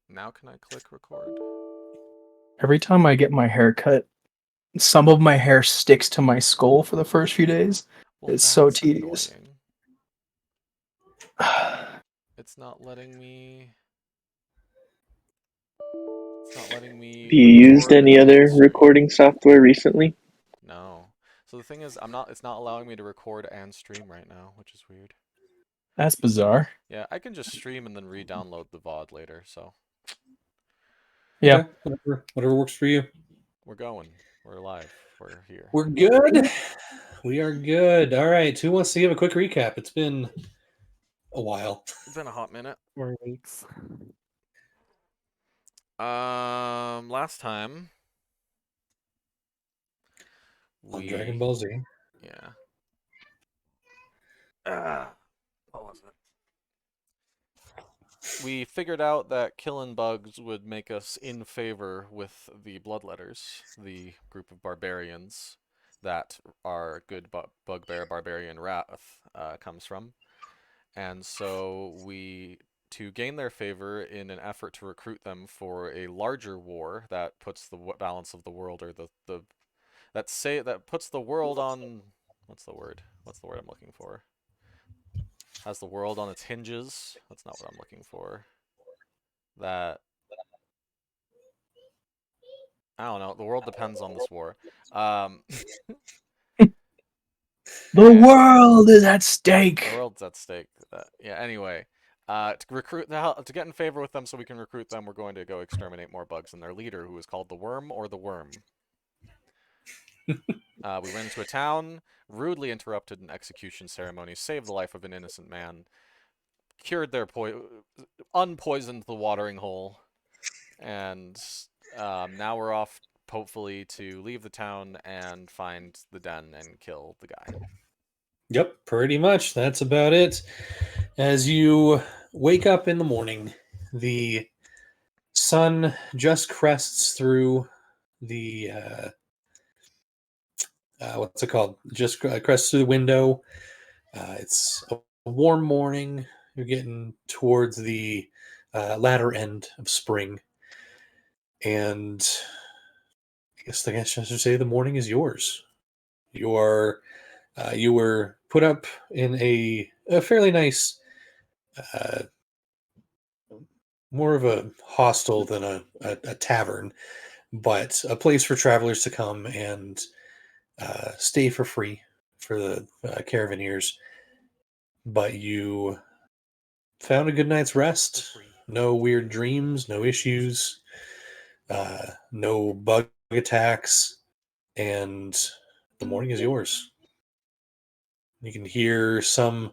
Now can I click record? Every time I get my hair cut, some of my hair sticks to my skull for the first few days. Well, It's so that's tedious. annoying. It's not letting me. It's not letting Have me you used record any and other stream. recording software recently? No. So the thing is, I'm not. It's not allowing me to record and stream right now, which is weird. That's bizarre. Yeah, I can just stream and then re-download the VOD later. So Yeah. Okay, whatever works for you. we're going. We're live. We're here. We're good. We are good. All right. Who wants to give a quick recap? It's been a while. It's been a hot minute. 4 weeks. Last time On we Dragon Ball Z. yeah. Ah, what was it? We figured out that killing bugs would make us in favor with the Bloodletters, the group of barbarians that our good bugbear barbarian Wrath comes from. And so to gain their favor in an effort to recruit them for a larger war that puts the balance of the world, or that puts the world on, what's the word? What's the word I'm looking for? Has the world on its hinges. That's not what I'm looking for. That I don't know. The world depends on this war. Um, The world is at stake. The world's at stake. Yeah. Anyway, to get in favor with them, so we can recruit them, we're going to go exterminate more bugs and their leader, who is called the Wyrm or the Wyrm. We went into a town, rudely interrupted an execution ceremony, saved the life of an innocent man, cured their unpoisoned the watering hole, and now we're off, hopefully, to leave the town and find the den and kill the guy. Yep, pretty much. That's about it. As you wake up in the morning, the sun just crests through the what's it called? Just crests through the window. It's a warm morning. You're getting towards the latter end of spring, and I guess I should say the morning is yours. You were put up in a fairly nice, uh, more of a hostel than a tavern, but a place for travelers to come and stay for free for the caravaneers. But you found a good night's rest. No weird dreams, no issues, no bug attacks, and the morning is yours. You can hear some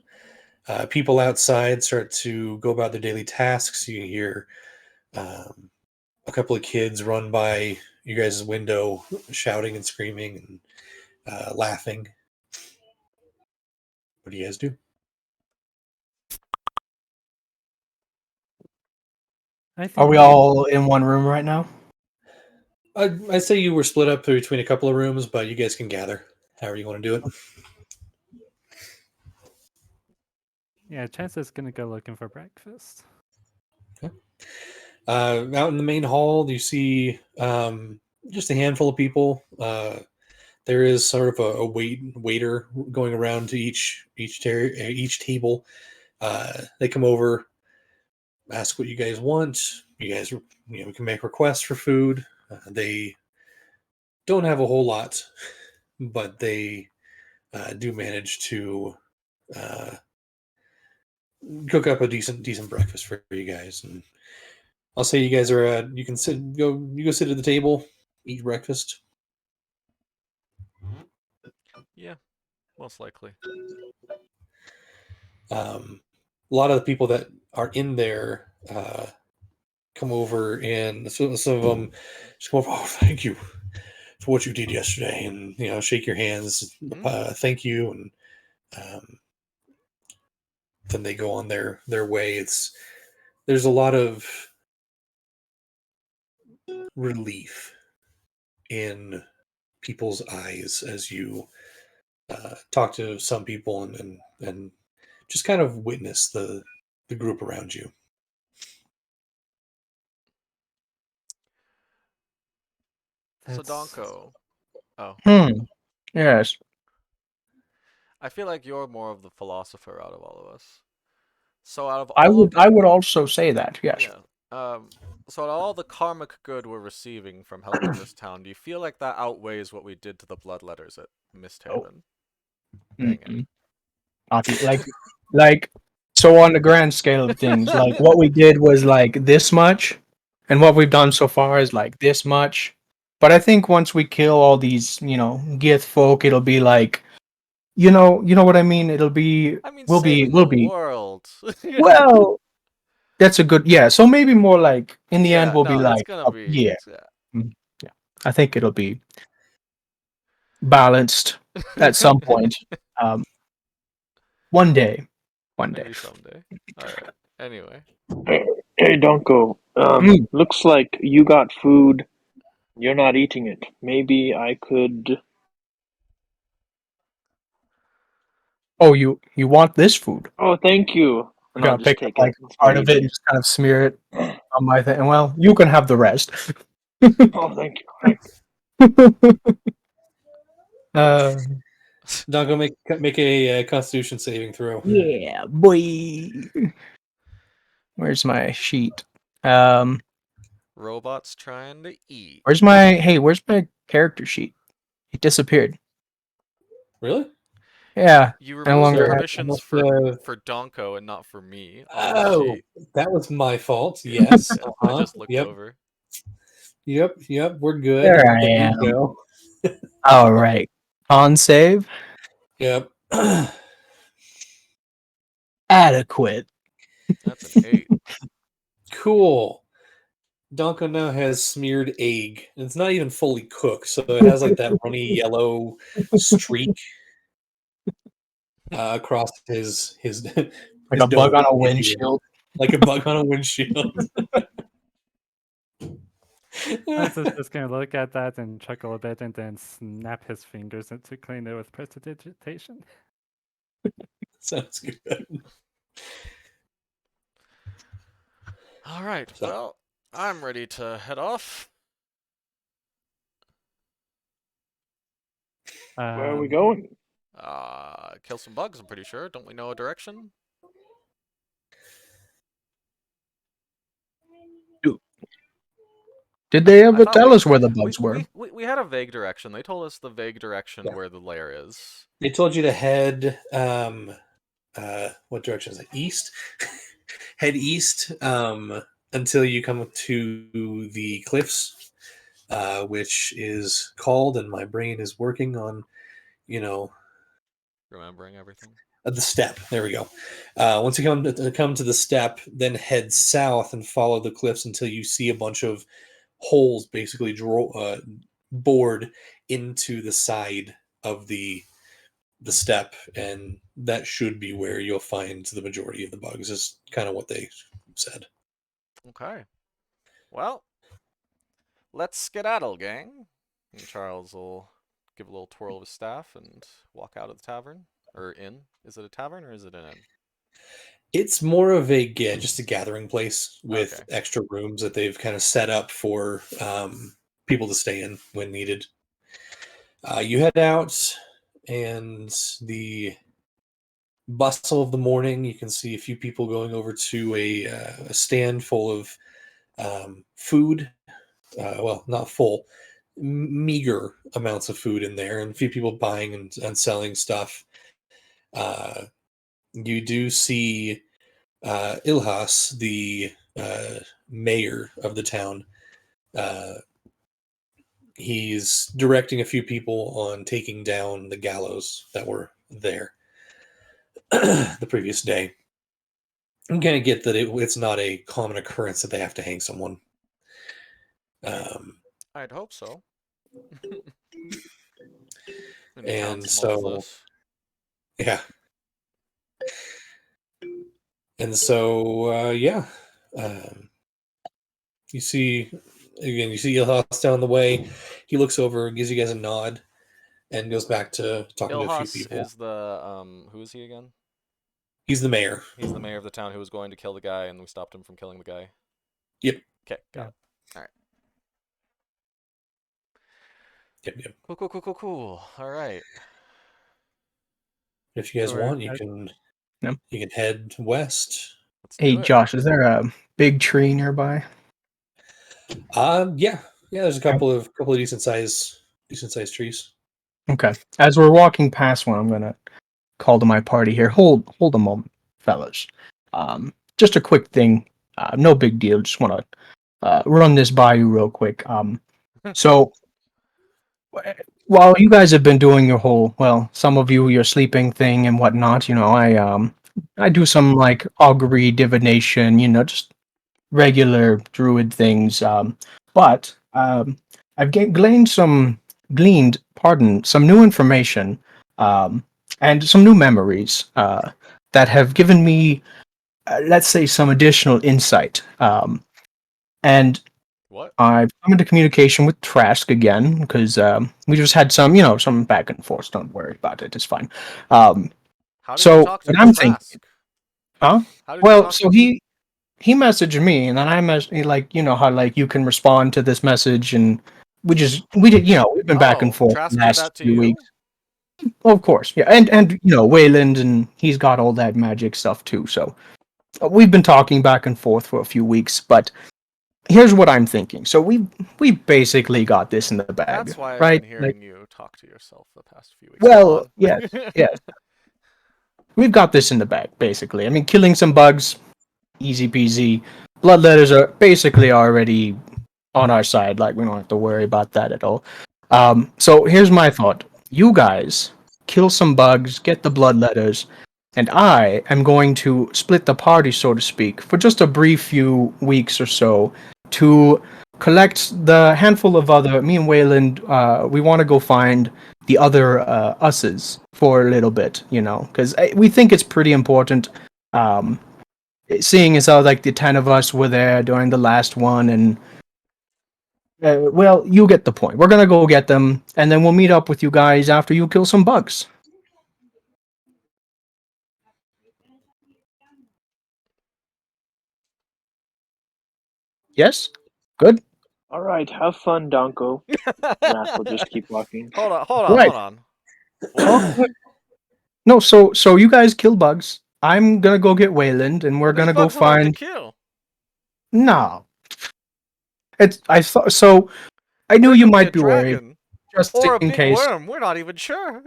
people outside start to go about their daily tasks. You hear um, a couple of kids run by you guys' window shouting and screaming and laughing. What do you guys do? I think Are we all in one room right now? I'd say you were split up between a couple of rooms, but you guys can gather however you want to do it. Yeah, Chance's gonna go looking for breakfast. Okay. Out in the main hall, you see just a handful of people. There is sort of a waiter going around to each table. They come over, ask what you guys want. You guys, can make requests for food. They don't have a whole lot, but they do manage to uh, cook up a decent breakfast for you guys. And I'll say you guys are you can go sit at the table, eat breakfast. Yeah, most likely. A lot of the people that are in there come over, and some of them just come over. Oh, thank you for what you did yesterday, and shake your hands, thank you, and then they go on their way. There's a lot of relief in people's eyes as you talk to some people and just kind of witness the group around you. So That's- Donko. Oh, Yes. I feel like you're more of the philosopher out of all of us. So out of I all would the I would also say that, yes. yeah, so out of all the karmic good we're receiving from helping this town, do you feel like that outweighs what we did to the bloodletters at Oh. Misthaven? Dang it. Mm-mm. Like so on the grand scale of things, like what we did was like this much, and what we've done so far is like this much. But I think once we kill all these, Gith folk, it'll be like, you know what I mean? It'll be, I mean, we'll be, saving the we'll be. world. Well, that's a good, yeah. So maybe more like in the end, Yeah, we'll be no, it's like, gonna oh, be yeah, yeah. yeah. I think it'll be balanced at some point. Um, one day, one day. Maybe someday. All right. Anyway, Hey, Donko. Mm. Looks like you got food. You're not eating it. Maybe I could. Oh, you want this food? Oh, thank you. I'm And I'll gonna just pick up take like it. It's not part of it eating and it. just kind of smear it on my thing. Well, you can have the rest. Oh, thank you. Thank you. uh, Donko, make a Constitution saving throw. yeah, boy. Where's my sheet? Um, robots trying to eat. where's my character sheet? It disappeared. Really? Yeah, You I no removed longer So have. I permissions must have. for Donko and not for me on the Oh, sheet. that was my fault. Yeah, Yes. yeah. I just looked Yep. over. Yep. We're good. There I There you am. go. All right, on save, Yep. adequate. That's an 8. Cool. Donko now has smeared egg. It's not even fully cooked, so it has like that runny yellow streak across his Like his a bug dome, on a if you will, windshield. like a bug on a windshield. Francis is just gonna look at that and chuckle a bit and then snap his fingers to clean it with prestidigitation. Sounds good. All right. So, Well, I'm ready to head off. Where are we Um, going? Kill some bugs. I'm pretty sure. Don't we know a direction? Did they I ever thought tell us where the bugs were? we had a vague direction. They told us the vague direction where the lair is. they told you to head what direction is it? East. Head east until you come to the cliffs, which is called, and my brain is working on, you know, Remembering everything. the step. There we go. Once you come to the step, then head south and follow the cliffs until you see a bunch of holes, basically bored into the side of the step, and that should be where you'll find the majority of the bugs. Is kind of what they said. Okay. Well, let's skedaddle, gang. And Charles will give a little twirl of his staff and walk out of the tavern or inn. Is it a tavern or is it an inn? It's more of just a gathering place with Okay. extra rooms that they've kind of set up for people to stay in when needed. You head out, and the bustle of the morning, you can see a few people going over to a stand full of food. Well, not full, meager amounts of food in there, and a few people buying and selling stuff. You do see Ilhas, the mayor of the town. Uh, he's directing a few people on taking down the gallows that were there the previous day. I'm gonna get that it's not a common occurrence that they have to hang someone. I'd hope so. In a town And small as so, this. yeah. And so, yeah. Um, you see, again, you see Ilhas down the way. He looks over, gives you guys a nod, and goes back to talking to a few Ilhas people. is the who is he again? He's the mayor. He's the mayor of the town who was going to kill the guy and we stopped him from killing the guy. Yep. Okay, got Yeah. it. Alright. Yep. Cool. All right. If you guys So we're want, you at- can Yep. you can head west. Let's Hey, do it. Josh, is there a big tree nearby? Yeah. There's a Yep. couple of decent sized trees. Okay. As we're walking past one, I'm gonna call to my party here. Hold a moment, fellas. Just a quick thing. No big deal. Just want to run this by you real quick. So while you guys have been doing your whole, well, some of you your sleeping thing and whatnot, I do some like augury, divination, just regular druid things. But I've gleaned some new information, um, and some new memories that have given me, let's say, some additional insight. And What? I've come into communication with Trask again because we just had some back and forth. Don't worry about it; it's fine. Um, How did you so talk to what I'm thinking, Trask? huh? How did you Well, talk so to? he messaged me, and then I messaged like how like you can respond to this message, and we did we've been back and Oh, forth the Trask did last that to few you? weeks. Oh, of course, yeah, and Wayland, and he's got all that magic stuff too. So we've been talking back and forth for a few weeks, but here's what I'm thinking. So we basically got this in the bag, That's why I've right? been Like, hearing you talk to yourself the past few weeks. Go well, on. yes, yes, we've got this in the bag, basically. I mean, killing some bugs, easy peasy. Bloodletters are basically already on our side. Like, we don't have to worry about that at all. So here's my thought: you guys kill some bugs, get the bloodletters, and I am going to split the party, so to speak, for just a brief few weeks or so to collect the handful of other. Me and Wayland, we want to go find the other us's for a little bit, because we think it's pretty important. Um, Seeing as how like the 10 of us were there during the last one, and well, you get the point. We're gonna go get them, and then we'll meet up with you guys after you kill some bugs. Yes, good. All right, have fun, Donko. Raph will just keep walking. Right. Hold on. Oh, What? no. So you guys kill bugs. I'm gonna go get Wayland, and we're There's gonna go bugs hard to find. kill. No, it's I thought so. I knew There you could be a might be worried, dragon. just Or a in big case. worm. We're not even sure.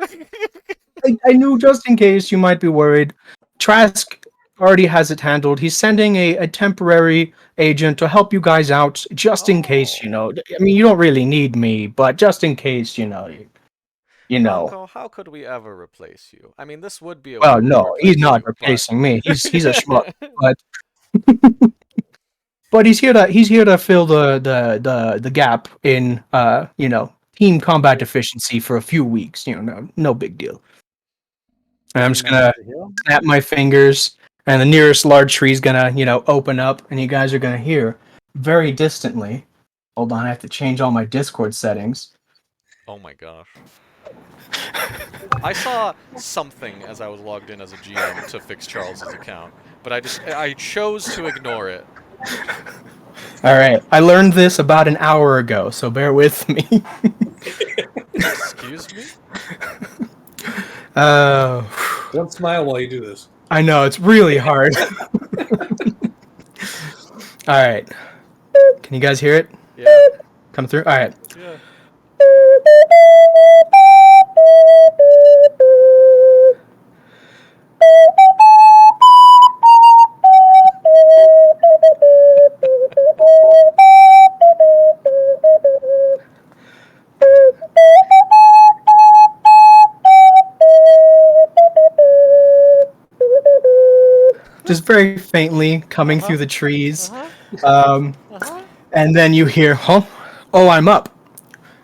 I knew just in case you might be worried. Trask already has it handled. He's sending a temporary agent to help you guys out, just in case. Oh. I mean, you don't really need me, but just in case, you know. Donko, how could we ever replace you? I mean, this would be a Well, way to no, he's replace not you, but replacing me. He's a schmuck, but he's here to fill the gap in team combat efficiency for a few weeks. No big deal. And Did I'm he just gonna manage to heal? snap my fingers, and the nearest large tree is gonna open up, and you guys are gonna hear very distantly. Hold on, I have to change all my Discord settings. oh my gosh. I saw something as I was logged in as a GM to fix Charles's account, but I chose to ignore it. All right, I learned this about an hour ago, so bear with me. Excuse me? uh, Don't smile while you do this. I know it's really hard. All right, can you guys hear it Yeah. come through? All right. Yeah. Just very faintly coming Uh-huh. through the trees. Uh-huh. Um, Uh-huh. and then you hear, huh? Oh, I'm up.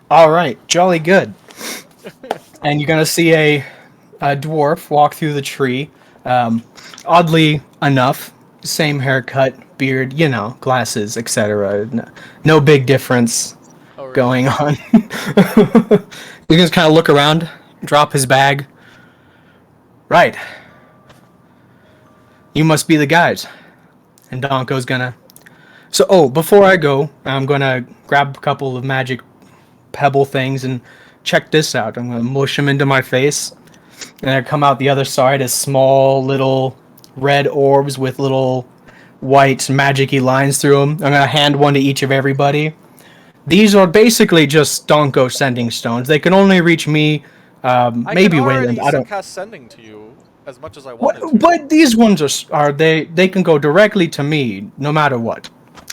All right, jolly good. And you're gonna see a dwarf walk through the tree. Oddly enough, same haircut, beard, glasses, etc. No big difference Oh, really? going on. You just kind of look around, drop his bag. Right. You must be the guys. And Donko's gonna. So, before I go, I'm gonna grab a couple of magic pebble things, and check this out. I'm gonna mush them into my face, and I come out the other side as small little red orbs with little white magic-y lines through them. I'm gonna hand one to each of everybody. These are basically just Donko sending stones. They can only reach me, I maybe can already Wayland. I don't. cast sending to you as much as I What, wanted to. but these ones are they can go directly to me no matter what,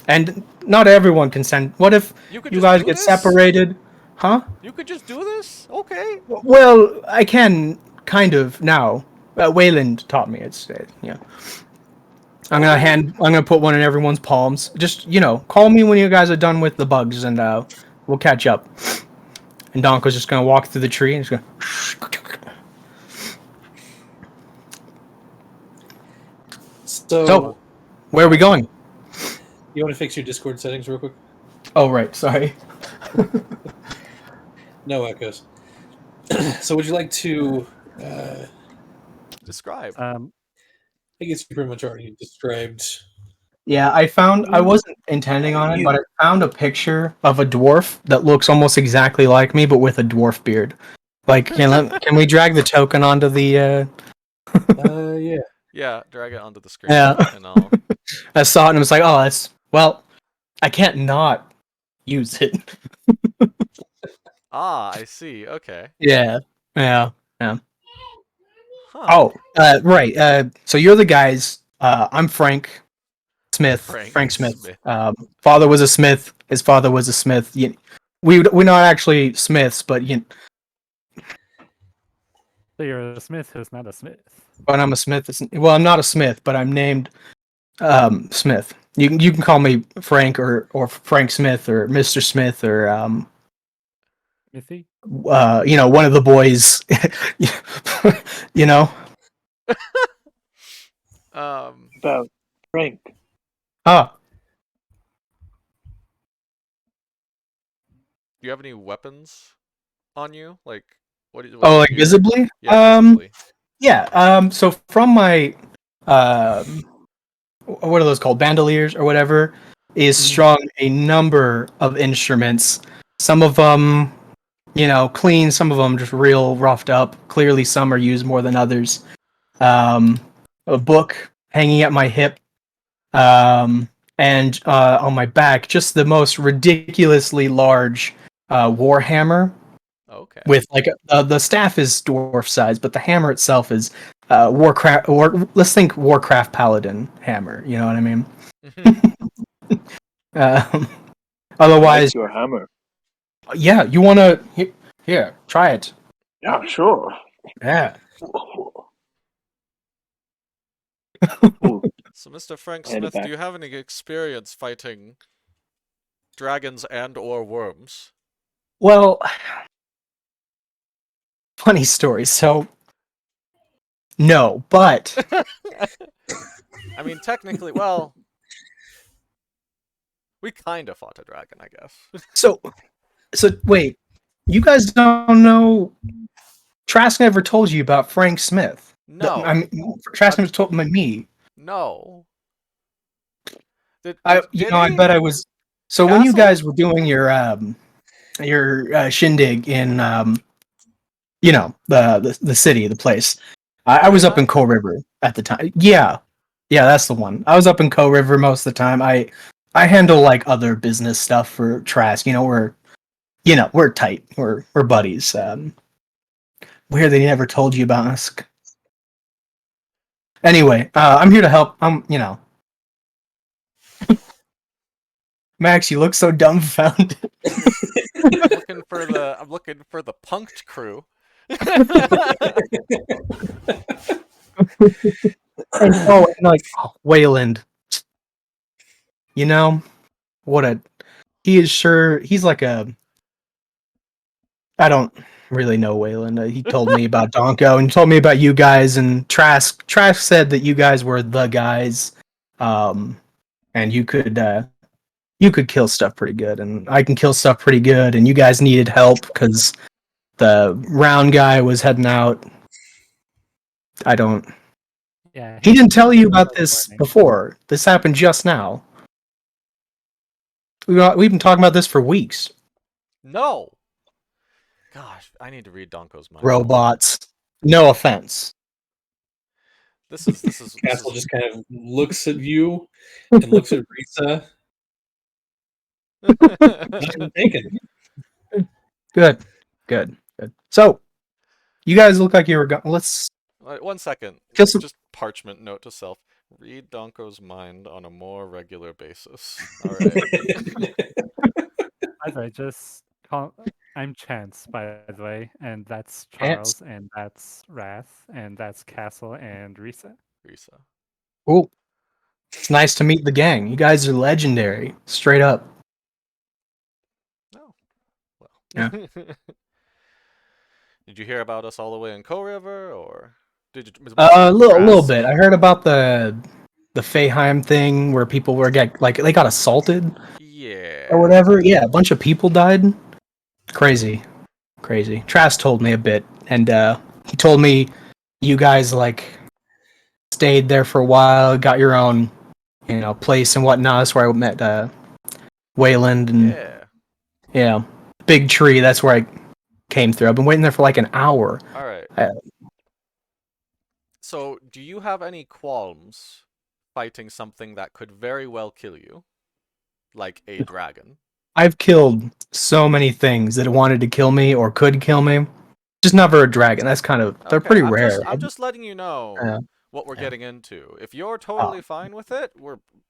and not everyone can send. What if You could you just guys do get this? separated? Huh? You could just do this? Okay. Well, I can kind of now. Wayland taught me. It's yeah. I'm gonna put one in everyone's palms. Just call me when you guys are done with the bugs, and we'll catch up. And Donko's just gonna walk through the tree and just go. So, where are we going? You want to fix your Discord settings real quick? Oh right, sorry. No echoes. So would you like to... Describe. I guess you pretty much already described... Yeah, I wasn't intending on it, but I found a picture of a dwarf that looks almost exactly like me, but with a dwarf beard. Like, can we drag the token onto the? Yeah. Yeah, drag it onto the screen. Yeah. And I'll... I saw it and I was like, oh, I can't not use it. Ah, I see. Okay. Yeah. Yeah. Huh. Oh, right. So you're the guys. I'm Frank Smith. Frank Smith. Father was a smith. His father was a smith. We're not actually smiths, but So you're a smith who's not a smith. but I'm a smith. Well, I'm not a smith, but I'm named Smith. You can call me Frank or Frank Smith or Mr. Smith or Mithy? one of the boys. About Frank. Ah, Do you have any weapons on you? Like, what is oh, like your- visibly? Yeah, visibly. Yeah. So from my what are those called? Bandoliers or whatever is strung a number of instruments. Some of them, clean. Some of them just real roughed up. Clearly, some are used more than others. A book hanging at my hip, and on my back, just the most ridiculously large war hammer. Okay. With like the staff is dwarf size, but the hammer itself is Warcraft. Or let's think Warcraft Paladin hammer. You know what I mean? I Otherwise, like your hammer. yeah. You wanna here? Try it. Yeah, sure. Yeah. Ooh, So, Mr. Frank Hand it Smith, do back. you have any experience fighting dragons and or worms? Well, funny story. So, no, but I mean, technically, well, we kind of fought a dragon, I guess. so wait. You guys don't know. Trask never told you about Frank Smith. No. I mean, Trask never told me. No. Did I he? bet I was. So when you Castle? guys were doing your shindig in the city, the place, I was up in Coal River at the time. Yeah, that's the one. I was up in Coal River most of the time. I handle like other business stuff for Trask. We're tight. We're buddies. Weird they never told you about us. Anyway, I'm here to help. Max, you look so dumbfounded. I'm looking for the punked crew. and like Wayland. He's like a. I don't really know Wayland. He told me about Donko and told me about you guys and Trask. Trask said that you guys were the guys, and you could kill stuff pretty good, and I can kill stuff pretty good, and you guys needed help because the round guy was heading out. Yeah. He didn't tell you about this before. This happened just now. We've been talking about this for weeks. No. Gosh, I need to read Donko's mind. robots. No offense. This is Castle just kind of looks at you and looks at Risa. Nothing taken. Good. So, you guys look like you were going. Let's Wait, 1 second. kill some. Just parchment note to self. Read Donko's mind on a more regular basis. All right. By the way, just call. I'm Chance, by the way, and that's Chance. Charles, and that's Wrath, and that's Castle and Risa. Risa. Cool. It's nice to meet the gang. You guys are legendary. Straight up. Oh. Well. Yeah. Did you hear about us all the way in Co River, or did you? A little Trask? bit. I heard about the Feyheim thing where people were they got assaulted Yeah. or whatever. Yeah, a bunch of people died. Crazy. Trask told me a bit, and he told me you guys like stayed there for a while, got your own, place and whatnot. That's where I met Wayland and Yeah. Big Tree. That's where I came through. I've been waiting there for like an hour. All right. Uh, So, do you have any qualms fighting something that could very well kill you, like a dragon? I've killed so many things that wanted to kill me or could kill me. Just never a dragon. That's kind of they're Okay, pretty rare. I'm just letting you know Yeah. what we're Yeah. getting into. If you're totally fine with it,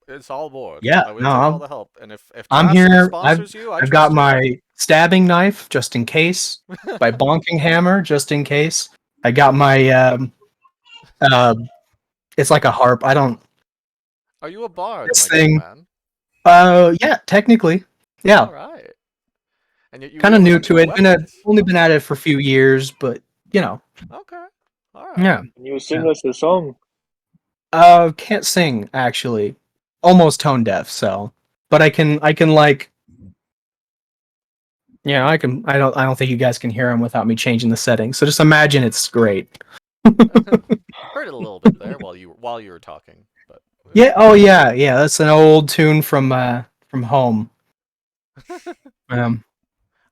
it's all aboard. Yeah, We'll no, take all I'm- the help. And if I'm Trask here. sponsors you, I I've got trust you. my stabbing knife just in case. My bonking hammer just in case. I got my it's like a harp. I don't. Are you a bard, This my good thing- man? Yeah, technically. Yeah, All right. And yet you kind of wield new some to cool it. weapons. Only been at it for a few years, but Okay. All right. yeah. Can you sing us a song? Can't sing actually. Almost tone deaf, so. But I can like. Yeah, I can. I don't think you guys can hear him without me changing the settings. So just imagine it's great. Heard it a little bit there while you were talking, but Yeah. Oh yeah. Yeah. That's an old tune from home.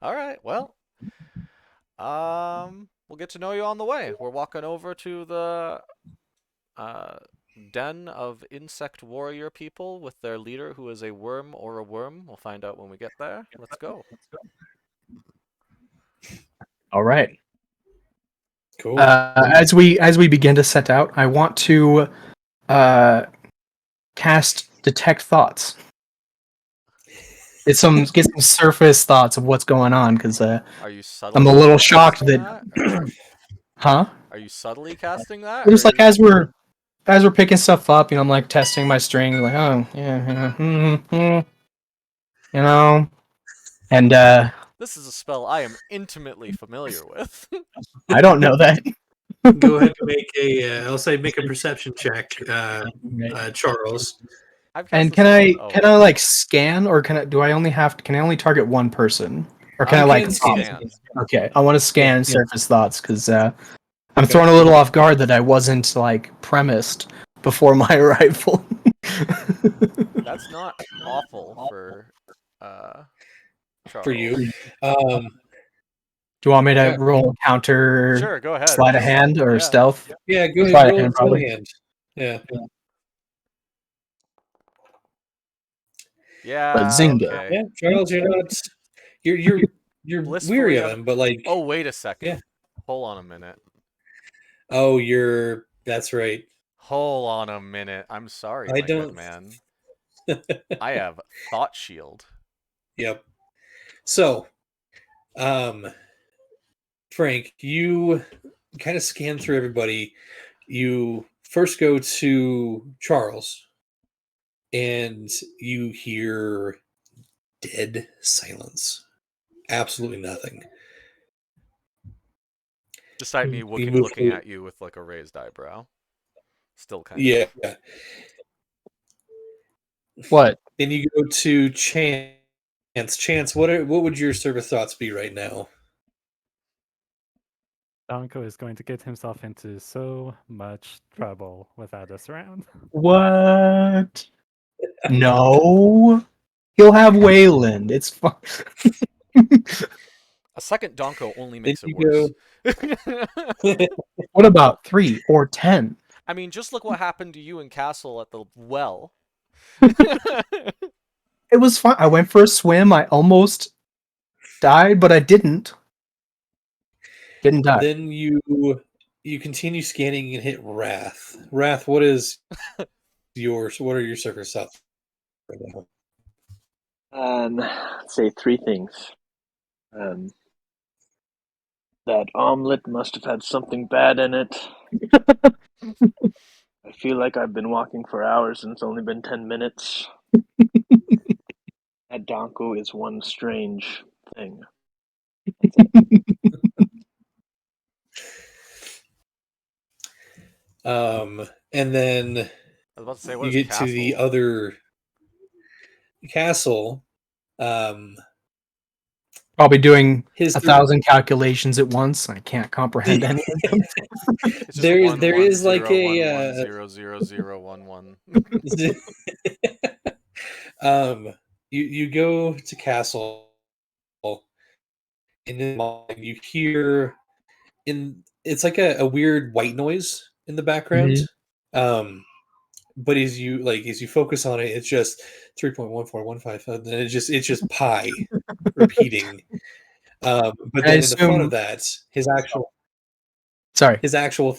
All right. Well, we'll get to know you on the way. We're walking over to the den of insect warrior people with their leader, who is a worm or a worm. We'll find out when we get there. Let's go. All right. Cool. As we begin to set out, I want to cast detect thoughts. Get some surface thoughts of what's going on because Are you subtly? I'm a little shocked casting that. Huh? Are you subtly casting that? Just or like as we're picking stuff up, I'm like testing my string, like and This is a spell I am intimately familiar with. I don't know that. Go ahead and make a perception check, Charles. I've cast And this can I one- can I like scan or can I only target one person or can I You like can stop? scan. Okay, I want to scan Yeah. surface thoughts because I'm Okay. thrown a little off guard that I wasn't like premised before my arrival. That's not awful for Charles. For you. Do you want me to Yeah. roll counter, Sure, go ahead. sleight of hand, or Yeah. stealth? Yeah, go Sleight ahead. of Roll, hand, roll probably. hand. Yeah. Yeah. Bazinga. Okay. Yeah, Charles, you're Blissfully weary of un- him, but like, Oh, wait a second. Yeah. Hold on a minute. oh, that's right. Hold on a minute. I'm sorry, I my good don't- man. I have Thought Shield. Yep. So, Frank, you kind of scan through everybody. You first go to Charles, and you hear dead silence. Absolutely nothing. Beside me, You looking move forward. at you with like a raised eyebrow. Still kind Yeah. of. What? Then you go to Chance. Chance, what would your service thoughts be right now? Donko is going to get himself into so much trouble without us around. What? No. He'll have Wayland. It's fine. A second Donko only Then makes it you worse. go. What about 3 or 10? I mean, just look what happened to you in Castle at the well. It was fine. I went for a swim. I almost died, but I didn't. Didn't die. Then you continue scanning and hit Wrath. Wrath, what is yours? What are your surface thoughts right now? I'd say three things. That omelet must have had something bad in it. I feel like I've been walking for hours and it's only been 10 minutes. That Donko is one strange thing. And then I was about to say, what you is get Castle? to the other castle. Probably doing His 1,000 calculations at once. I can't comprehend any of them. It's just there one is like zero one a one 00011. you go to castle, and then you hear it's like a weird white noise in the background. But as you focus on it, it's just 3.1415, and it's just pi repeating. But I then in the front of assume. that, Sorry. his actual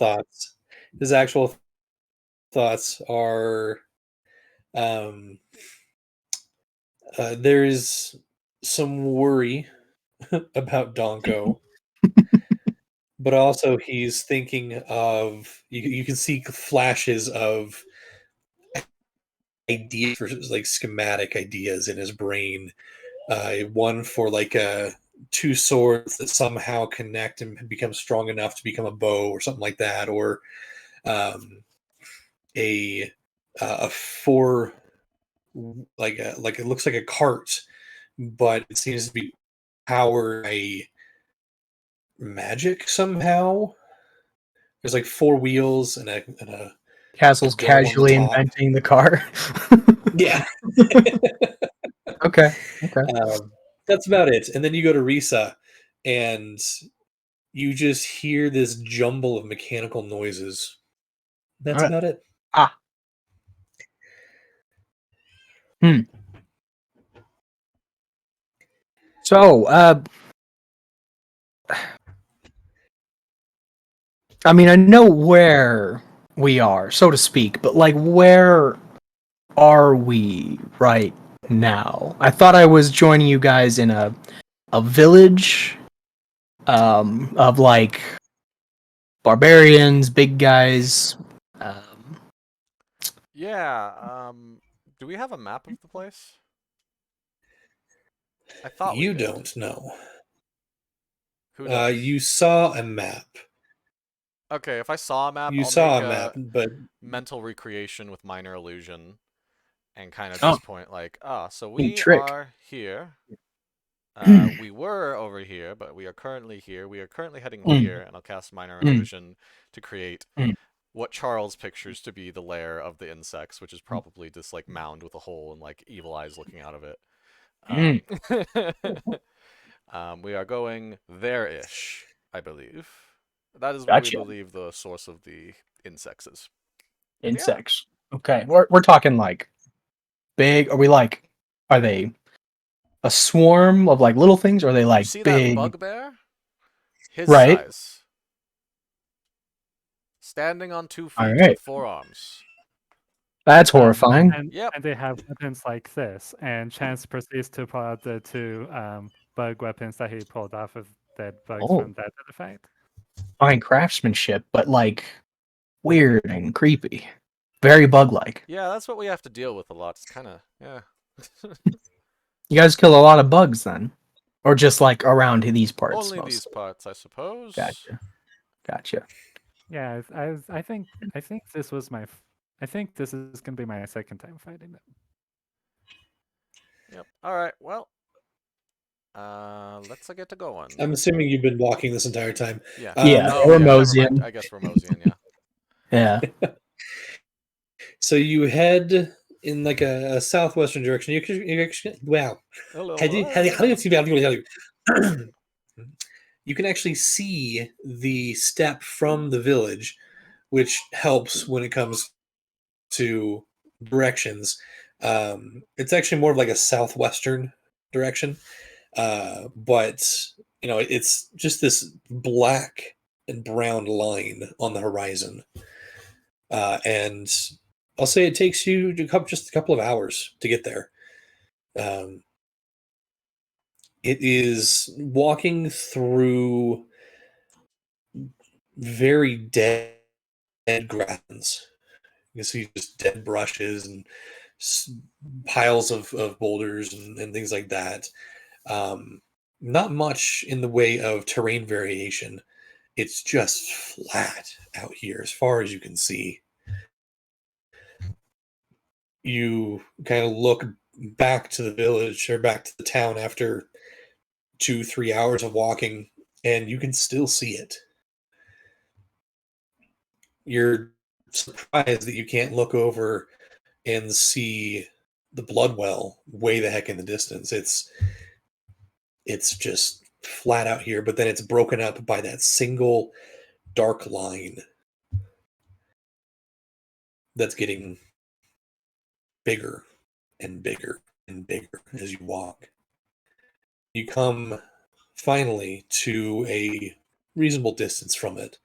thoughts are there's some worry about Donko, but also he's thinking of you can see flashes of ideas for like schematic ideas in his brain. One for like two swords that somehow connect and become strong enough to become a bow or something like that, or um, a four like it looks like a cart, but it seems to be powered by magic somehow. There's like four wheels and a Castle's dome on the casually top. inventing the car. Yeah. Okay. That's about it. And then you go to Risa, and you just hear this jumble of mechanical noises. That's Alright. about it. Ah. So, I mean, I know where we are, so to speak, but like, where are we right now? I thought I was joining you guys in a village, of like barbarians, big guys. Yeah, do we have a map of the place? I thought we You did. don't know. Who does? You saw a map. Okay, if I saw a map, You I'll saw make a map, a but mental recreation with minor illusion and kind of Oh, just point like, so neat we trick. are here. We were over here, but we are currently here. We are currently heading here, and I'll cast minor illusion to create what Charles pictures to be the lair of the insects, which is probably this like mound with a hole and like evil eyes looking out of it. We are going there-ish, I believe. That is where we Gotcha. believe the source of the insects is. Insects. Okay, we're talking like big. Are we like? Are they a swarm of like little things? Or are they You like see that big? bugbear? His Right. size. Standing on 2 All feet right. with 4 arms. That's horrifying. Yep. And they have weapons like this. And Chance proceeds to pull out the two bug weapons that he pulled off of dead bugs Oh, from that fight. fine craftsmanship, but like weird and creepy. Very bug-like. Yeah, that's what we have to deal with a lot. It's kind of, yeah. You guys kill a lot of bugs then, or just like around these parts? Only Mostly? these parts, I suppose. Gotcha. Yeah, I think this was my. I think this is gonna be my second time fighting them. Yep. All right. Well, let's get to going. I'm assuming you've been walking this entire time. Yeah. Yeah, Oh, yeah. Never Mosian. mind. I guess we're Mosian. Yeah. Yeah. So you head in like a southwestern direction. You actually, wow. Hello. How do you you can actually see the step from the village, which helps when it comes to directions. It's actually more of like a southwestern direction, but it's just this black and brown line on the horizon, and I'll say it takes you just a couple of hours to get there. Um, it is walking through very dead grasslands. You can see just dead brushes and piles of boulders and things like that. Not much in the way of terrain variation. It's just flat out here as far as you can see. You kind of look back to the village or back to the town after 2-3 hours of walking, and you can still see it. You're surprised that you can't look over and see the Bloodwell way the heck in the distance. It's just flat out here, but then it's broken up by that single dark line that's getting bigger and bigger and bigger as you walk. You come finally to a reasonable distance from it.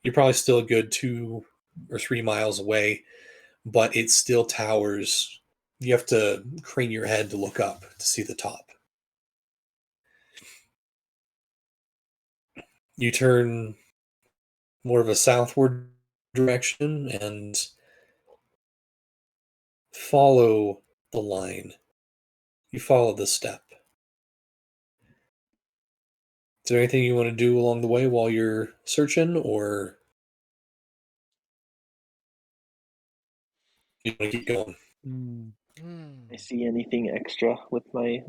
You're probably still a good 2 or 3 miles away, but it still towers. You have to crane your head to look up to see the top. You turn more of a southward direction and follow the line. You follow the step. Is there anything you want to do along the way while you're searching, or you want to keep going? I see anything extra with my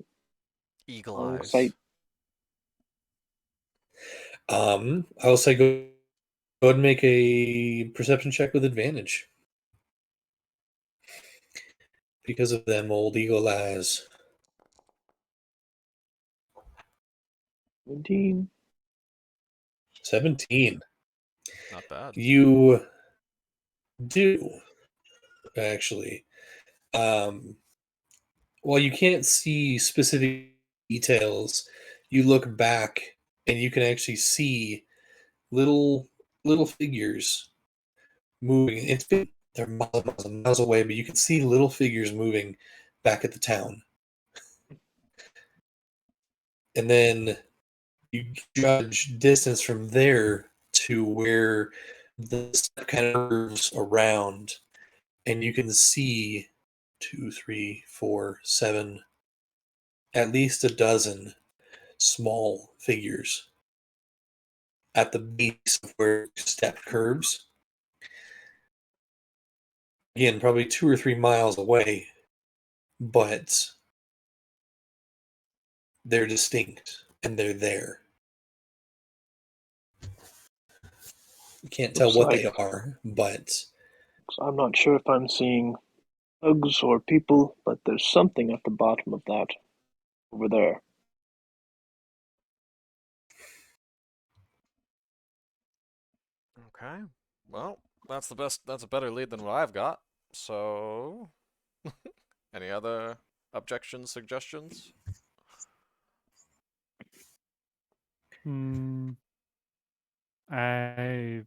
Eagle long eyes. sight? I'll say go ahead and make a perception check with advantage. Because of them old eagle eyes. 17. 17. Not bad. You do, actually. While you can't see specific details, you look back and you can actually see little figures moving. They're miles and miles away, but you can see little figures moving back at the town. And then you judge distance from there to where the step kind of curves around, and you can see 2, 3, 4, 7, at least a dozen small figures at the base of where step curves. Again, probably 2 or 3 miles away, but they're distinct and they're there. You can't tell Looks what like they are, but I'm not sure if I'm seeing bugs or people, but there's something at the bottom of that over there. Okay. Well, that's the best. That's a better lead than what I've got. So, any other objections, suggestions? I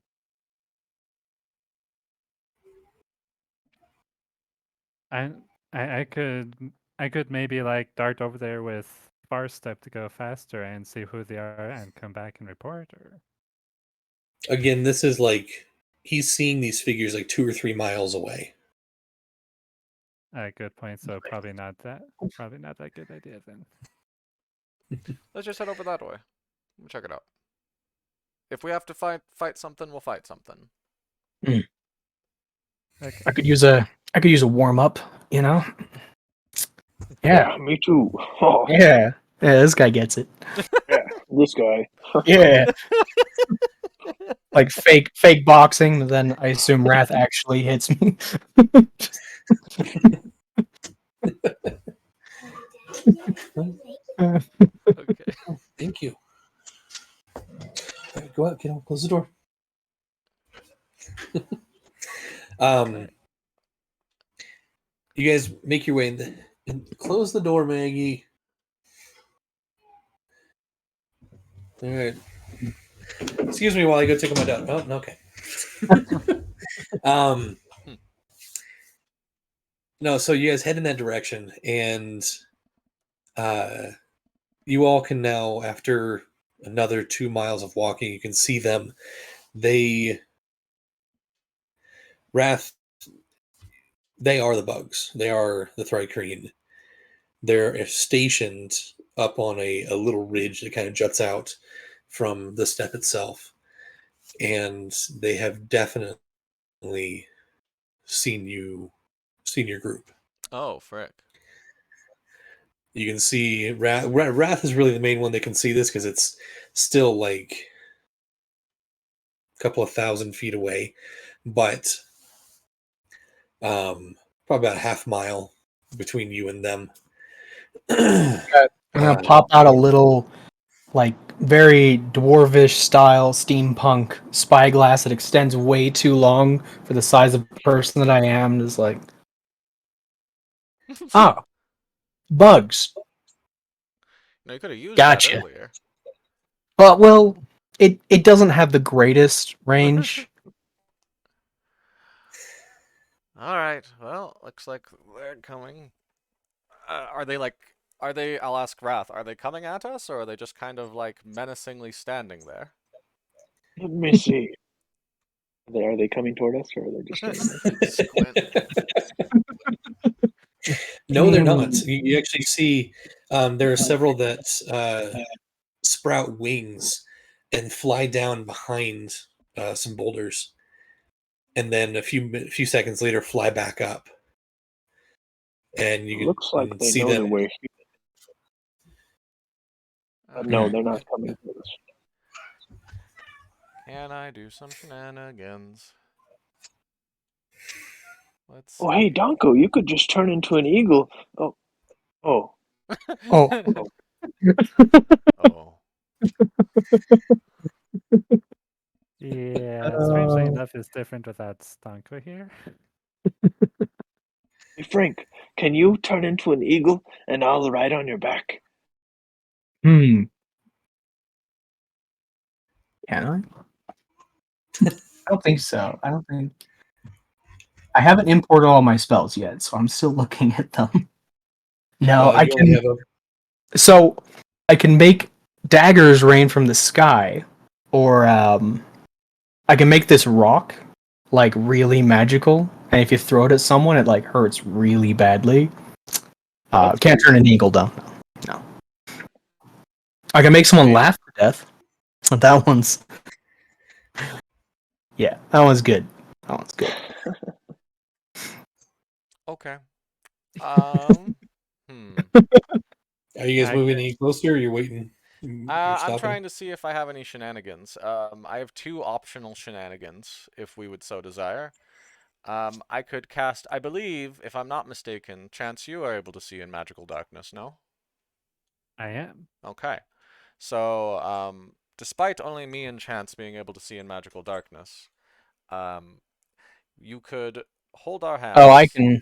I I could maybe like dart over there with far step to go faster and see who they are and come back and report, or again, this is like he's seeing these figures like 2 or 3 miles away. a good point. So probably not that good idea then. Let's just head over that way. We'll check it out. If we have to fight something, we'll fight something. Okay. I could use a warm up, you know? Yeah. Me too. Oh, Yeah. Yeah, this guy gets it. yeah, this guy. Yeah. Like fake boxing, but then I assume Wrath actually hits me. Okay. Thank you. go out. Get out. Close the door. Okay. You guys make your way in and close the door, Maggie. All right. Excuse me while I go take my dog. Oh, okay. um, no, so you guys head in that direction, and you all can now, after another 2 miles of walking, you can see them. Wrath, they are the bugs. They are the Thrycreen. They're stationed up on a little ridge that kind of juts out from the steppe itself. And they have definitely seen your group. Oh, frick. You can see Wrath is really the main one that can see this because it's still like a couple of 1,000 feet away, but probably about a half mile between you and them. I'm gonna pop out a little, like, very dwarvish style steampunk spyglass that extends way too long for the size of person that I am. Just like, bugs. No, you could have used that Gotcha. earlier. Well, it doesn't have the greatest range. All right. Well, looks like they're coming. Are they, I'll ask Wrath, are they coming at us, or are they just kind of like menacingly standing there? Let me see. Are they coming toward us, or are they just standing there? Squint. No, they're not. You actually see there are several that sprout wings and fly down behind some boulders, and then a few seconds later fly back up. And you Looks like can they see know that them. we're here. But no, they're not coming toward us. Can I do some shenanigans? Let's Oh, hey, see. Donko, you could just turn into an eagle. Oh. Oh. Oh. Yeah, strangely enough, it's different without Stanko here. Hey, Frank, can you turn into an eagle and I'll ride on your back? Can I? I don't think so. I don't think. I haven't imported all my spells yet, so I'm still looking at them. No, I You only can. have a So I can make daggers rain from the sky, or I can make this rock like really magical, and if you throw it at someone, it like hurts really badly. That's Can't turn an eagle down. No. I can make someone laugh to death. That one's. Yeah, that one's good. That one's good. Okay. Are you guys I moving can- any closer, or you're waiting? You're I'm stopping? trying to see if I have any shenanigans. I have 2 optional shenanigans, if we would so desire. I could cast, I believe, if I'm not mistaken, Chance, you are able to see in magical darkness, no? I am. Okay. So, despite only me and Chance being able to see in magical darkness, you could hold our hands. Oh, I can.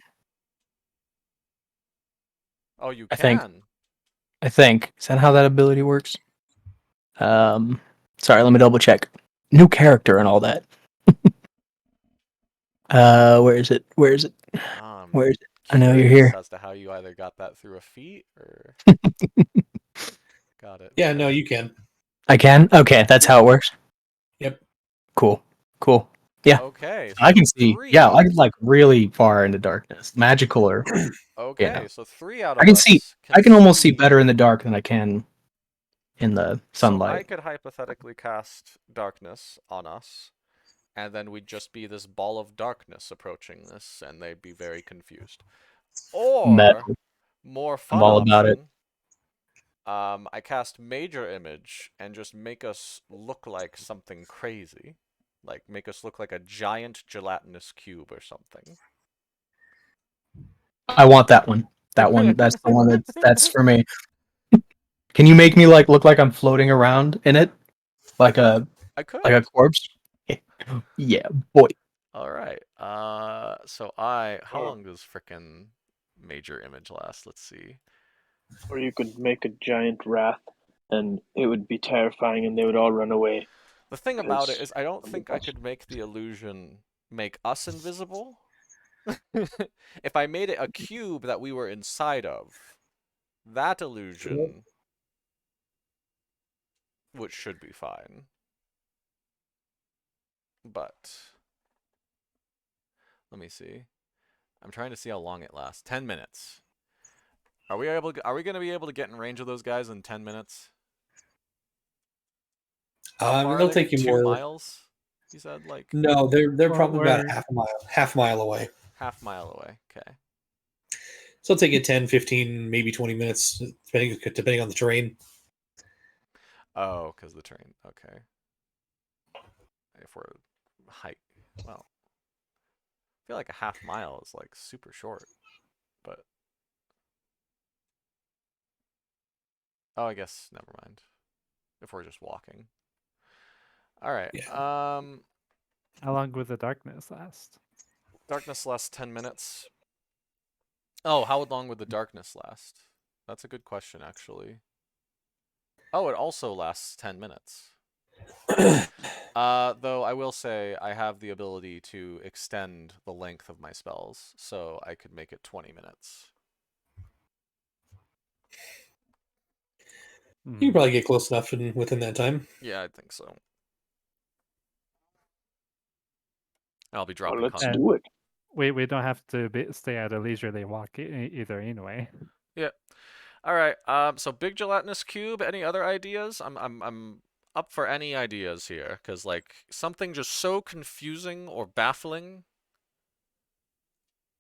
Oh, you I think. can. I think. Is that how that ability works? Sorry, let me double check. New character and all that. Where is it? Where is it? Where is it? I know you're Curious here. as to how you either got that through a feat or got it. Yeah, no, you can. I can? Okay, that's how it works. Yep. Cool. Yeah. Okay, I so can see. 3. Yeah, I can like really far into darkness. Magical or Okay, so 3 out I of can us see I can almost see better in the dark than I can in the So I sunlight. could hypothetically cast darkness on us, and then we'd just be this ball of darkness approaching this, and they'd be very confused. Or, Metal. more I'm fun all about it. option, I cast Major Image and just make us look like something crazy. Like, make us look like a giant gelatinous cube or something. I want that one. That's the one that's for me. Can you make me like look like I'm floating around in it? Like a I could. Like a corpse? Yeah, boy. All right. How Or, long does frickin' major image last? Let's see. or you could make a giant wrath, and it would be terrifying, and they would all run away. The thing about it Because is, I don't of the think I dust. could make the illusion make us invisible. If I made it a cube that we were inside of, that illusion, which should be fine. But let me see. I'm trying to see how long it lasts. 10 minutes. Are we going to be able to get in range of those guys in 10 minutes? How far are It'll they? take you 2 more. miles? You said like No, they're Well, probably about we're half mile away. half mile away. Okay. So it'll take you 10, 15, maybe 20 minutes, depending on the terrain. Oh, because the terrain. Okay. If we're height, well, I feel like a half mile is like super short, but oh, I guess never mind. If we're just walking. All right. Yeah. how long would the darkness last? Darkness lasts 10 minutes. Oh, how long would the darkness last? That's a good question, actually. Oh, it also lasts 10 minutes. Though I will say I have the ability to extend the length of my spells, so I could make it 20 minutes. You can probably get close enough within that time. Yeah, I think so. I'll be Well, dropping let's content. do it. We don't have to stay at a leisurely walk either anyway. Yeah. All right. So big gelatinous cube. Any other ideas? I'm up for any ideas here, because like something just so confusing or baffling.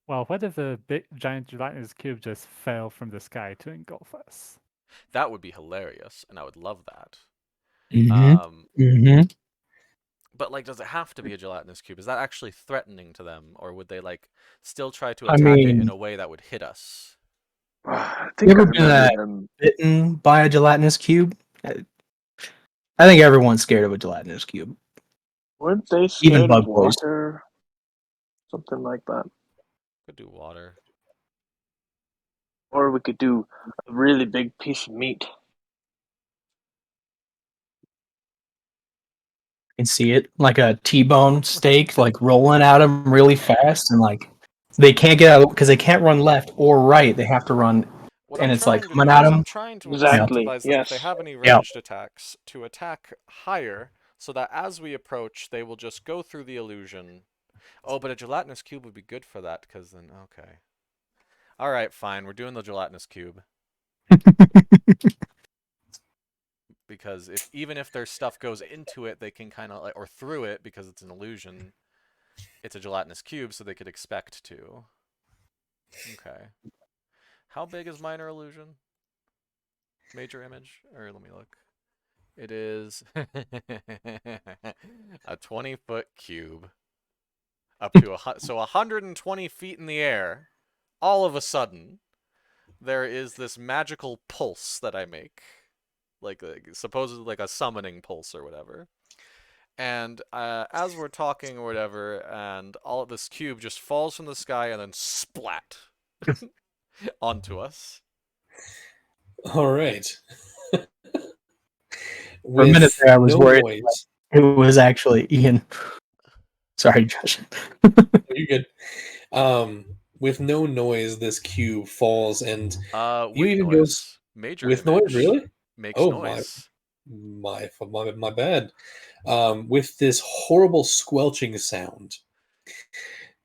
Well, what if a big giant gelatinous cube just fell from the sky to engulf us? That would be hilarious, and I would love that. Mm-hmm. But like, does it have to be a gelatinous cube? Is that actually threatening to them, or would they like still try to I attack it in mean, a way that would hit us? I you think I ever been remember them. bitten by a gelatinous cube? I think everyone's scared of a gelatinous cube. Weren't they Even scared of bug boys. water? Something like that. Could do water. Or we could do a really big piece of meat. You can see it like a T-bone steak, like rolling at them really fast, and like they can't get out because they can't run left or right. They have to run, What and I'm it's like trying to coming do at is them. I'm trying to Exactly, incentivize them if they yes. have any Yeah. ranged attacks to attack higher, so that as we approach, they will just go through the illusion. Oh, but a gelatinous cube would be good for that, because then okay. All right, fine. We're doing the gelatinous cube. Because even if their stuff goes into it, they can kind of like, or through it because it's an illusion. It's a gelatinous cube, so they could expect to. Okay. How big is minor illusion? Major image? Or let me look. It is a 20-foot cube. Up to so 120 feet in the air. All of a sudden, there is this magical pulse that I make. Like supposedly like a summoning pulse or whatever. And as we're talking or whatever, and all of this cube just falls from the sky and then splat onto us. All right. For a minute there, I was no worried noise. it was actually Ian. Sorry, Josh. You're good. With no noise, this cube falls, and you With even noise. goes Major with noise. image Really? makes Oh noise. my bad. With this horrible squelching sound,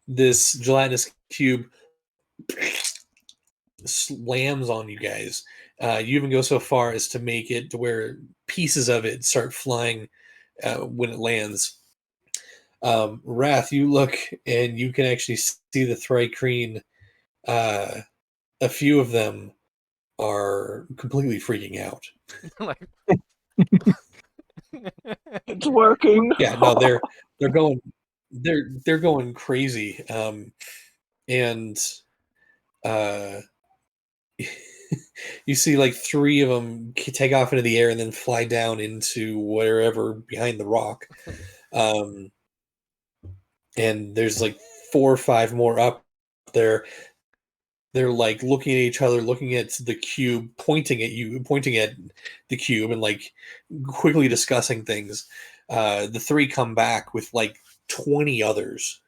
this gelatinous cube slams on you guys. You even go so far as to make it to where pieces of it start flying when it lands. Wrath, you look and you can actually see the Thrycreen. A few of them are completely freaking out. Like It's working. Yeah, no, they're going crazy. And You see like 3 of them take off into the air and then fly down into wherever behind the rock. And there's like 4 or 5 more up there. They're like looking at each other, looking at the cube, pointing at you, pointing at the cube, and like quickly discussing things. The 3 come back with like 20 others,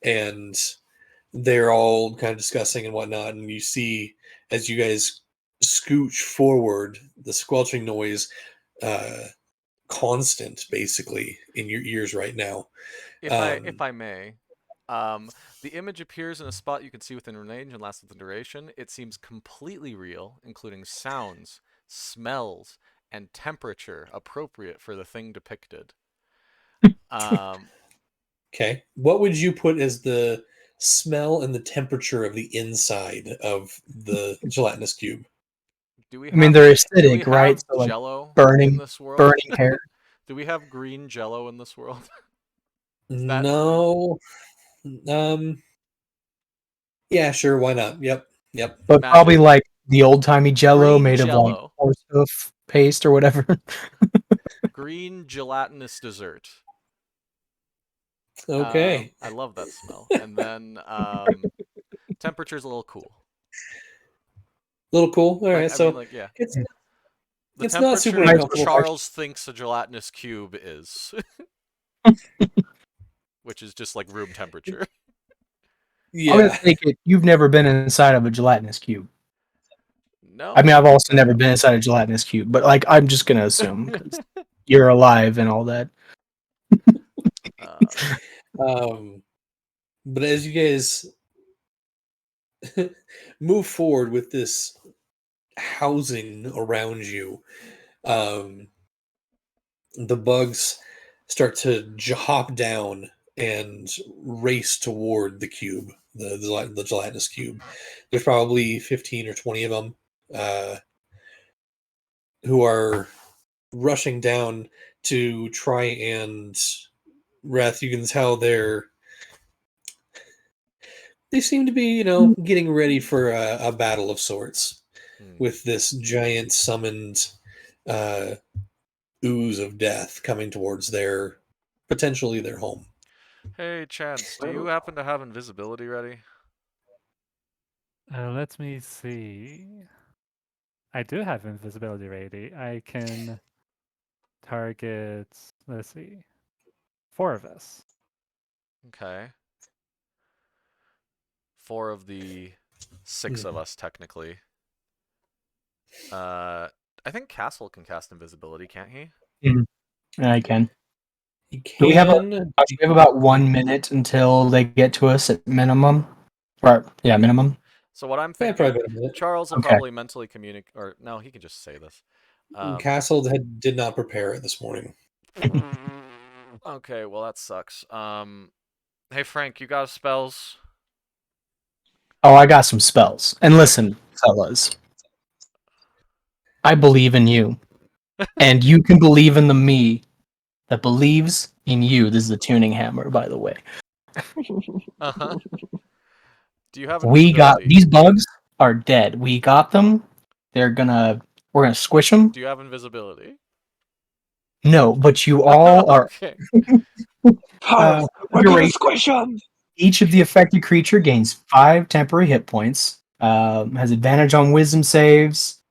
and they're all kind of discussing and whatnot. And you see as you guys scooch forward, the squelching noise constant basically in your ears right now. If I may, the image appears in a spot you can see within range and lasts within duration. It seems completely real, including sounds, smells, and temperature appropriate for the thing depicted. Okay. What would you put as the smell and the temperature of the inside of the gelatinous cube? Do we I mean, have they're do we acidic, right? have So like Jello in burning, this world? burning hair. Do we have green Jello in this world? That No. Yeah, sure, why not? Yep. But Magic. probably like the old timey Jello Green made of like Jell-O. horse hoof paste or whatever. Green gelatinous dessert. Okay. I love that smell. And then temperature's a little cool. Little cool. All right. I So mean, like, yeah. it's The it's not super temperature uncomfortable. Charles thinks a gelatinous cube is. Which is just like room temperature. I'm gonna Yeah. take it. You've never been inside of a gelatinous cube. No. I mean, I've also never been inside a gelatinous cube, but like, I'm just gonna assume because you're alive and all that. But as you guys move forward with this housing around you, the bugs start to hop down and race toward the cube, the gelatinous cube. There's probably 15 or 20 of them who are rushing down to try and Wrath. You can tell they seem to be, getting ready for a battle of sorts with this giant summoned ooze of death coming towards potentially their home. Hey, Chance, do you happen to have invisibility ready? Let me see. I do have invisibility ready. I can target, let's see, 4 of us. Okay. 4 of the 6 of us, technically. I think Castle can cast invisibility, can't he? I can. You Do we have can. we have about 1 minute until they get to us at minimum? Right? Yeah, minimum. So what I'm Yeah, thinking, probably about a minute. Charles will Okay. probably mentally communicate, or no, he can just say this. Castle did not prepare it this morning. Okay, well that sucks. Hey Frank, you got spells? Oh, I got some spells. And listen, fellas, I believe in you, and you can believe in the me that believes in you. This is a tuning hammer, by the way. Uh-huh. Do you have We got invisibility? these bugs are dead. We got them. We're gonna squish them. Do you have invisibility? No, but you all are. Okay. We're gonna duration. squish them. Each of the affected creature gains 5 temporary hit points. Has advantage on wisdom saves.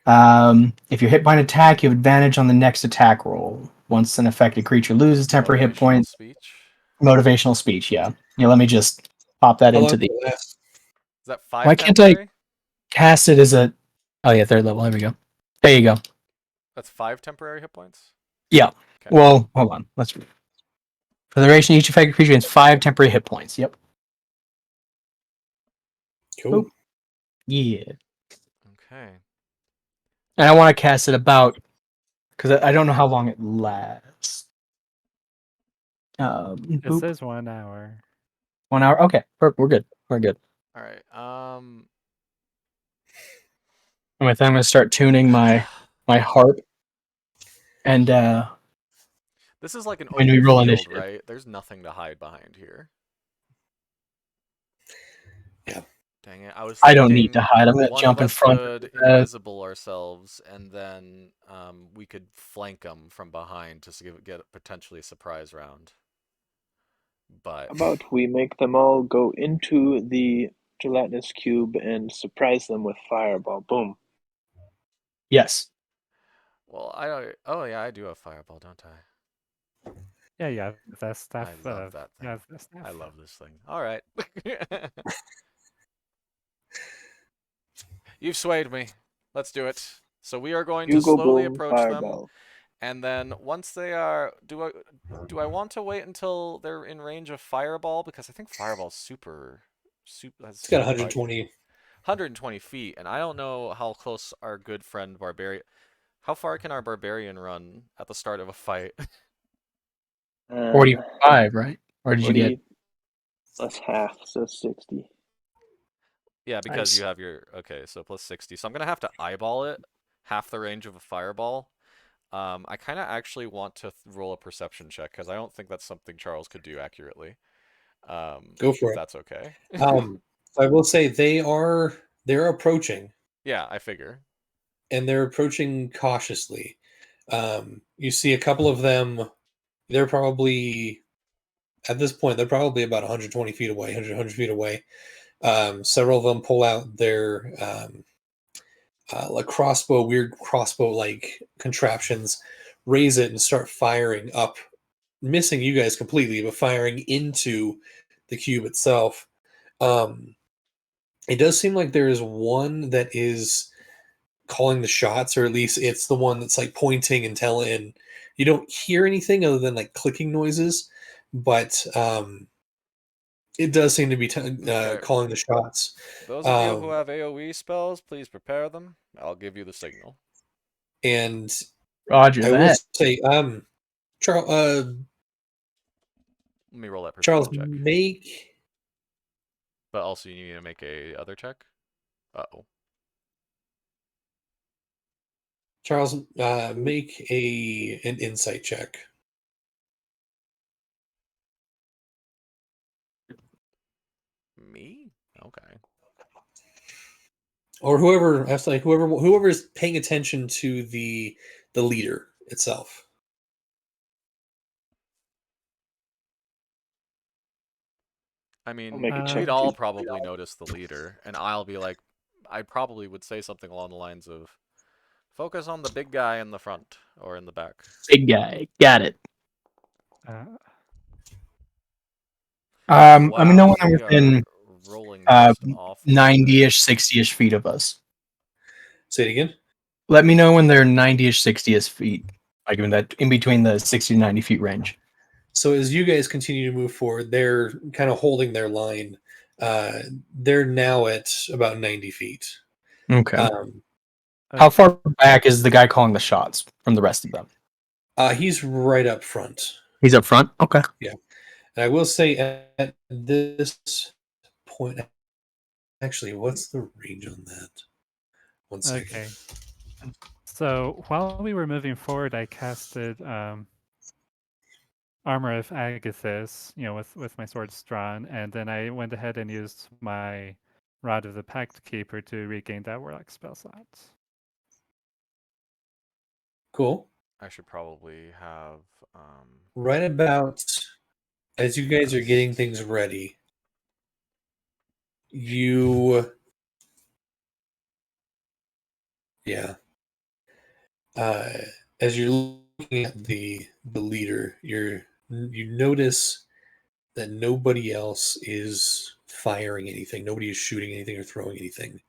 If you're hit by an attack, you have advantage on the next attack roll. Once an affected creature loses temporary hit Motivational points, speech. motivational speech. Yeah. Let me just pop that How into long the. will it last? Is that 5 Why can't I temporary? cast it as a? Oh yeah, 3rd level. There we go. There you go. That's 5 temporary hit points? Yeah. Okay. Well, hold on. Let's. For the duration, each affected creature gains 5 temporary hit points. Yep. Cool. Yeah. Okay. And I want to cast it about because I don't know how long it lasts. It says 1 hour. 1 hour. Okay, we're good. We're good. All right. And with that, I'm gonna start tuning my harp. And This is like an when we open roll field, initiative. right? There's nothing to hide behind here. Yeah. Dang it! I was I don't need thinking to hide. I'm gonna one of jump in us front could of that. invisible ourselves, and then we could flank them from behind to get potentially a surprise round. But How about we make them all go into the gelatinous cube and surprise them with fireball? Boom. Yes. well, I don't. Oh yeah, I do have fireball, don't I? Yeah, you have that I stuff. love that You thing. have that stuff. I love this thing. All right. You've swayed me. Let's do it. So we are going to You go slowly boom, approach them, fireball. and then once they are, do I want to wait until they're in range of fireball, because I think fireball's super has It's got super bite. 120. 120 feet, and I don't know how close our good friend barbarian. How far can our barbarian run at the start of a fight? 45, right? Or did you get 40 plus half, so 60. Yeah, because nice? you have your okay, so plus 60. So I'm gonna have to eyeball it, half the range of a fireball. I kind of actually want to roll a perception check because I don't think that's something Charles could do accurately. Go for If it. that's okay. I will say they're approaching, Yeah, I figure. and they're approaching cautiously. You see a couple of them. They're probably at this point they're probably about 120 feet away, 100 feet away. Several of them pull out their like weird crossbow like contraptions, raise it and start firing up, missing you guys completely, but firing into the cube itself. Um, it does seem like there is one that is calling the shots, or at least it's the one that's like pointing and telling. And you don't hear anything other than like clicking noises, but it does seem to be Okay. calling the shots. Those of you who Um, have AoE spells, please prepare them. I'll give you the signal. and Roger I will that. say, Charles, Let me roll that Charles, perception check. make But also you need to make a other check. Uh-oh. Charles, make an insight check. Me? Okay. Or whoever, actually, whoever is paying attention to the leader itself. I I'll mean, make a check we'd too. all probably notice the leader, and I'll be like, I probably would say something along the lines of, focus on the big guy in the front or in the back. Big guy. Got it. Uh, Let me Wow, know when they're we within are rolling just awfully today. 90-ish, 60-ish feet of us. Say it again. Let me know when they're 90-ish, 60-ish feet. Like in between the 60 to 90 feet range. So as you guys continue to move forward, they're kind of holding their line. They're now at about 90 feet. Okay. How okay. far back is the guy calling the shots from the rest of them? He's right up front. He's up front? Okay. Yeah. And I will say at this point, actually, what's the range on that? 1 second. Okay. So while we were moving forward, I casted Armor of Agathis, with my sword drawn, and then I went ahead and used my Rod of the Pact Keeper to regain that Warlock spell slot. Cool. I should probably have Right about as you guys are getting things ready, you yeah. Uh, as you're looking at the leader, you notice that nobody else is firing anything. Nobody is shooting anything or throwing anything.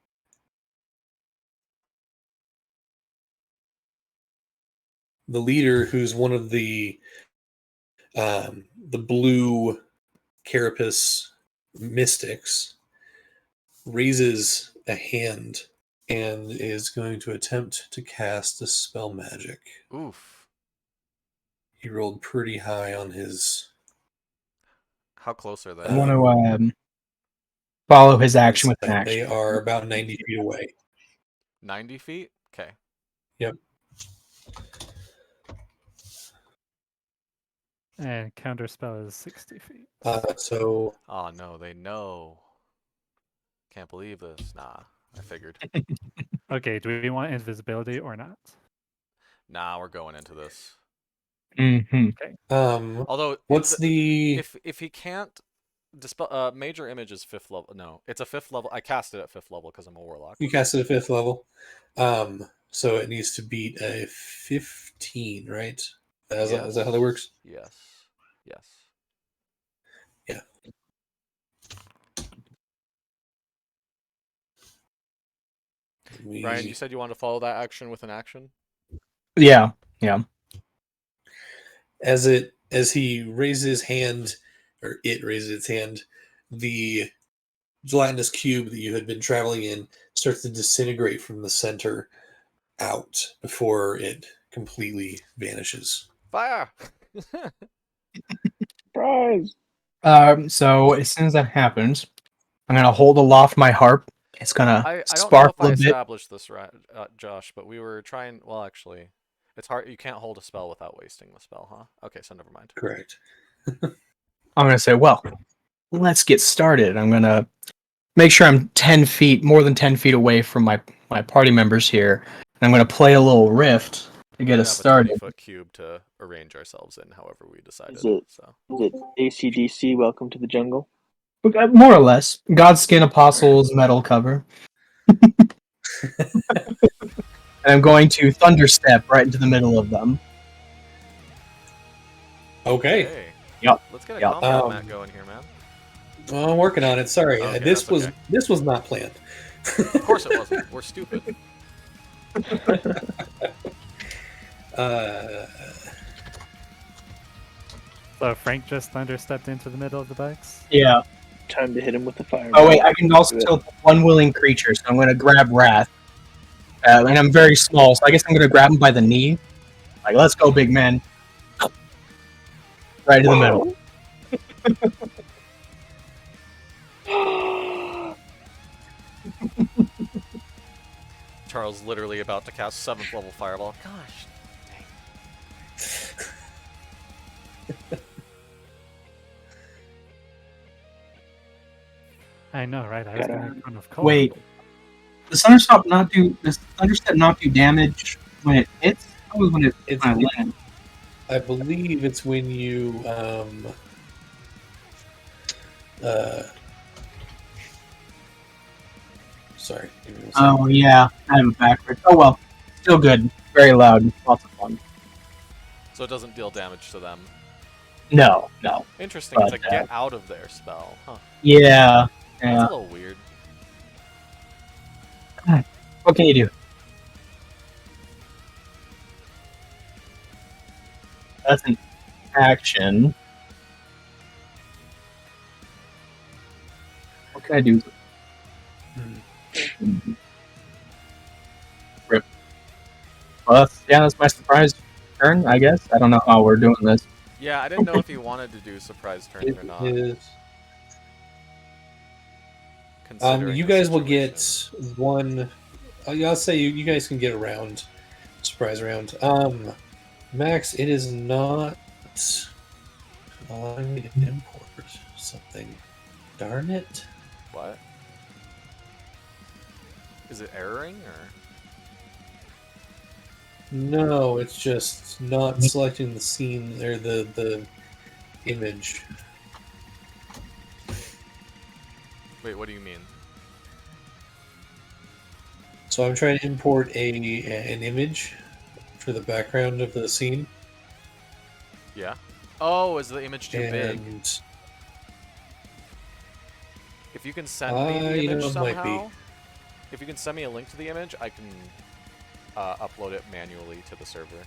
The leader, who's one of the blue carapace mystics, raises a hand and is going to attempt to cast a spell magic. oof. He rolled pretty high on his. How close are I they? want to follow his action with an Insight. They action. are about 90 feet away. 90 feet? Okay. Yep. And counter spell is 60 feet. So Oh no, they know. Can't believe this. Nah, I figured. Okay, do we want invisibility or not? Nah, we're going into this. Mm-hmm. Although What's the if he can't dispel major image is 5th level. No, it's a 5th level. I cast it at 5th level because I'm a warlock. you cast it at 5th level? So it needs to beat a 15, right? Is that how that works? Yes. Yes. Yeah. Ryan, you said you wanted to follow that action with an action? Yeah, yeah. As he raises his hand, or it raises its hand, the gelatinous cube that you had been traveling in starts to disintegrate from the center out before it completely vanishes. Fire! Surprise! So as soon as that happens, I'm gonna hold aloft my harp. It's gonna I don't know if sparkle I a bit. established this right, Josh, but we were trying. Well, actually, it's hard. You can't hold a spell without wasting the spell, huh? Okay, so never mind. Correct. I'm gonna say, well, let's get started. I'm gonna make sure I'm 10 feet, more than 10 feet away from my party members here. And I'm gonna play a little rift to get We us have a started. 20-foot cube to arrange ourselves in, however we decided. Is it So is it ACDC? Welcome to the jungle. More or less. Godskin Apostles metal cover. And I'm going to thunderstep right into the middle of them. Okay. hey, Yep. let's get a Yep. combat mat going here, man. Well, I'm working on it. Sorry, Okay, this that's okay. was not planned. Of course it wasn't. We're stupid. So Frank just thunderstepped into the middle of the bugs? Yeah. Time to hit him with the fire. Oh wait, I can also tilt one willing creature, so I'm gonna grab Wrath. And I'm very small, so I guess I'm gonna grab him by the knee. Like, let's go, big man. Right in the middle. Charles literally about to cast 7th level fireball. Gosh. I know, right? I was Gotta- gonna make fun of Cole. Wait. Does thunderstep not do damage when it hits? That was when it lands. I believe it's when you sorry. Give me one second. Oh yeah, I have it backwards. Oh well, still good. Very loud. Lots of fun. So it doesn't deal damage to them. No. Interesting. It's a But, get out of there spell. Huh. Yeah. That's a little weird. What can you do? That's an action. What can I do? Rip. Well, that's my surprise turn, I guess. I don't know how we're doing this. Yeah, I didn't know if he wanted to do surprise turn It or not. is. Considering You the guys will situation. get one. I'll say you guys can get a round, surprise round. Max, it is not allowing me to import something. Darn it! What? Is it erroring or? No, it's just not selecting the scene or the image. Wait, what do you mean? So I'm trying to import an image for the background of the scene. Yeah. Oh, is the image too big? And If you can send me the image it might be. somehow, if you can send me a link to the image, I can upload it manually to the server.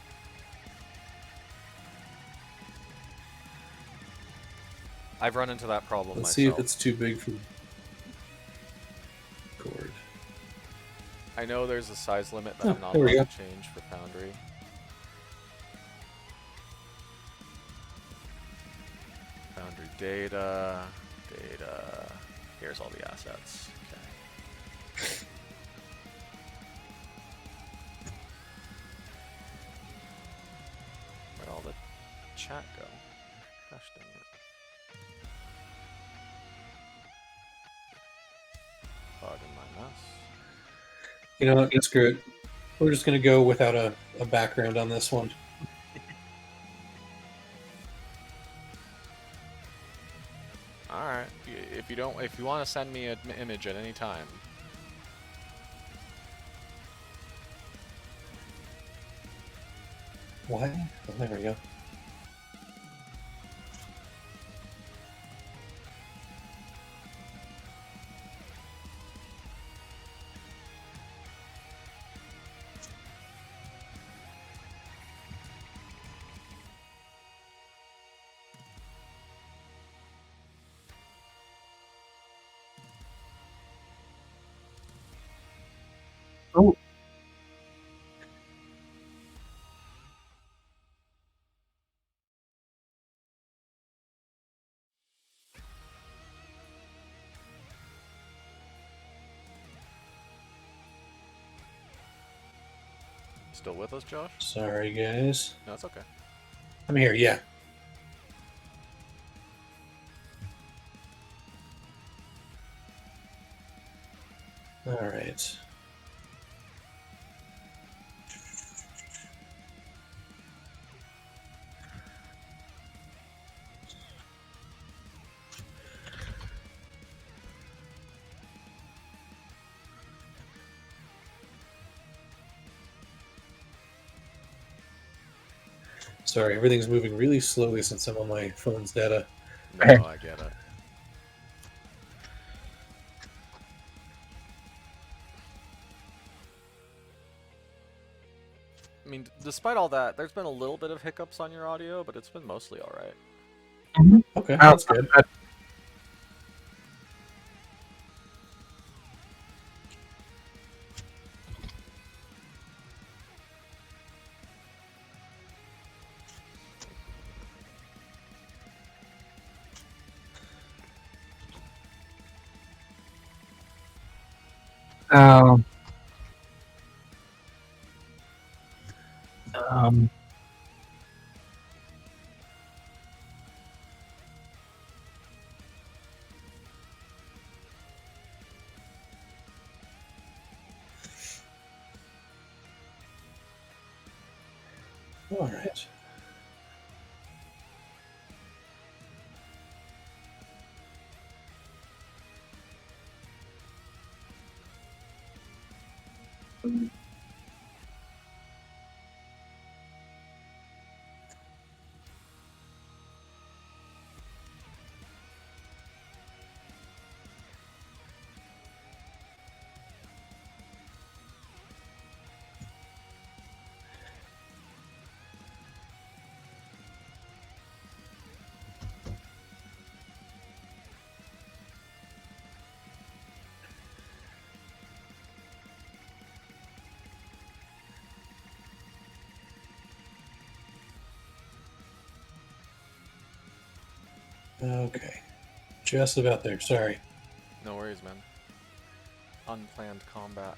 I've run into that problem Let's myself. see if it's too big for Cord. I know there's a size limit that I'm not there we allowed go. to change for Foundry. Foundry data. Here's all the assets. Okay. Where'd all the chat go? Gosh dang it. Pardon my mess. You know what? Screw it. We're just going to go without a background on this one. All right. If you want to send me an image at any time. What? Oh, there we go. Oh, Still with us, Josh? Sorry, guys. No, it's okay. I'm here, yeah. All right. Sorry, everything's moving really slowly since I'm on my phone's data. No, I get it. I mean, despite all that, there's been a little bit of hiccups on your audio, but it's been mostly all right. Okay, oh, that's good. Um, um, All right. Okay. Just about there. Sorry. No worries, man. Unplanned combat.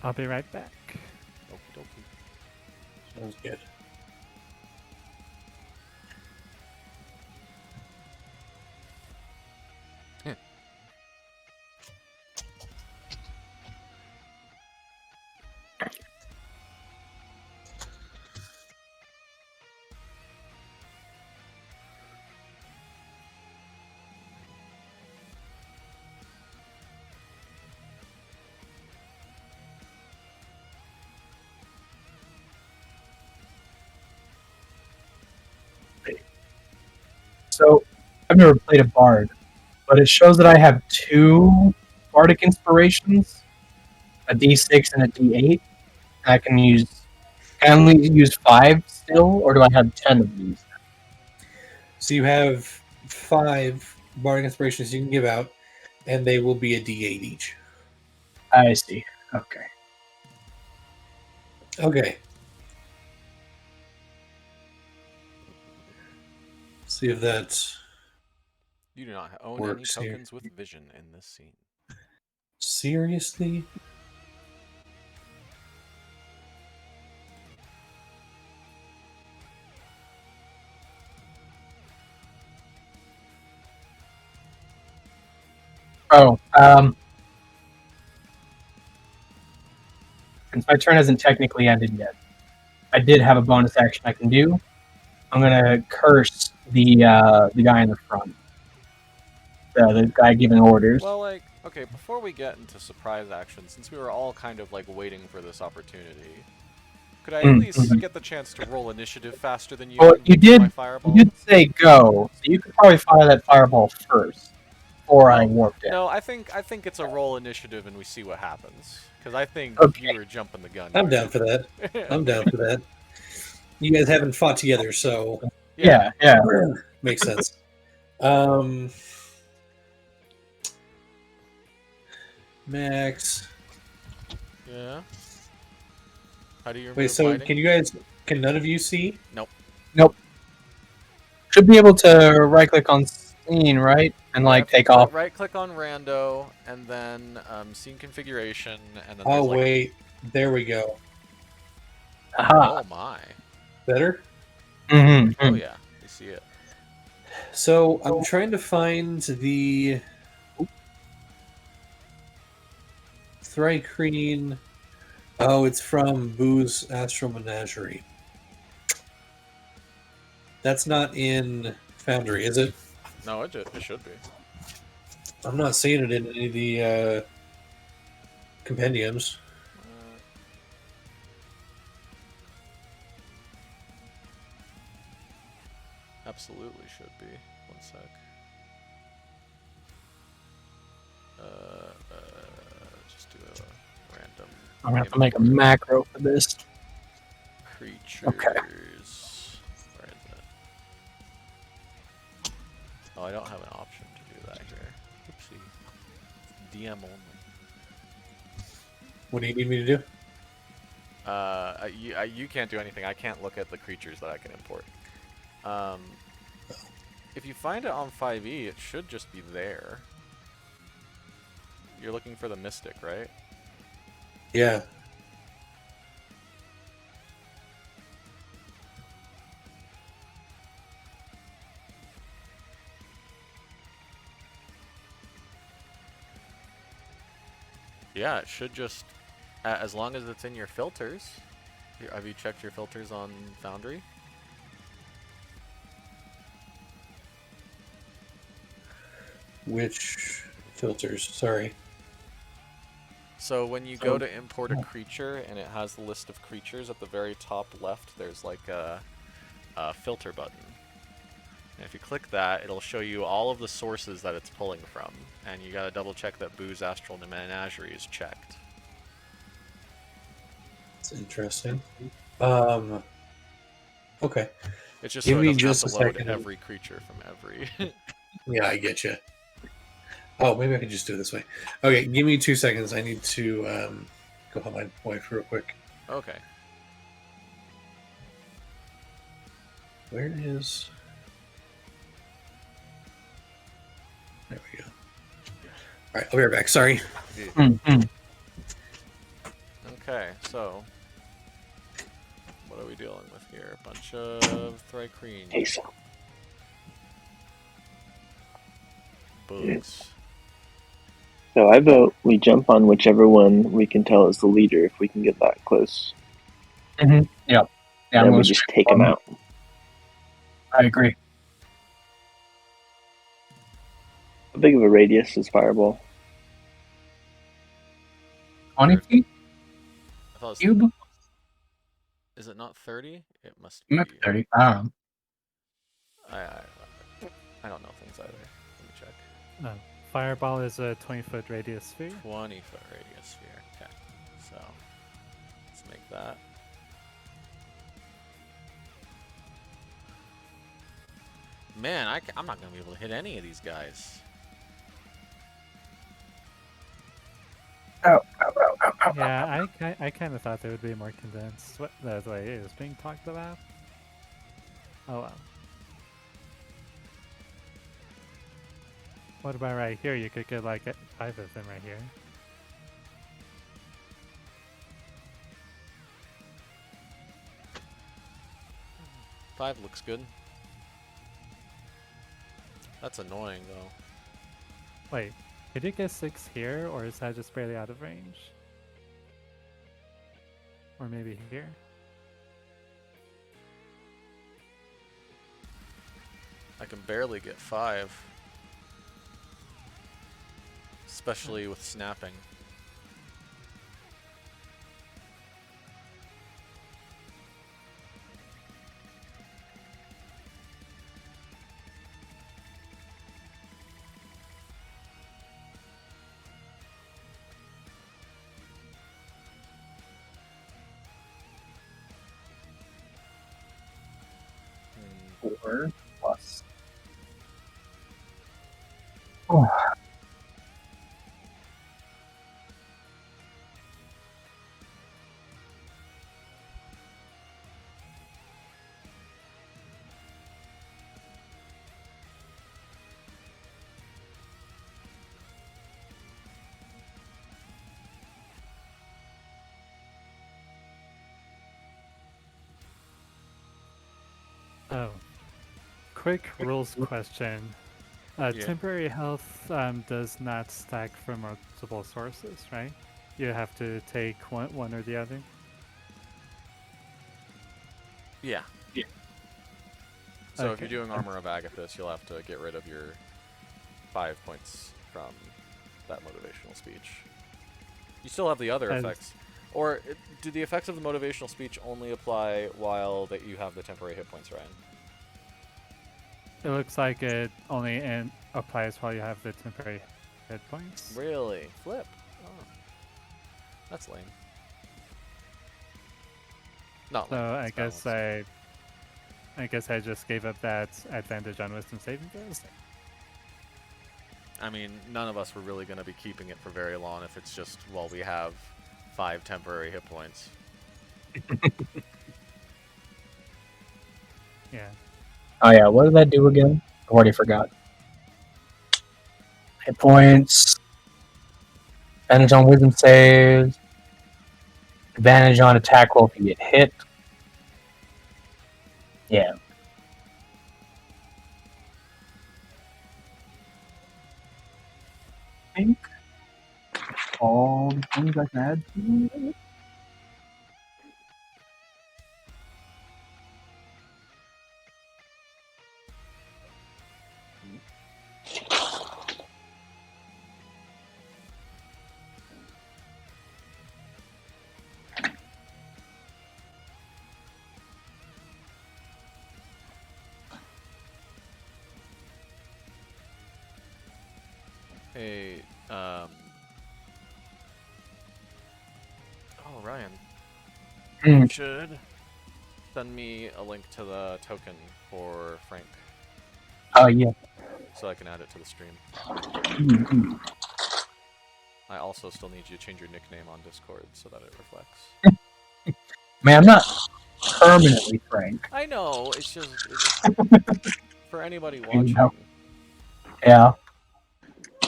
I'll be right back. Okie dokie. Sounds good. so I've never played a bard, but it shows that I have two bardic inspirations, a D6 and a D8. I can use. Can I only use 5 still, or do I have 10 of these? So you have 5 bardic inspirations you can give out, and they will be a D8 each. I see. Okay. Okay. See if that You do not own any works here. tokens with vision in this scene. Seriously? Oh, since my turn hasn't technically ended yet, I did have a bonus action I can do. I'm gonna curse the guy in the front, the guy giving orders. Well, like, okay, before we get into surprise action, since we were all kind of like waiting for this opportunity, could I at least get the chance to roll initiative faster than you Well, and you use my did. fireball? You did say go, so you could probably fire that fireball first before I Well, warped it. no, I think it's a roll initiative and we see what happens. Because I think Okay. you were jumping the gun. I'm here. down for that. I'm down for that. You guys haven't fought together, so Yeah. makes sense. Max. Yeah. How do you remove Wait, so lighting? can none of you see? Nope. Should be able to right click on scene, right, and like Yeah, take off. right click on rando and then scene configuration and then Oh, there's like wait. There we go. Aha. oh my. Better? Oh yeah, you see it. So I'm trying to find the Thrycreen. Oh, it's from Boo's Astral Menagerie. That's not in Foundry, is it? No, it should be. I'm not seeing it in any of the compendiums. Absolutely should be. One sec. Just do a random. I'm gonna have to make a macro for this. Creatures. Okay. Where is it? Oh, I don't have an option to do that here. Oopsie. DM only. What do you need me to do? You can't do anything. I can't look at the creatures that I can import. If you find it on 5e, it should just be there. You're looking for the Mystic, right? Yeah. Yeah, it should just, as long as it's in your filters. Have you checked your filters on Foundry? Which filters? Sorry. So when you go to import a creature and it has the list of creatures at the very top left, there's like a filter button. And if you click that, it'll show you all of the sources that it's pulling from. And you gotta double check that Boo's Astral Menagerie is checked. That's interesting. Okay. It's just Give so it me doesn't have just to a load second. every creature from every... Yeah, I get you. Oh, maybe I can just do it this way. Okay, give me 2 seconds. I need to go help my wife real quick. Okay. Where is... There we go. All right, I'll be right back. Sorry. Okay, so... What are we dealing with here? A bunch of Thrycreen. Hey, so Bugs. I vote we jump on whichever one we can tell is the leader if we can get that close. Yeah. Yeah. Then we just take him out. I agree. How big of a radius is Fireball? 20 feet I thought it was, cube. is it not 30? It must Maybe be. 30. I don't know. I don't know things either. Let me check. No. Fireball is a 20-foot radius sphere. 20-foot radius sphere. Okay. So, let's make that. Man, I'm not gonna be able to hit any of these guys. Ow, ow, ow, ow, ow. Yeah, I kind of thought they would be more condensed. What the way it was being talked about. Oh well. What about right here? You could get like 5 of them right here. Five looks good. That's annoying though. Wait, could you get 6 here, or is that just barely out of range? Or maybe here? I can barely get 5. Especially with snapping. Hmm. 4 plus. Oh. Oh. Quick rules question. Yeah. Temporary health does not stack from multiple sources, right? You have to take one or the other. Yeah. Yeah. So if you're Okay. doing Armor of Agathis, you'll have to get rid of your 5 points from that motivational speech. You still have the other As- effects. Or do the effects of the motivational speech only apply while that you have the temporary hit points, Ryan? It looks like it only applies while you have the temporary hit points. Really? Flip. Oh. That's lame. Not So lame. I It's guess balanced. I guess I just gave up that advantage on wisdom saving throws. I mean, none of us were really going to be keeping it for very long if it's just, well, we have 5 temporary hit points. Yeah. Oh yeah, what did that do again? I already forgot. Hit points. Advantage on wisdom saves. Advantage on attack roll if you get hit. Yeah. I think all the things I can add to it. Hey, oh, Ryan. Hmm. You should send me a link to the token for Frank Oh yeah. so I can add it to the stream. Mhm. I also still need you to change your nickname on Discord so that it reflects. Man, I'm not permanently Frank. I know, it's just for anybody You know. watching. Yeah.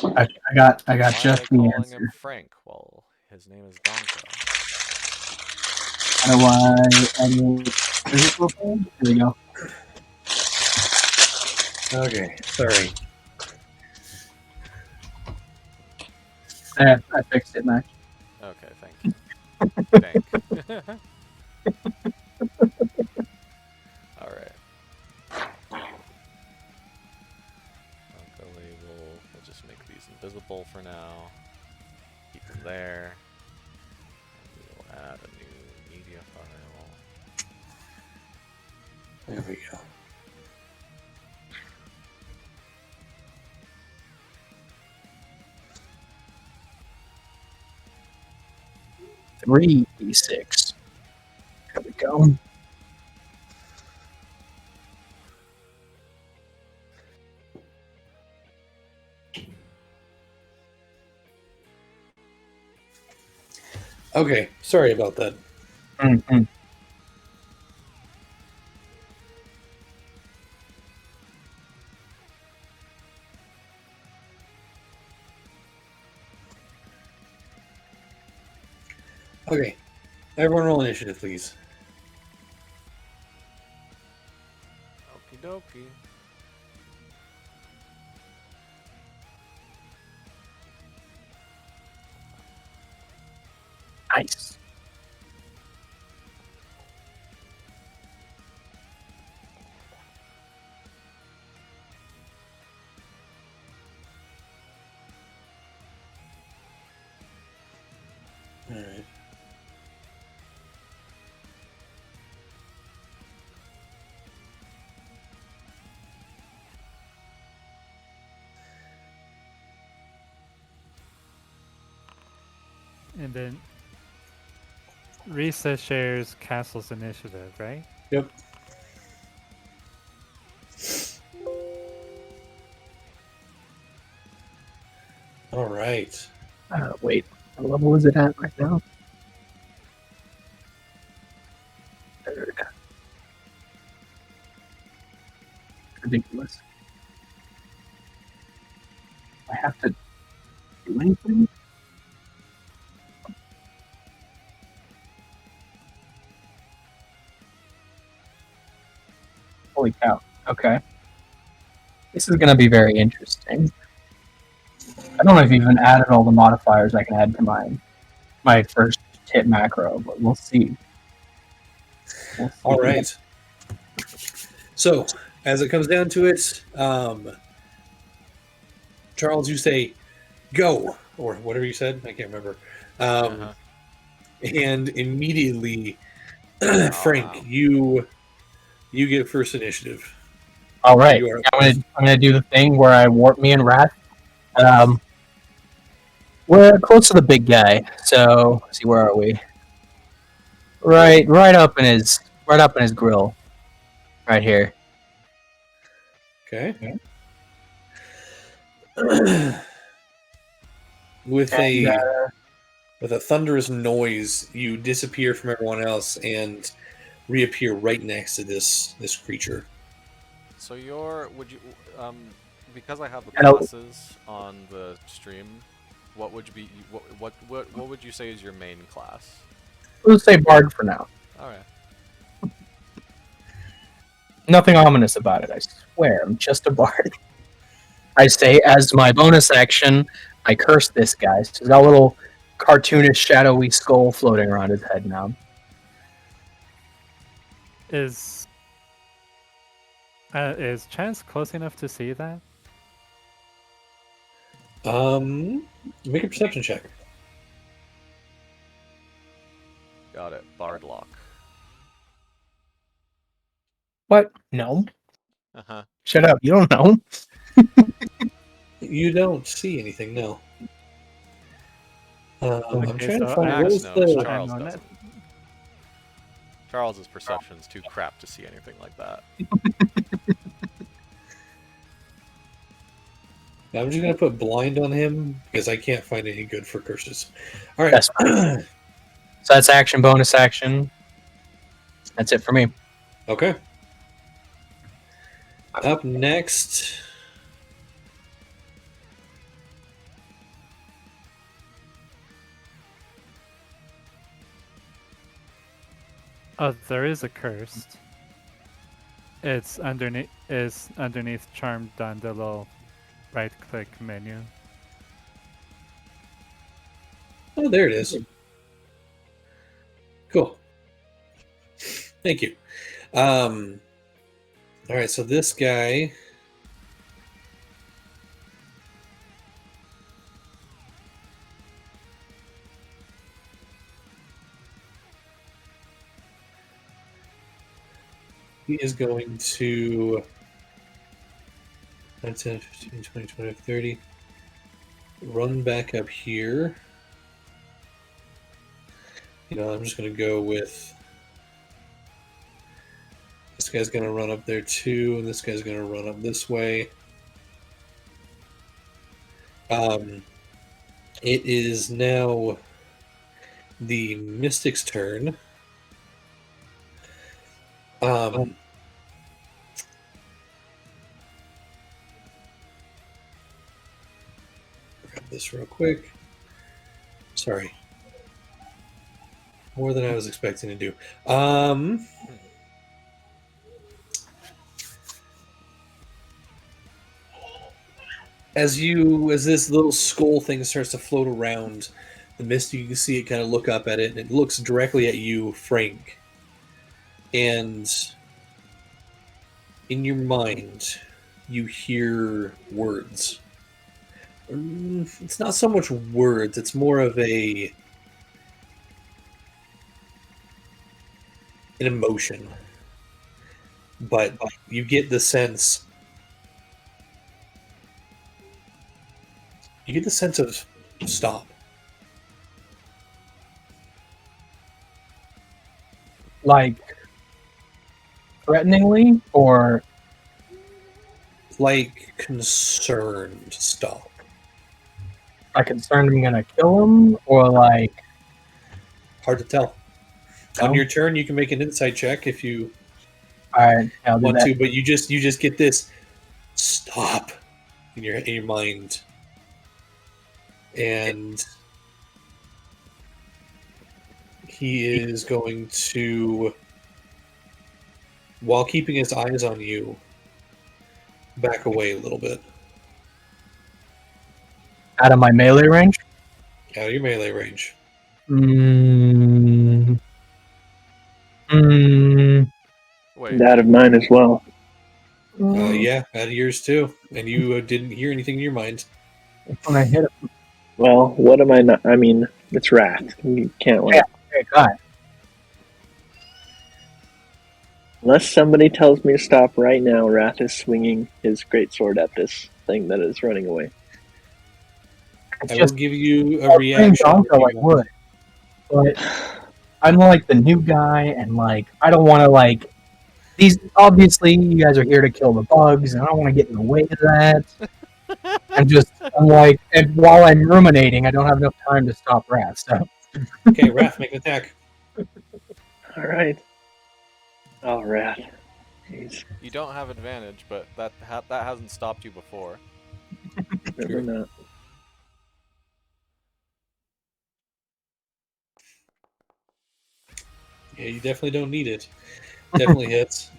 I got Why are just they the calling him answer. Frank? Well, his name is Donka. How do I edit physical thing? There we go. Okay, sorry. I fixed it, Max. Okay, thank you. Thank. Alright. Donka label. We'll just make these invisible for now. Keep them there. And we will add a new media file. There we go. Three d6. There we go. Okay, sorry about that. Mhm. Okay, everyone roll initiative, please. Okie dokie. Nice. All right. And then Risa shares Castle's initiative, right? Yep. All right. Wait, what level is it at right now? Third. Ridiculous. I have to do anything? Holy cow. Okay. This is going to be very interesting. I don't know if I've even added all the modifiers I can add to my first hit macro, but we'll see. We'll see. All right. So, as it comes down to it, Charles, you say go, or whatever you said. I can't remember. Uh-huh. And immediately, Frank, wow. you get first initiative. All right. You are I'm gonna do the thing where I warp me and Wrath. We're close to the big guy, so let's see, where are we? Right up in his grill, right here. okay. With And, a thunderous noise, you disappear from everyone else and reappear right next to this creature. So would you because I have the and classes on the stream, what would you be what would you say is your main class? let's say Bard for now. All right. Nothing ominous about it, I swear. I'm just a Bard. I say, as my bonus action, I curse this guy. So he's got a little cartoonish, shadowy skull floating around his head now. Is Chance close enough to see that? Make a perception check. Got it. Bard lock. What? No. Uh-huh. Shut up. You don't know. You don't see anything, no. I'm Okay, trying to so find what Max was knows. the. Charles I'm on it. doesn't. Charles's perception's too crap to see anything like that. I'm just gonna put blind on him because I can't find any good for curses. All right. That's fine. So that's action, bonus action. That's it for me. Okay. Up next. Oh, there is a cursed. It's underneath charmed on the little right-click menu. Oh, there it is. Cool. Thank you. All right, so this guy. He is going to 10, 15, 20, 20, 30. Run back up here. I'm just going to go with. This guy's going to run up there too, and this guy's going to run up this way. It is now the Mystic's turn. Grab this real quick. Sorry. More than I was expecting to do. As this little skull thing starts to float around the mist, you can see it kind of look up at it, and it looks directly at you, Frank. And in your mind, you hear words. It's not so much words, it's more of an emotion. But you get the sense. You get the sense of stop. Like threateningly, or Like concerned stop. like concerned I'm gonna kill him, or like Hard to tell. No? On your turn, you can make an insight check if you alright, I'll do want that. to, but you just get this stop in your mind, and he is going to, while keeping his eyes on you, back away a little bit Out of my melee range. out of your melee range. Wait. Out of mine as well. Yeah, out of yours too, and you didn't hear anything in your mind. When I hit him. Well, what am I not? I mean, it's Wrath. You can't like. Yeah. Okay, God. Unless somebody tells me to stop right now, Wrath is swinging his greatsword at this thing that is running away. It's I just will give you a playing reaction. Gonzo I would. But I'm like the new guy, and like I don't want to like these. Obviously, you guys are here to kill the bugs, and I don't want to get in the way of that. I'm like, and while I'm ruminating, I don't have enough time to stop Wrath. So Okay, Raph, make an attack. All right. Oh, Wrath. Jeez. You don't have advantage, but that hasn't stopped you before. Never not. Yeah, you definitely don't need it. Definitely hits.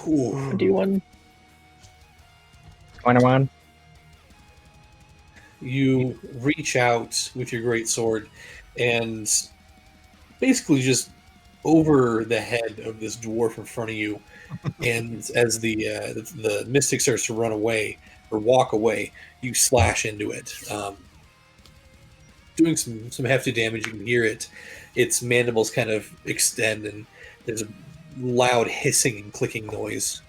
Ooh. Do you want? 21. You reach out with your great sword and basically just over the head of this dwarf in front of you, and as the mystic starts to run away or walk away, you slash into it, doing some hefty damage. You can hear it; its mandibles kind of extend, and there's a loud hissing and clicking noise.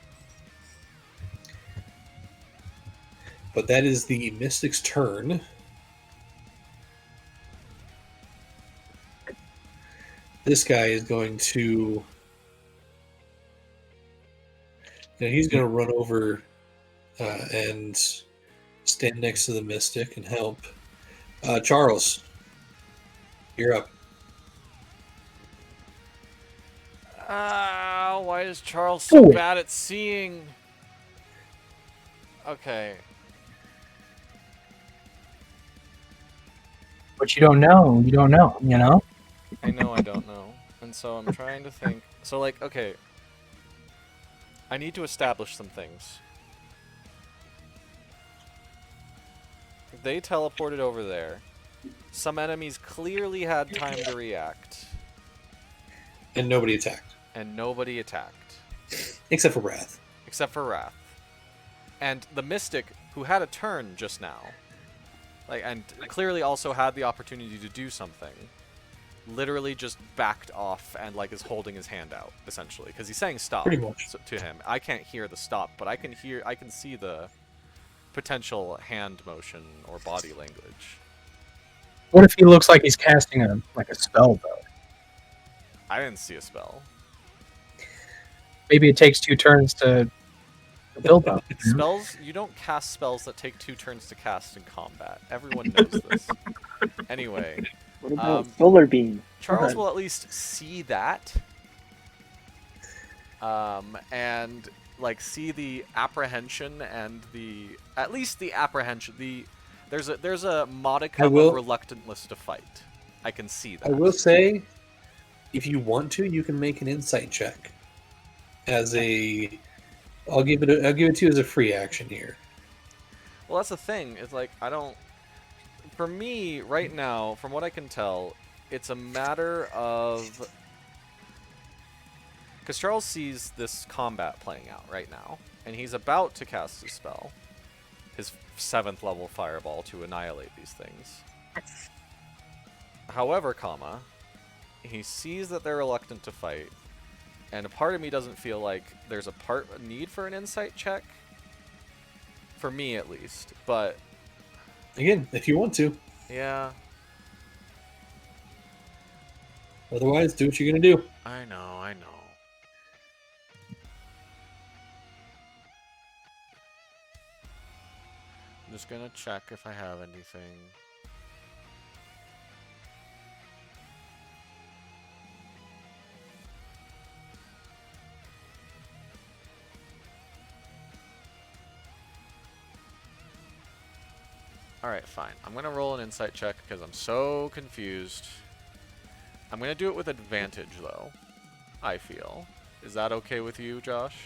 But that is the mystic's turn. This guy is going to. He's going to run over and stand next to the mystic and help. Charles, you're up. Why is Charles so Do it. bad at seeing? Okay. But you don't know. You don't know. You know. I know I don't know. And so I'm trying to think. So, like, okay. I need to establish some things. They teleported over there. Some enemies clearly had time to react. And nobody attacked. And nobody attacked. Except for Wrath. Except for Wrath. And the Mystic, who had a turn just now, like, and clearly also had the opportunity to do something, literally just backed off and, like, is holding his hand out, essentially. Because he's saying stop Pretty much. to him. I can't hear the stop, but I can see the potential hand motion or body language. What if he looks like he's casting a spell though? I didn't see a spell. Maybe it takes 2 turns to Build up. Spells, you don't cast spells that take 2 turns to cast in combat. Everyone knows this. Anyway, What about Solar Beam? Charles Come will at least see that. And like see the apprehension and at least the apprehension. There's a modicum of reluctantness to fight. I can see that. I will say, if you want to, you can make an insight check. I'll give it to you as a free action here. Well, that's the thing. It's like for me right now, from what I can tell, it's a matter of because Charles sees this combat playing out right now, and he's about to cast his spell, his 7th level fireball to annihilate these things. However, he sees that they're reluctant to fight, and a part of me doesn't feel like there's a need for an insight check, for me at least. But again, if you want to. Yeah. Otherwise, do what you're gonna do. I know. I'm just gonna check if I have anything. Alright, fine. I'm gonna roll an insight check because I'm so confused. I'm gonna do it with advantage, though, I feel. Is that okay with you, Josh?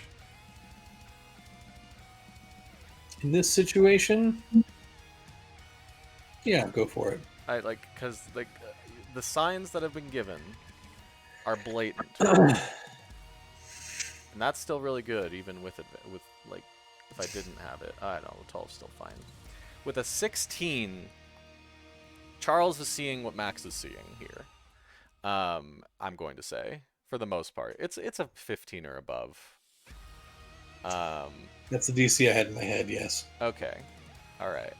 In this situation, yeah, go for it. Because the signs that have been given are blatant, and that's still really good, even with if I didn't have it. I don't know, 12's still fine. With a 16, Charles is seeing what Max is seeing here. I'm going to say, for the most part, it's a 15 or above. That's the DC I had in my head, yes. Okay. Alright.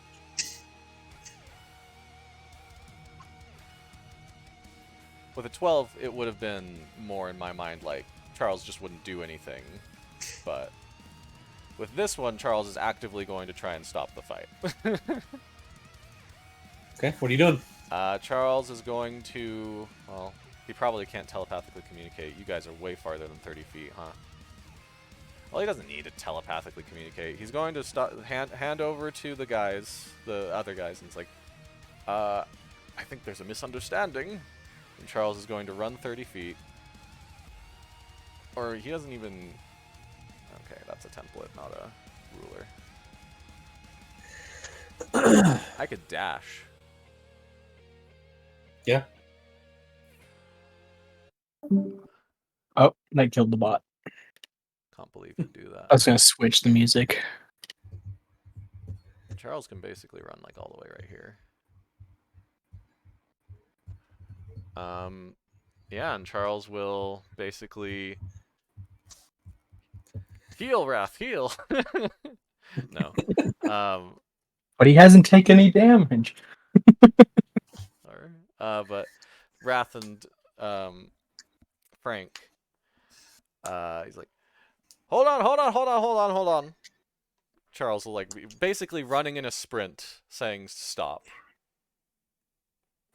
With a 12, it would have been more in my mind like Charles just wouldn't do anything. But with this one, Charles is actively going to try and stop the fight. Okay, what are you doing? Charles is going to... Well, he probably can't telepathically communicate. You guys are way farther than 30 feet, huh? Well, he doesn't need to telepathically communicate. He's going to hand over to the other guys, and it's like, I think there's a misunderstanding. And Charles is going to run 30 feet. Or he doesn't even... Okay, that's a template, not a ruler. I could dash. Yeah. Oh, that killed the bot. Can't believe you do that. I was gonna switch the music. Charles can basically run like all the way right here. Yeah, and Charles will basically heal, Wrath, heal. No. But he hasn't taken any damage. Sorry. But Wrath and Frank, he's like, hold on. Charles will like be basically running in a sprint, saying stop.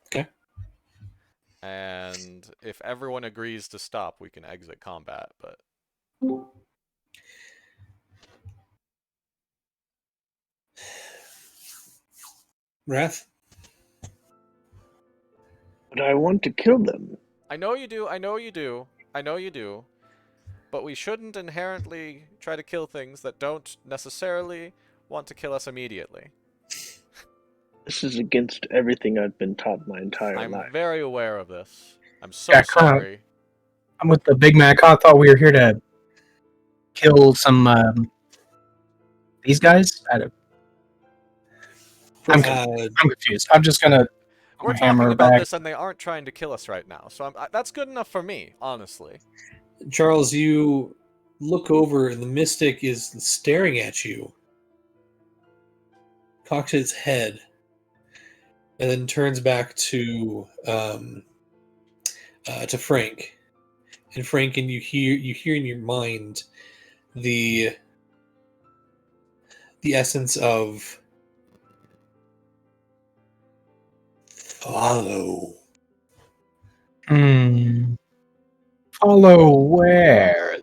Okay. And if everyone agrees to stop, we can exit combat, but... Wrath? But I want to kill them. I know you do. But we shouldn't inherently try to kill things that don't necessarily want to kill us immediately. This is against everything I've been taught my entire I'm life. very aware of this. I'm so Yeah, sorry. I'm with the Big Mac. I thought we were here to kill some these guys. I'm confused. I'm just gonna We're hammer talking about back. this and they aren't trying to kill us right now. So that's good enough for me, honestly. Charles, you look over and the Mystic is staring at you. Cocks its head. And then turns back to Frank. And Frank, and you hear in your mind the the essence of follow. Follow where?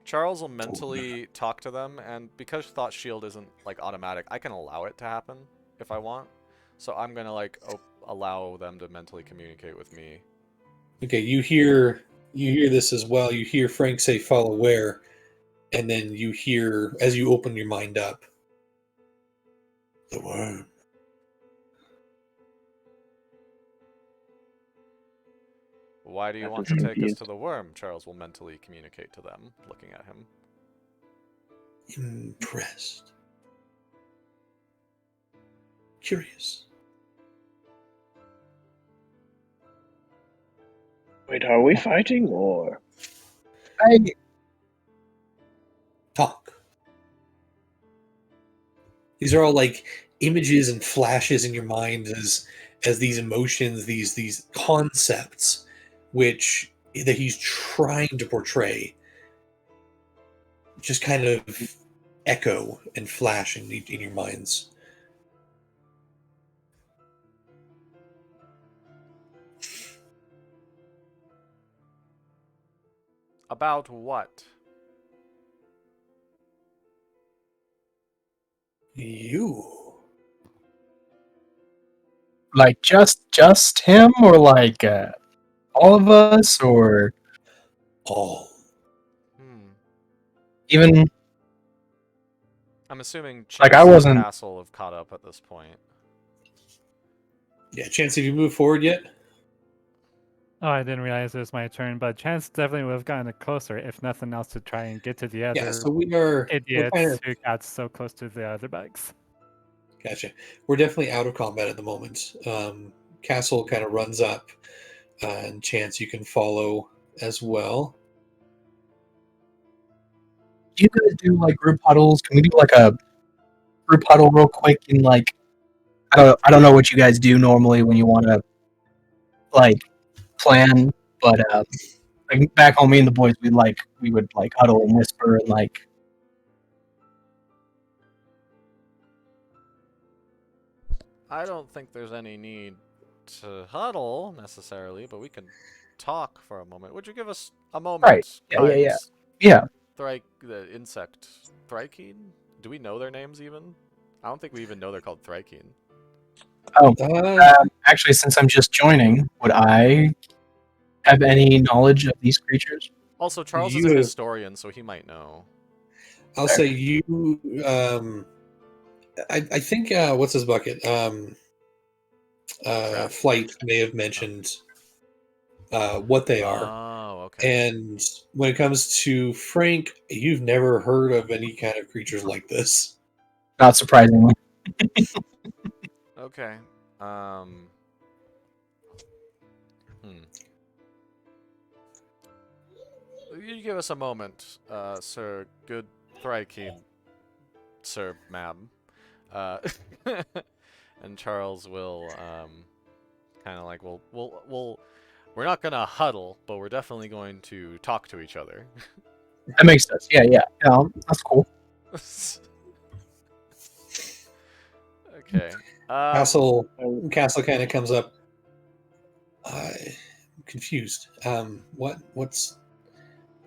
Charles will mentally talk to them, and because Thought Shield isn't like automatic, I can allow it to happen if I want. So I'm gonna like allow them to mentally communicate with me. Okay, you hear this as well. You hear Frank say follow where, and then you hear as you open your mind up the Wyrm. Why do you That want is to take us confused. to the Wyrm? Charles will mentally communicate to them, looking at him. Impressed. Curious. Wait, are we fighting or? I Talk. These are all like images and flashes in your mind as these emotions, these concepts, which that he's trying to portray, just kind of echo and flash in your minds. About what? You. like just him or like all of us or All. Hmm. even I'm assuming like Chance I and wasn't Castle have caught up at this point. Yeah, Chance, have you moved forward yet? Oh, I didn't realize it was my turn, but Chance definitely would have gotten it closer, if nothing else, to try and get to the Yeah, other so we're kind idiots of who got so close to the other bugs. gotcha. We're definitely out of combat at the moment. Castle kind of runs up, and Chance you can follow as well. do you guys do like group huddles? Can we do like a group huddle real quick and like I don't know what you guys do normally when you want to like plan, but like back home, me and the boys, we would like huddle and whisper and like I don't think there's any need to huddle necessarily, but we can talk for a moment. Would you give us a right, moment, yeah. kind Yeah. the insect Thrykeen? Do we know their names even? I don't think we even know they're called Thrykeen. Oh, Uh, actually, since I'm just joining, would I have any knowledge of these creatures? Also, Charles is a you, historian, so he might know. I'll say you. I think what's his bucket? Draft? Flight may have mentioned what they are. Oh, okay. And when it comes to Frank, you've never heard of any kind of creatures like this. Not surprisingly. Okay. Hmm. You give us a moment, Sir Good Thrykeen, Sir Ma'am. Uh, and Charles will, kind of like, we're not gonna huddle, but we're definitely going to talk to each other. That makes sense. Yeah, that's cool. Okay. Castle kind of comes up. I'm confused.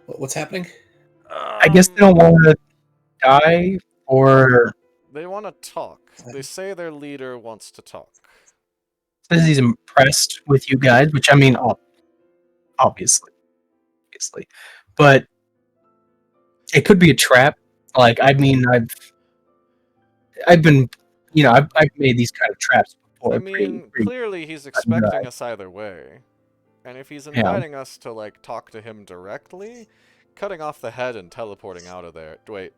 What's happening? I guess they don't want to die, or They want to talk. They say their leader wants to talk. says he's impressed with you guys, which I mean, obviously, but it could be a trap. Like, I mean, I've been, I've made these kind of traps before. I mean, Pretty clearly he's cut and dry. expecting us either way. And if he's Yeah. inviting us to, like, talk to him directly, cutting off the head and teleporting out of there. Wait.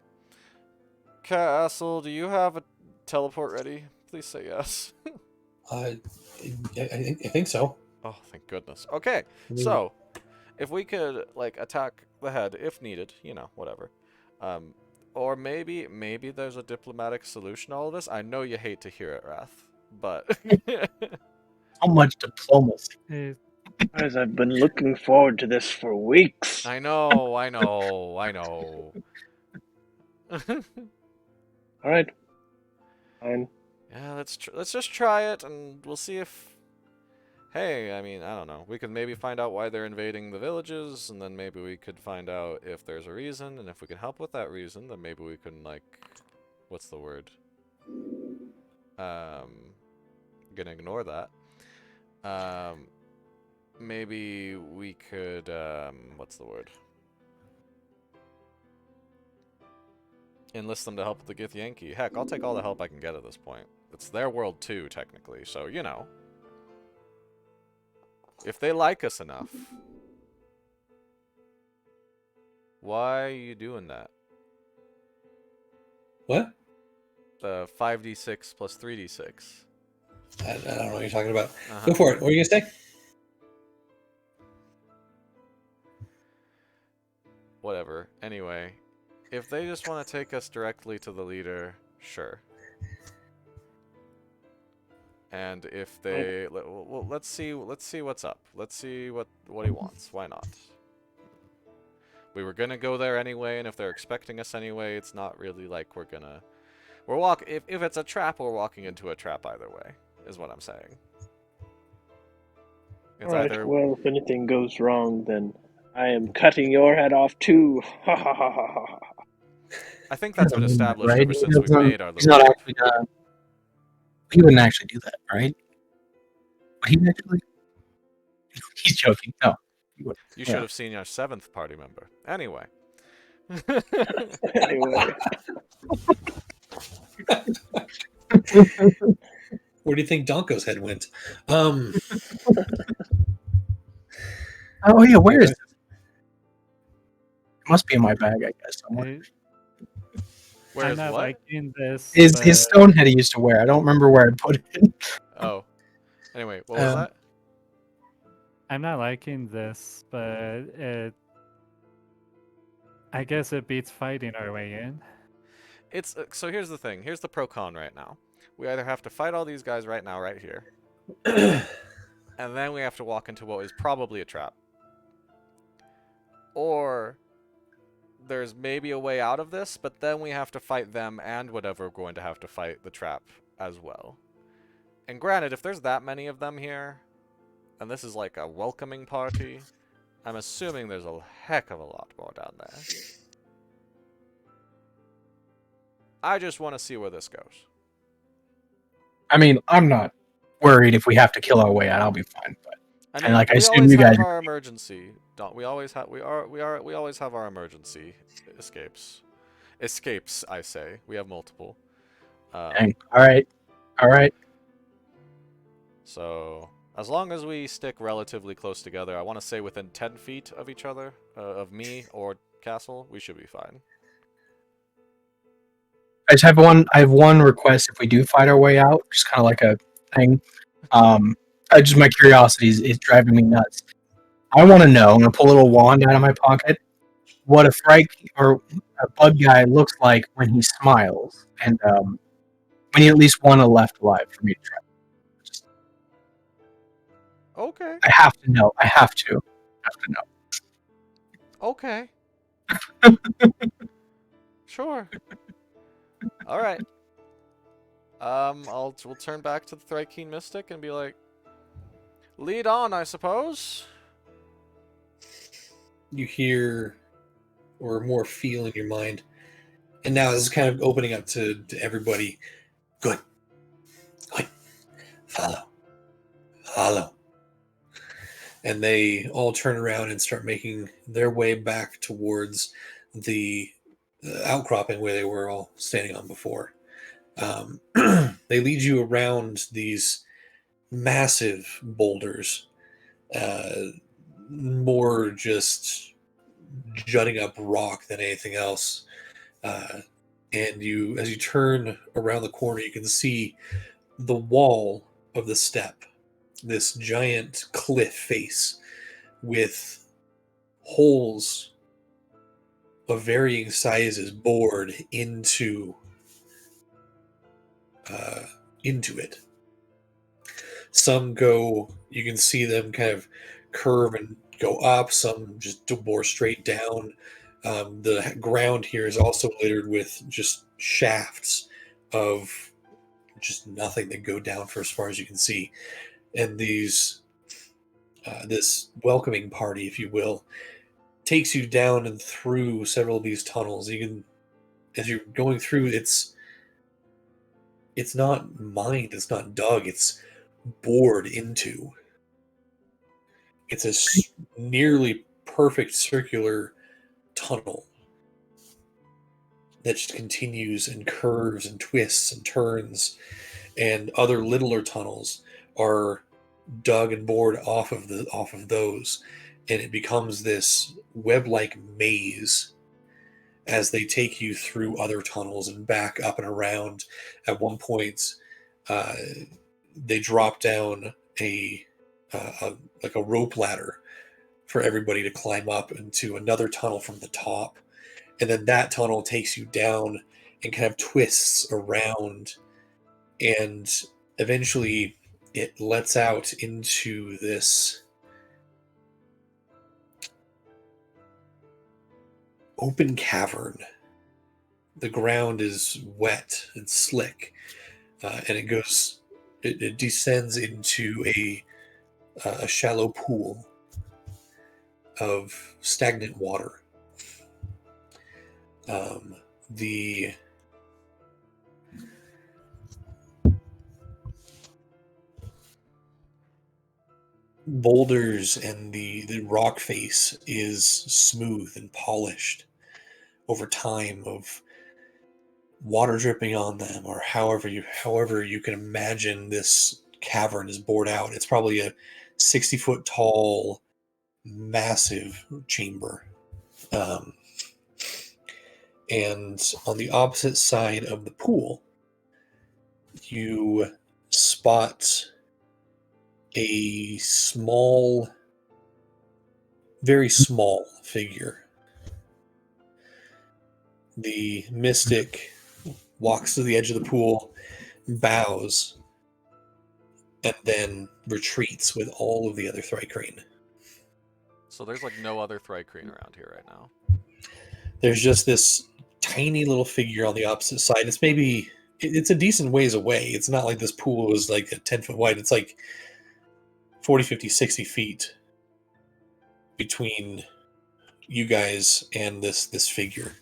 Castle, do you have a teleport ready? Please say yes. I think so. Oh, thank goodness. Okay, I mean, so, if we could, like, attack the head if needed, whatever. Or maybe there's a diplomatic solution to all of this. I know you hate to hear it, Wrath, but... So much diplomacy. Eh, Guys, I've been looking forward to this for weeks. I know. All right. Fine. Yeah, let's just try it, and we'll see if. Hey, I mean, I don't know. We could maybe find out why they're invading the villages, and then maybe we could find out if there's a reason, and if we can help with that reason, then maybe we can, like, what's the word? Gonna ignore that. Maybe we could, what's the word? Enlist them to help with the Githyanki. Heck, I'll take all the help I can get at this point. It's their world too, technically, so, you know. If they like us enough. Why are you doing that? What? The 5d6 plus 3d6. I don't know what you're talking about. Uh-huh. Go for it. What are you gonna say? Whatever. Anyway, if they just want to take us directly to the leader, sure. And if they, well, let's see what's up. Let's see what he wants. Why not? We were gonna go there anyway, and if they're expecting us anyway, it's not really like if it's a trap, we're walking into a trap either way, is what I'm saying. It's All right. either Well, if anything goes wrong, then I am cutting your head off too. Ha ha ha ha ha. I think that's been established right? ever since we've made our He's little. not actually gonna. He wouldn't actually do that, right? Would he actually? He's joking. No. He wouldn't. You should have seen our 7th party member. Anyway. Anyway, Where do you think Donko's head went? Oh yeah, where is it? It must be in my bag, I guess. Somewhere. Where's I'm not what? liking this. His stone head he used to wear. I don't remember where I put it. Oh. Anyway, what was that? I'm not liking this, but I guess it beats fighting our way in. It's so here's the thing. Here's the pro con right now. We either have to fight all these guys right now, right here, and then we have to walk into what is probably a trap, or there's maybe a way out of this, but then we have to fight them and whatever we're going to have to fight the trap as well. And granted, if there's that many of them here, and this is like a welcoming party, I'm assuming there's a heck of a lot more down there. I just want to see where this goes. I mean, I'm not worried if we have to kill our way out. I'll be fine. But I mean, and like I we assume always you have guys. our emergency. Don't we always have? We always have our emergency escapes. Escapes, I say. We have multiple. Dang. All right. So as long as we stick relatively close together, I want to say within 10 feet of each other, of me or Castle, we should be fine. I just have one request. If we do fight our way out, just kind of like a thing. My curiosity is driving me nuts. I want to know. I'm gonna pull a little wand out of my pocket. What a or a bug guy looks like when he smiles, and we need at least one left alive for me to try. Okay. I have to know. I have to know. Okay. Sure. All right. We'll turn back to the Thrykean Mystic and be like, lead on, I suppose. You hear, or more feel in your mind, and now this is kind of opening up to everybody. Good. Follow. And they all turn around and start making their way back towards the outcropping where they were all standing on before. They lead you around these massive boulders, more just jutting up rock than anything else. And as you turn around the corner, you can see the wall of the step, this giant cliff face with holes of varying sizes bored into it. Some you can see them kind of curve and go up, some just bore straight down, The ground here is also littered with just shafts of just nothing that go down for as far as you can see. And this welcoming party, if you will, takes you down and through several of these tunnels. You can, as you're going through, it's not mined, it's not dug, it's bored into. It's a nearly perfect circular tunnel that just continues and curves and twists and turns, and other littler tunnels are dug and bored off of those, and it becomes this web-like maze as they take you through other tunnels and back up and around. At one point, they drop down a rope ladder for everybody to climb up into another tunnel from the top, and then that tunnel takes you down and kind of twists around, and eventually it lets out into this open cavern. The ground is wet and slick, and it descends into a shallow pool of stagnant water. The boulders and the rock face is smooth and polished over time of water dripping on them, or however you can imagine this cavern is bored out. It's probably a 60-foot tall, massive chamber. And on the opposite side of the pool, you spot a small, very small figure. The mystic walks to the edge of the pool, bows, and then retreats with all of the other Thrycrane. So there's like no other Thrycrane around here right now. There's just this tiny little figure on the opposite side. It's a decent ways away. It's not like this pool is like a 10-foot wide. It's like 40, 50, 60 feet between you guys and this figure.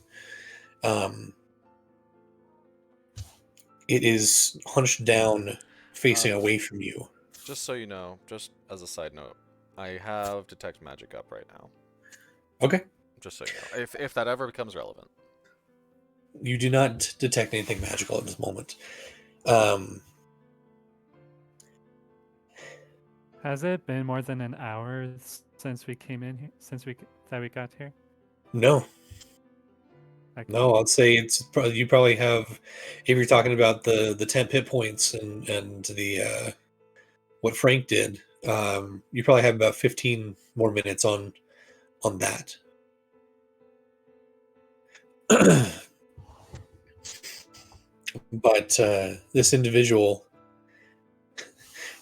It is hunched down, facing away from you. Just so you know, just as a side note, I have detect magic up right now. Okay. Just so you know, if that ever becomes relevant. You do not detect anything magical at this moment. Has it been more than an hour since we came in here? That we got here? No. Okay. No, I'd say you probably have, if you're talking about the 10 hit points and the what Frank did, you probably have about 15 more minutes on that. But this individual,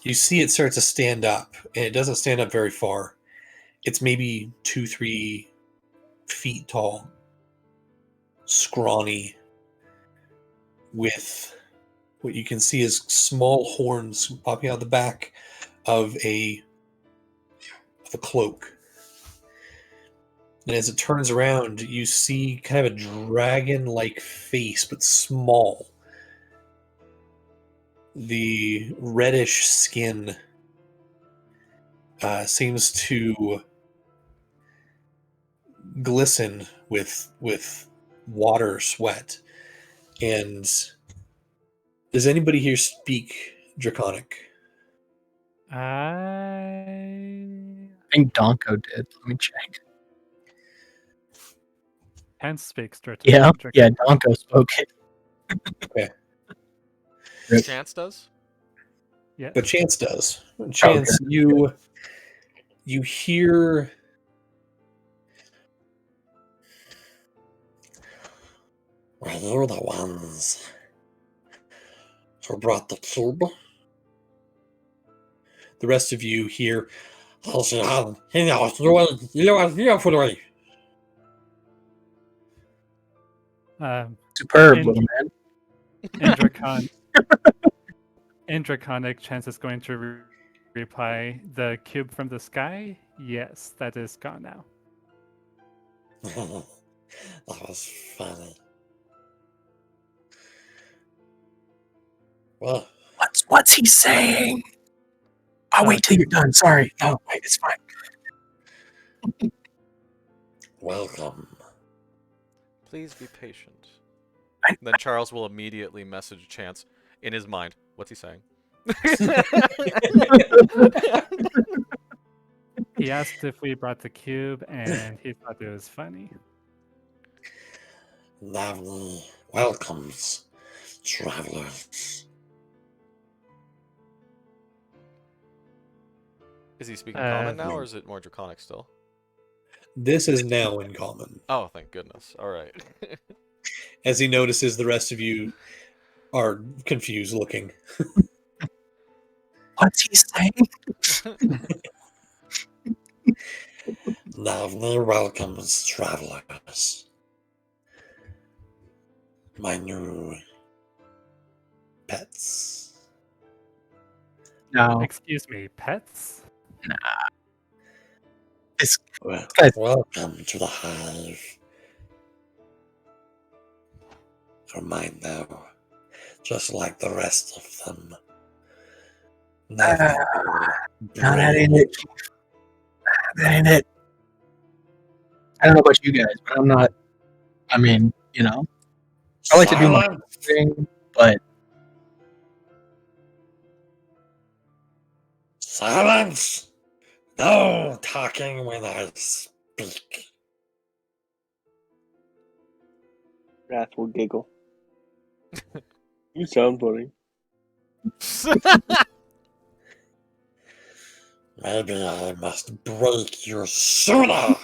you see it start to stand up, and it doesn't stand up very far. It's maybe 2-3 feet tall, scrawny, with what you can see is small horns popping out the back of a cloak. And as it turns around, you see kind of a dragon-like face, but small. The reddish skin seems to glisten with water sweat. And does anybody here speak Draconic? I think Donko did. Let me check. can speak Yeah, Donko spoke it. Okay. Rip. Chance does? Yeah. But Chance does. Chance, Okay. you hear Were you the ones who brought the cube? the rest of you hear He knows you are here for me. Superb, In- little man. Indraconic Chance is going to reply, the cube from the sky? Yes, that is gone now. That was funny. Well, What's he saying? I'll wait till you're done. Sorry. No, wait, it's fine. welcome. Please be patient. I- Then Charles will immediately message Chance in his mind. What's he saying? He asked if we brought the cube, and he thought it was funny. Lovely welcomes, travelers. Is he speaking common now, or is it more draconic still? This is now in common. Oh, thank goodness. All right. As he notices the rest of you are confused looking. What's he saying? Lovely welcomes, travelers. My new pets. No. Excuse me, pets? Guys. Welcome to the hive. You're mine now, just like the rest of them. Never No, that ain't it. That ain't it. I don't know about you guys, but I'm not. I mean, I like to do my Silence! thing, but Silence! No talking when I speak. Wrath will giggle. You sound funny. Maybe I must break your sooner.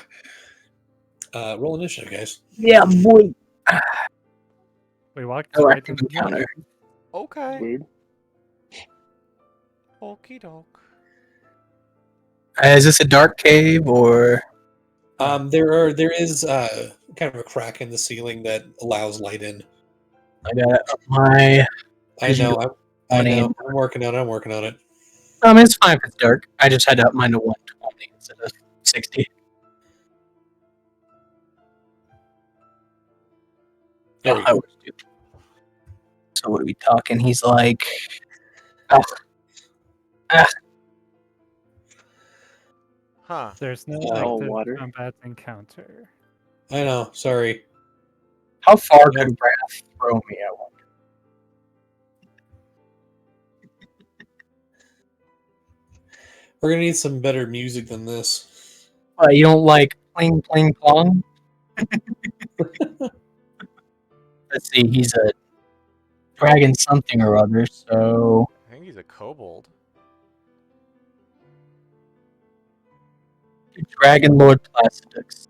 Roll initiative, guys. yeah, boy. We walked No right active into the encounter. Okay. Weird. Okie doke. Is this a dark cave or? There is kind of a crack in the ceiling that allows light in. I got up my. I know. I Funny. know. I'm working on it. I mean, it's fine if it's dark. I just had to up mine to 120 instead of 60. There we I go. was stupid. So what are we talking? He's like, Huh. There's no all active water. combat encounter. I know. Sorry. how far Yeah. could Wrath throw me? I wonder. We're gonna need some better music than this. You don't like pling pling plong? Let's see. He's a dragon something or other. So I think he's a kobold. Dragon Lord Placidux.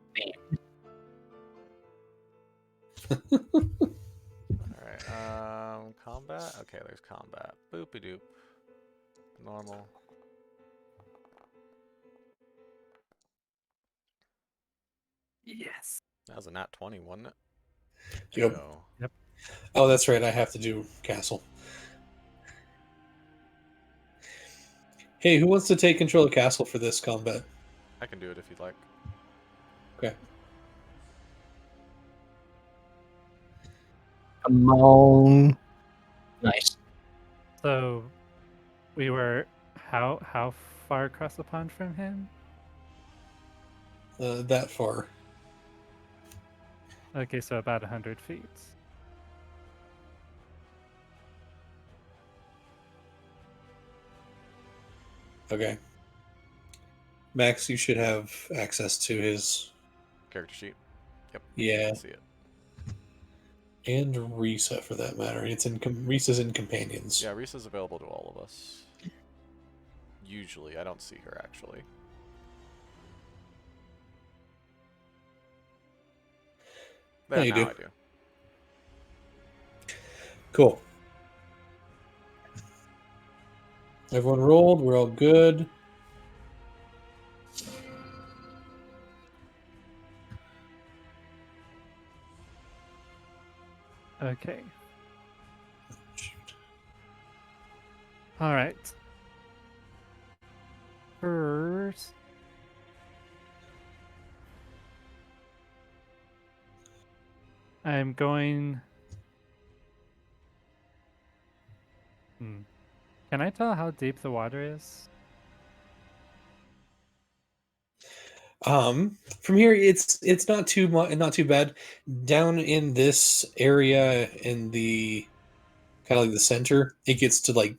Alright, combat? Okay, there's combat. Boopy doop. Normal. Yes. That was a nat 20, wasn't it? Yep. Yo. Oh, that's right. I have to do castle. Hey, who wants to take control of castle for this combat? I can do it if you'd like. Okay. Come on. Nice. So, we were how far across the pond from him? That far. Okay, so about 100 feet. Okay. Max, you should have access to his. Character sheet. Yep. Yeah. I see it. And Risa, for that matter. It's in Risa's in companions. Yeah, Risa's available to all of us. Usually, I don't see her actually. Yeah, There, you now do. I do. Cool. Everyone rolled. We're all good. Okay. Shoot. All right. First, I'm going. Can I tell how deep the water is? From here, it's not too not too bad. Down in this area, in the kind of like the center, it gets to like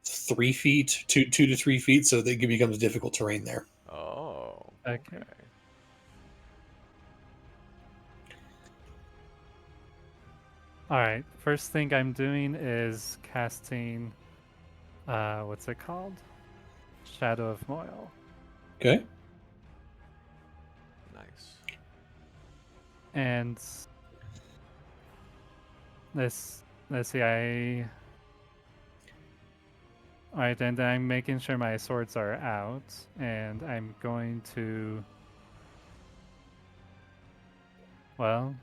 3 feet, 2 to 3 feet, so it becomes difficult terrain there. Oh. Okay. All right. First thing I'm doing is casting. What's it called? Shadow of Moil. Okay. Nice. And let's see. All right, and then I'm making sure my swords are out, and I'm going to. Well.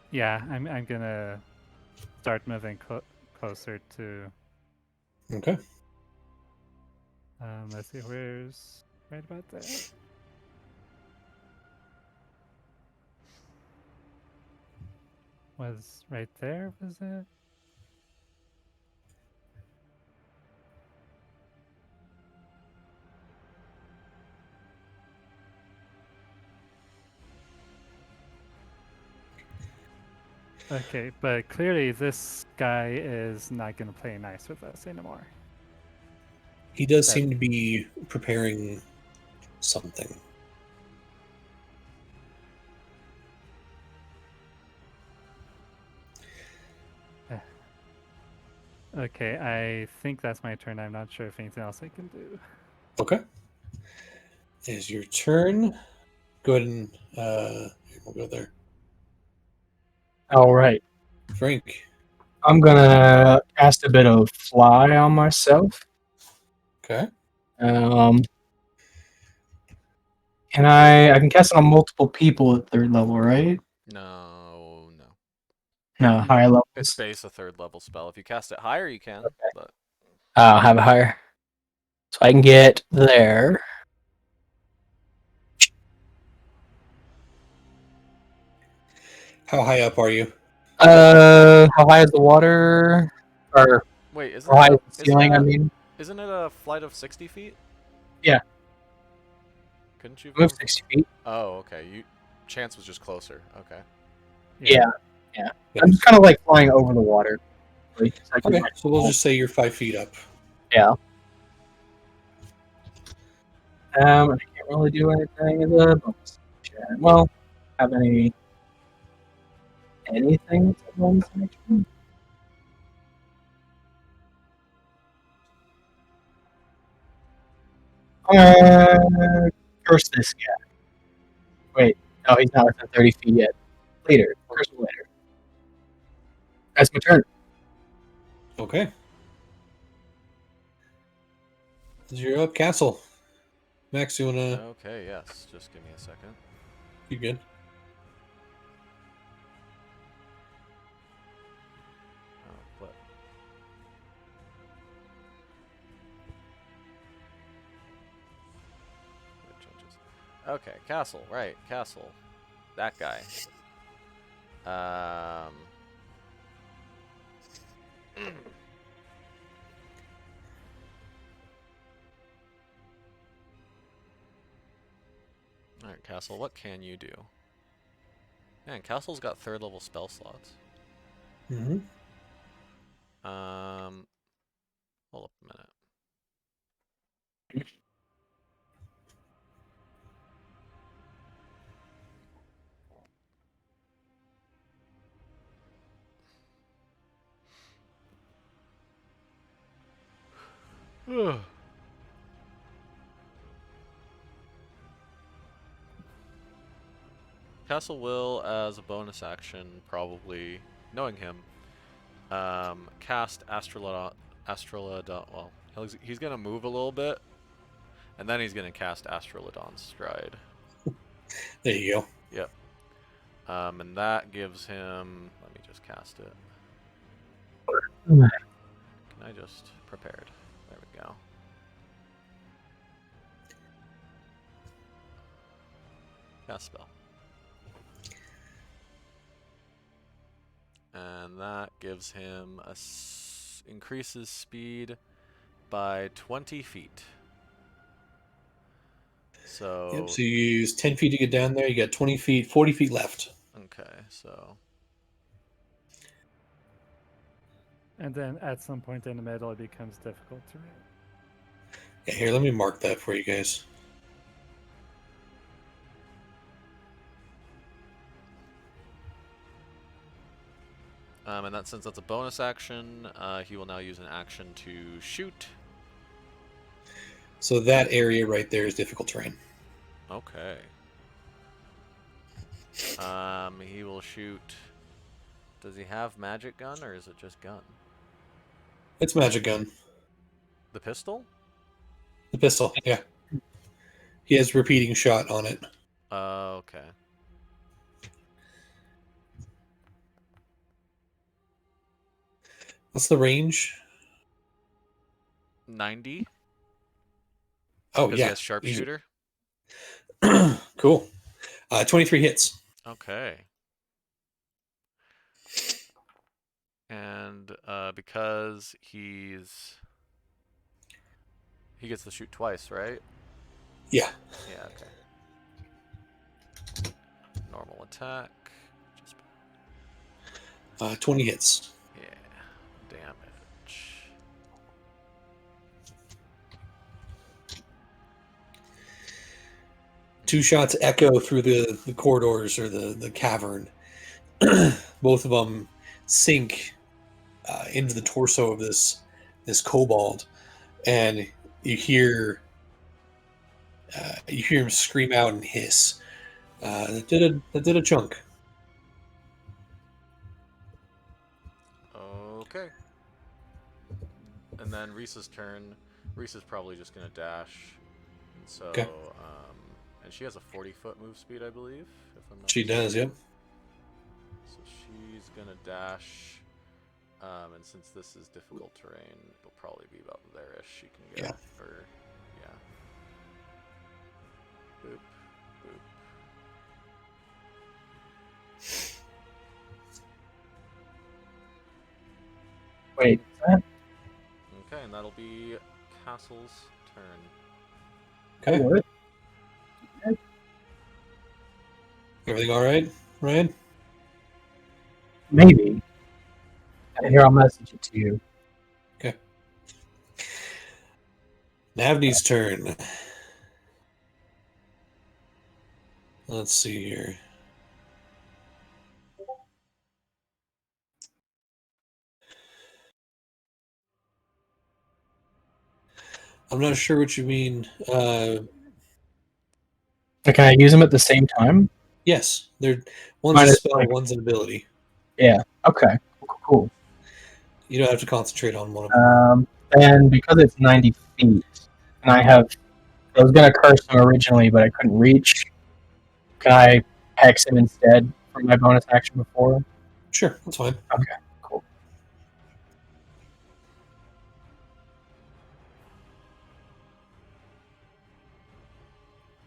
Yeah, I'm gonna start moving closer to. Okay. Let's see, where's right about there. Was right there, was it? Okay, but clearly this guy is not gonna play nice with us anymore. He does That- seem to be preparing something. Okay, I think that's my turn. I'm not sure if anything else I can do. Okay. It is your turn. Go ahead and we'll go there. All right. Frank. I'm gonna cast a bit of fly on myself. Okay. And I can cast it on multiple people at 3rd level, right? No, no. No, higher levels. It's base a 3rd level spell. If you cast it higher, you can. But I'll have it higher. So I can get there. How high up are you? How high is the water? Or wait, how high is the ceiling, I mean? Isn't it a flight of 60 feet? Yeah. Couldn't you have Move gone? 60 feet. Oh, okay. Chance was just closer. Okay. Yeah. I'm just kind of like flying over the water. Like, Okay, so we'll just say you're 5 feet up. Yeah. I can't really do anything in the bonus action. Well, have anything with the bonus action? Curse this guy. Wait, no, he's not within 30 feet yet. Later. Curse him later. That's my turn. Okay. You're up, Castle. Max, you wanna? Okay, yes. Just give me a second. You good? Oh, flip. It changes. Okay, castle. Right, castle. That guy. Alright, Castle, what can you do? Man, Castle's got 3rd level spell slots. Mm-hmm. Hold up a minute. Castle will, as a bonus action, probably, knowing him, cast Astrolodon. Well, he's gonna move a little bit, and then he's gonna cast Astrolodon Stride. There you go. Yep. And that gives him. Let me just cast it. Hmm. Can I just prepared? There we go. Cast spell. And that gives him increases speed by 20 feet. So. Yep. So you use 10 feet to get down there. You got 20 feet, 40 feet left. Okay, so. And then at some point in the middle, it becomes difficult terrain. Yeah, here, let me mark that for you guys. And that since that's a bonus action, he will now use an action to shoot. So that area right there is difficult terrain. Okay. He will shoot. Does he have magic gun or is it just gun? It's magic gun. The pistol? The pistol, yeah. He has repeating shot on it. Okay. What's the range? 90? Oh, Because yeah. he has sharpshooter? Cool. 23 hits. Okay. And because he gets to shoot twice, right? Yeah. Yeah, okay. Normal attack. Just 20 hits. yeah. Damage. Two shots echo through the corridors or the cavern. Both of them sink into the torso of this kobold, and you hear him scream out and hiss. That did a chunk. Okay. And then Reese's turn. Reese is probably just gonna dash. And so, Okay. And she has a 40-foot move speed, I believe, if I'm not She does, yep. So she's gonna dash. And since this is difficult terrain, it'll probably be about there-ish she can get. Yeah. Or, yeah. Boop, boop. Wait, is that? Okay, and that'll be Castle's turn. Okay. What? Everything all right, Ryan? Maybe. Here, I'll message it to you. Okay. Navni's turn. Let's see here. I'm not sure what you mean. Can I use them at the same time? Yes, one's Mine a is spell, like- one's an ability. Yeah. Okay. Cool. You don't have to concentrate on one of them. And because it's 90 feet, and I was gonna curse him originally, but I couldn't reach. Can I hex him instead for my bonus action before? Sure, that's fine. Okay. Cool.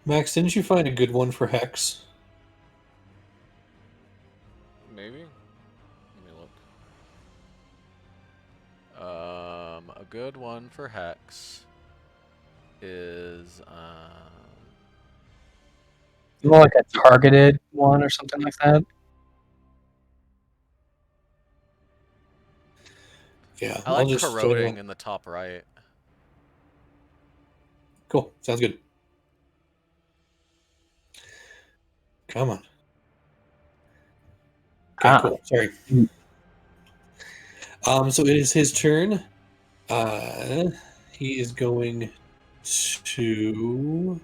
Max, didn't you find a good one for Hex? Maybe? Let me look. A good one for Hex is, More like a targeted one or something like that. Yeah, I like I'll just corroding in the top right. Cool, sounds good. Come on. Okay, cool. Sorry. So it is his turn. He is going to.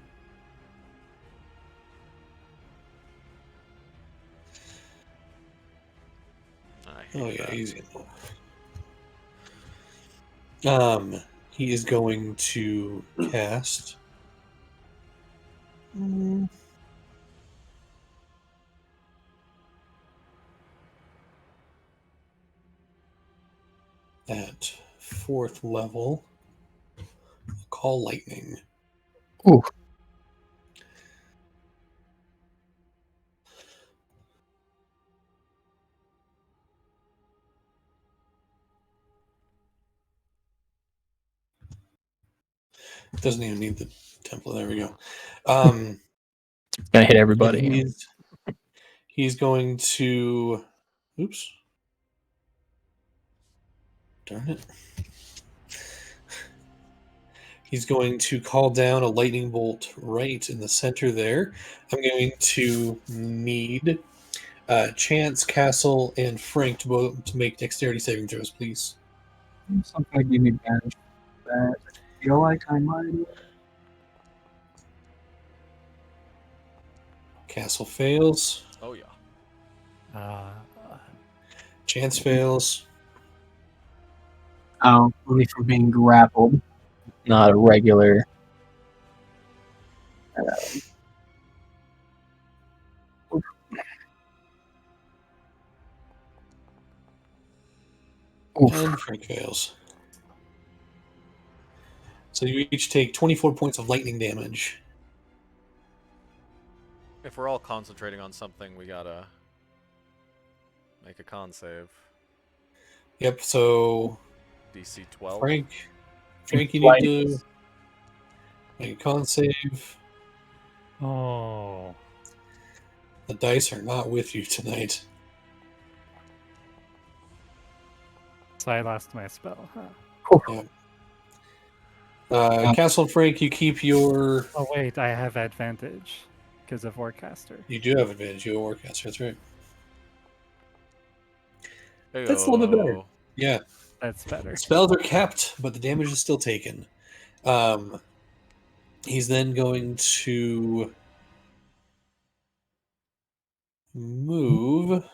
I hate Oh yeah, that. easy enough. He is going to cast. at 4th level. Call lightning. Ooh. Doesn't even need the template. There we go. Gonna hit everybody. He's going to. Oops. Darn it. He's going to call down a lightning bolt right in the center there. I'm going to need Chance, Castle, and Frank to make dexterity saving throws, please. Something to give me advantage. That I feel like I might. Castle fails. Oh yeah. Chance fails. Oh, only for being grappled, not a regular. Oof. And Frank fails. So you each take 24 points of lightning damage. If we're all concentrating on something, we gotta make a con save. Yep, so DC 12. Frank, you need to make a con save. Oh. The dice are not with you tonight. So I lost my spell, huh? Yeah. Castle and Frank, you keep your. Oh wait, I have advantage because of Warcaster. You do have advantage. You have Warcaster. That's right. Heyo. That's a little bit better. Yeah. That's better. Spells are kept, but the damage is still taken. He's then going to move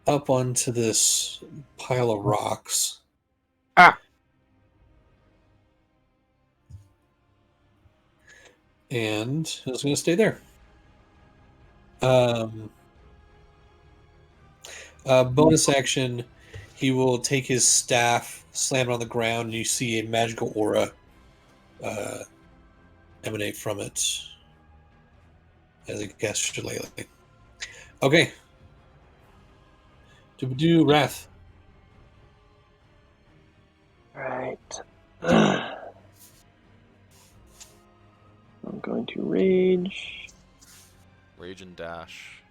up onto this pile of rocks. Ah. And he's going to stay there. Bonus action, he will take his staff, slam it on the ground, and you see a magical aura emanate from it as a gesture lately. Okay. Do Wrath. Right. I'm going to rage. Rage and dash.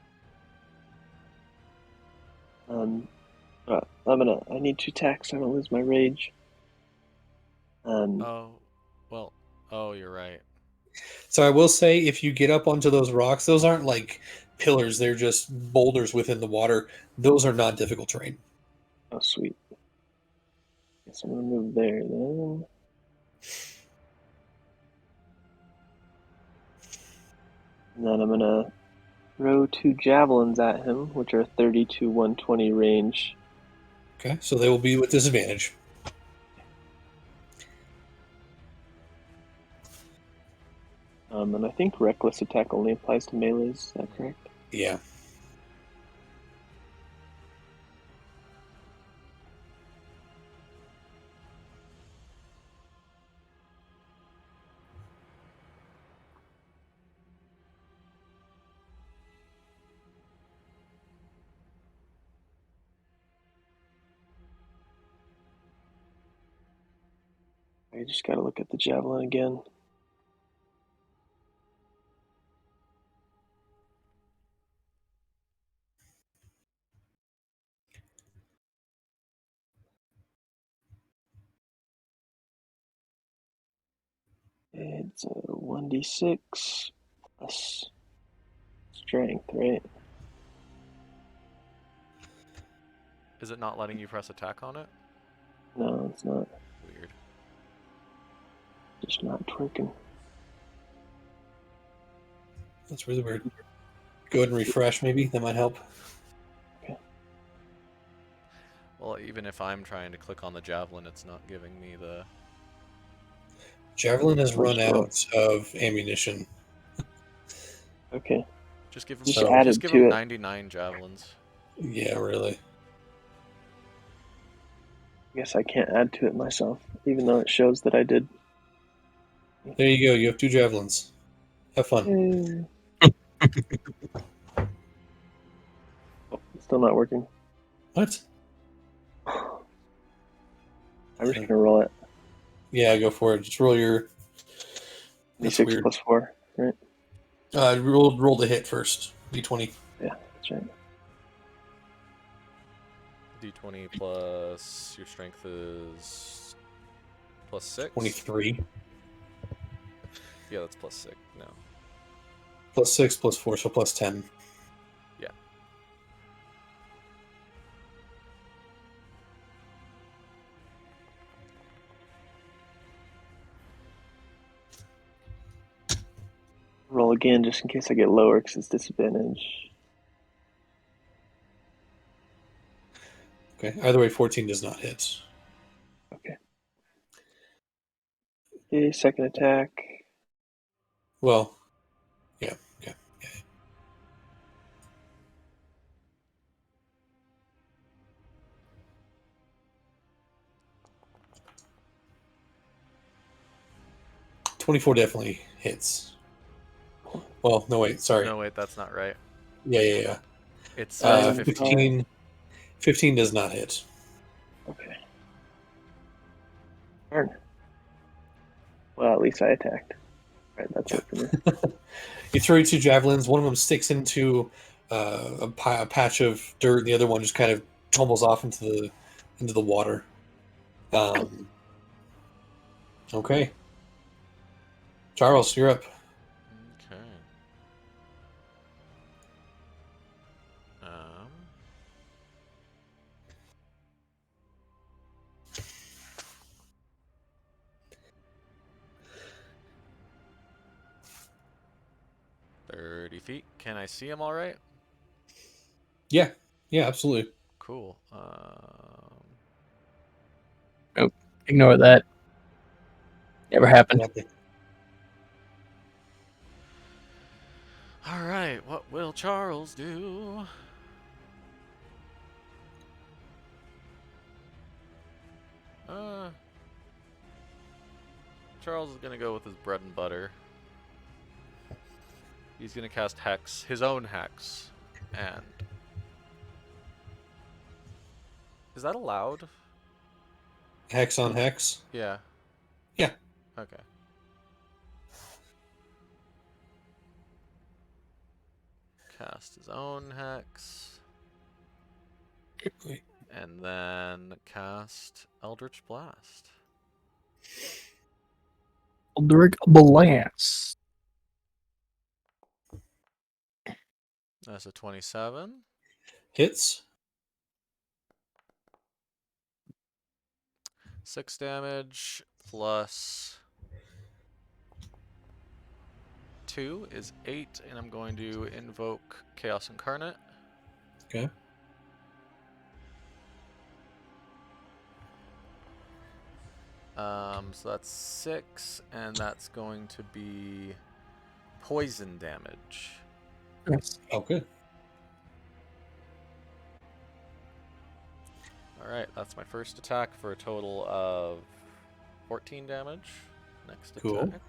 I need 2 attacks. I don't lose my rage. Oh, well. Oh, you're right. So I will say, if you get up onto those rocks, those aren't like pillars. They're just boulders within the water. Those are not difficult terrain. Oh, sweet. Guess I'm gonna move there then. And then I'm gonna throw 2 javelins at him, which are 30 to 120 range. Okay, so they will be with disadvantage. And I think reckless attack only applies to melees. Is that correct? Yeah. I just gotta look at the javelin again. It's a 1d6 plus strength, right? Is it not letting you press attack on it? No, it's not. Weird. Just not twerking. That's really weird. Go ahead and refresh, maybe. That might help. Well, even if I'm trying to click on the javelin, it's not giving me the... Javelin has run out of ammunition. Okay. Just give him, Just just added give to him it. 99 javelins. Yeah, really. I guess I can't add to it myself, even though it shows that I did. There you go. You have 2 javelins. Have fun. Yay. Oh, it's still not working. What? I'm just gonna roll it. Yeah, go for it. Just roll your. That's D6 weird. plus 4, right? Roll the hit first. D20. Yeah, that's right. D20 plus your strength is plus 6. 23. Yeah, that's plus 6. No. Plus 6 plus 4, so plus 10. Yeah. Roll again just in case I get lower because it's disadvantage. Okay. Either way, 14 does not hit. Okay. Okay, second attack. Well, yeah. Okay. Yeah. 24 definitely hits. Well, no, wait. Sorry. No, wait, that's not right. Yeah. It's 15. 15 does not hit. Okay. Darn. Well, at least I attacked. Right, that's it for me. You throw your 2 javelins. One of them sticks into a patch of dirt, and the other one just kind of tumbles off into the water. Okay. Charles, you're up. Okay. $30 feet. Can I see him all right? Yeah, absolutely. Cool. Ignore that. Never happened. All right. What will Charles do? Charles is gonna go with his bread and butter. He's gonna cast Hex, his own Hex, and is that allowed? Hex on hex. Yeah. Yeah. Okay. Cast his own Hex. And then cast Eldritch Blast. Eldritch Blast. That's a 27. Hits. 6 damage plus 2 is 8, and I'm going to invoke Chaos Incarnate. Okay. So that's 6, and that's going to be poison damage. Yes. Oh, good. Alright, that's my first attack for a total of 14 damage. Next Cool. attack.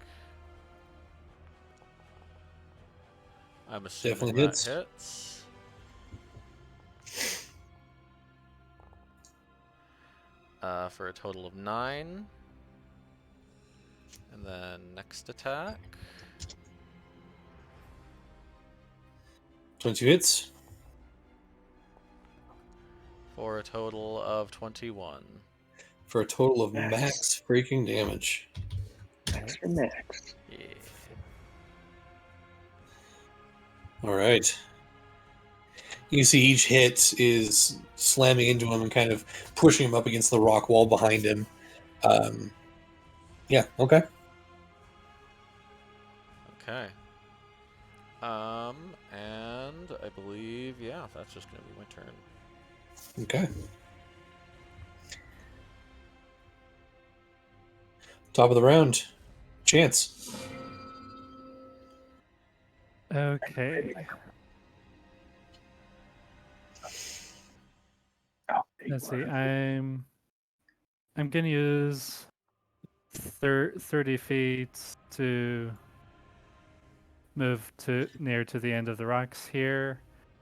I'm assuming Definitely that hits. hits. For a total of 9. And then next attack. 22 hits. For a total of 21. For a total of Max. max freaking damage. Max for max. Yeah. All right. You see each hit is slamming into him and kind of pushing him up against the rock wall behind him. Yeah, okay. Okay. And I believe, yeah, that's just gonna be my turn. Okay. Top of the round. Chance. Okay. Let's see. I'm gonna use 30 feet to move to near to the end of the rocks here,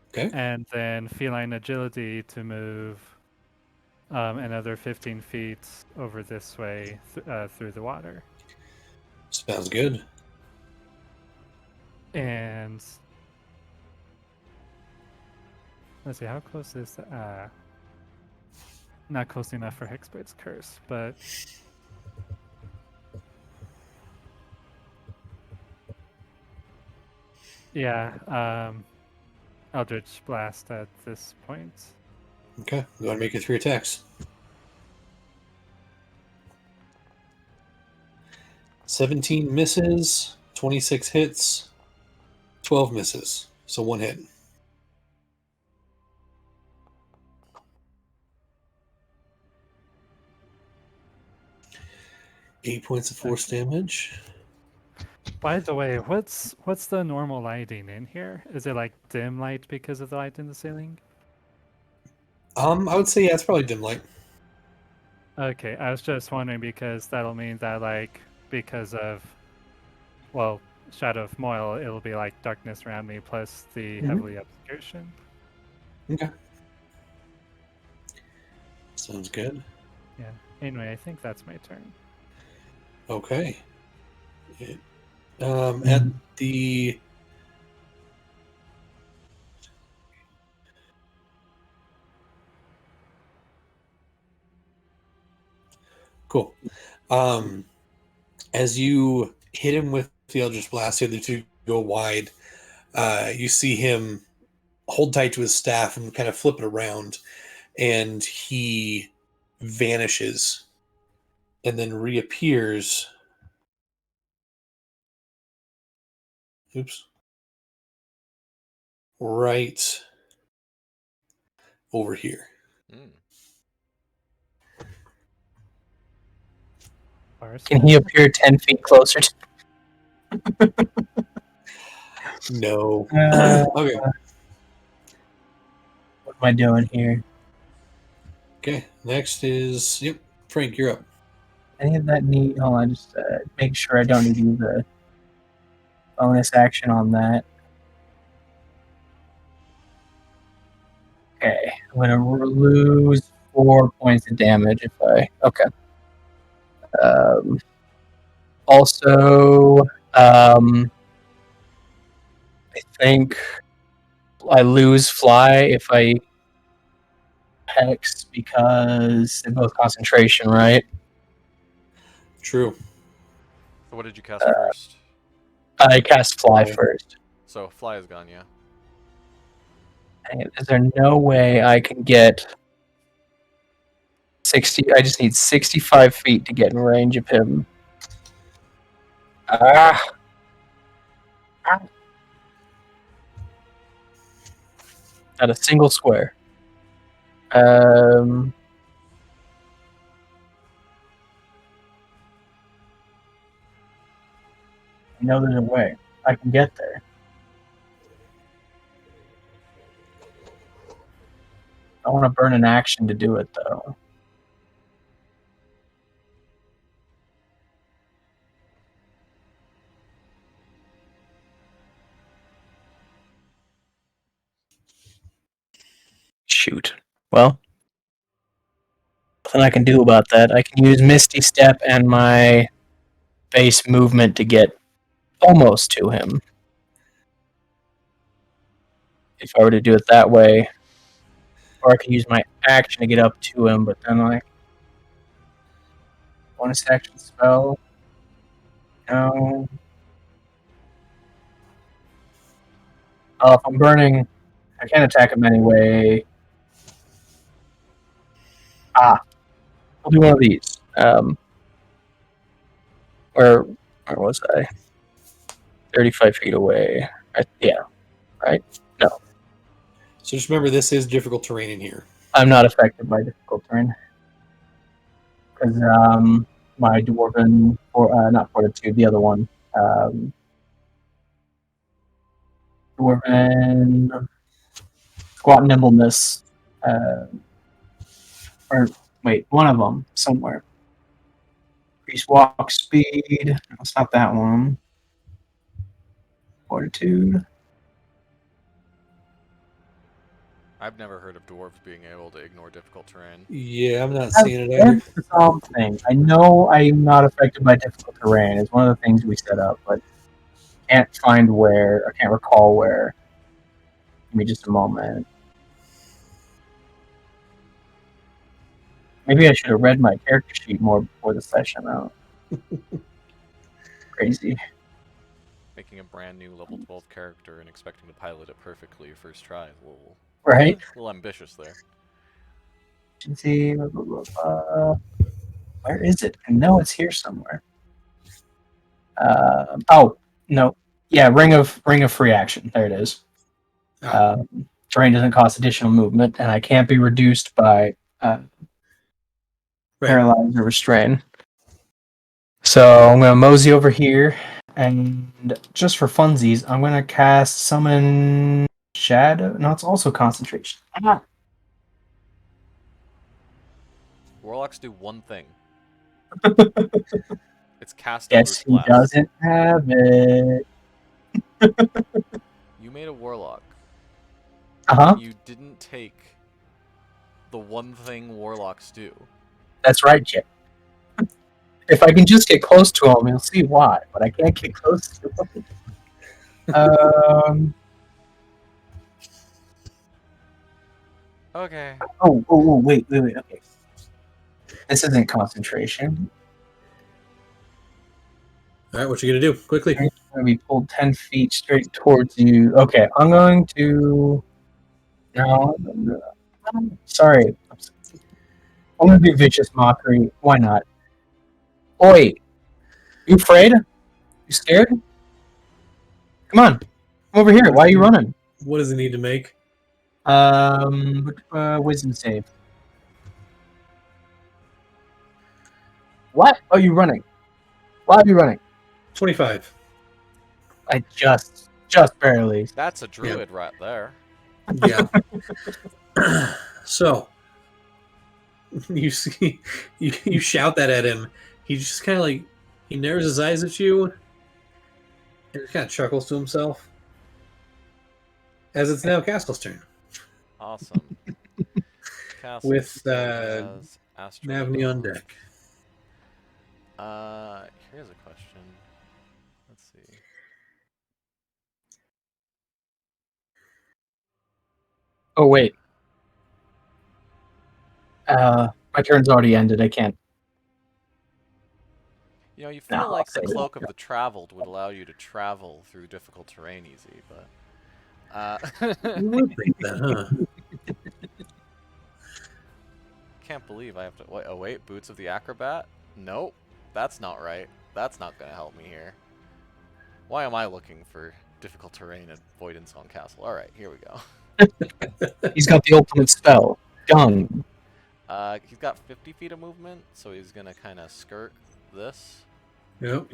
Okay. and then feline agility to move another 15 feet over this way through the water. Sounds good. And let's see, how close is that? Not close enough for Hexblade's Curse, but yeah, Eldritch Blast at this point. Okay. Go ahead and make your 3 attacks. 17 misses, 26 hits, 12 misses. So 1 hit. Eight points of force damage. By the way, what's the normal lighting in here? Is it like dim light because of the light in the ceiling? I would say, yeah, it's probably dim light. Okay, I was just wondering because that'll mean that like because of well, Shadow of Moil, it'll be like darkness around me plus the heavily obscuration. Okay. Sounds good. Yeah. Anyway, I think that's my turn. Okay. At the cool. As you hit him with the Eldritch Blast, the other two go wide. You see him hold tight to his staff and kind of flip it around, and he vanishes and then reappears. Oops. Right over here. Mm. Can he appear 10 feet closer to No. Okay. what am I doing here? Okay. Next is Frank. You're up. Any of that need? Hold on, just make sure I don't need to use a bonus action on that. Okay, I'm gonna lose 4 points of damage if I. Okay. Also, I think I lose fly if I hex because they're both concentration, right? True. So what did you cast first? I cast fly first. So fly is gone, yeah. Dang it, is there no way I can get 60? I just need 65 feet to get in range of him. At a single square. I know there's a way. I can get there. I want to burn an action to do it, though. Shoot. Well, nothing I can do about that. I can use Misty Step and my base movement to get almost to him. If I were to do it that way. Or I could use my action to get up to him, but then like bonus action spell. No. If I'm burning, I can't attack him anyway. I'll do one of these. Where was I? 35 feet away. Yeah, right? No. So just remember, this is difficult terrain in here. I'm not affected by difficult terrain. Because my dwarven, or not fortitude, the other one. Dwarven squat nimbleness. Or wait, one of them somewhere. Increase walk speed. No, it's not that one. Fortitude. I've never heard of dwarves being able to ignore difficult terrain. Yeah, I'm not seeing it either. That's something. I know I'm not affected by difficult terrain. It's one of the things we set up, but can't find where. I can't recall where. Give me just a moment. Maybe I should have read my character sheet more before the session out. Crazy. Making a brand new level 12 character and expecting to pilot it perfectly first try is Right? a little ambitious there. See, where is it? I know it's here somewhere. Oh no, yeah, ring of free action. There it is. Terrain doesn't cost additional movement, and I can't be reduced by paralyze or restrain. So I'm gonna mosey over here, and just for funsies, I'm gonna cast summon shadow. No, it's also concentration. Warlocks do one thing. It's cast Yes, Eldritch he Blast. doesn't have it. You made a warlock. Uh-huh. You didn't take the one thing warlocks do. That's right, Chip. If I can just get close to him, you'll see why. But I can't get close to him. Okay. Oh, wait. Okay. This isn't concentration. All right, what you gonna do? Quickly. I'm going to be pulled 10 feet straight towards you. Okay, I'm going to... No. Sorry. I'm going to do vicious mockery. Why not? Oi! You afraid? You scared? Come on. Come over here. Why are you running? What does he need to make? Wisdom save. What? Oh, you running? Why are you running? 25. I just barely. That's a druid right there. Yeah. So you see, you shout that at him. He just kind of like he narrows his eyes at you, and just kind of chuckles to himself. As it's now Castle's turn Awesome. Castle with still has Astral Navni on Bone. deck. Here's a question. Let's see. Oh wait. My turn's already ended. I can't. You know, you feel No, like I'll the say Cloak that. of the Traveled would allow you to travel through difficult terrain easy, but... You would think that, huh? Can't believe I have to... Wait, oh wait, Boots of the Acrobat? Nope, that's not right. That's not going to help me here. Why am I looking for difficult terrain at Voidensong Castle? Alright, here we go. He's got the ultimate spell. Gun. He's got 50 feet of movement, so he's going to kind of skirt this. Yep.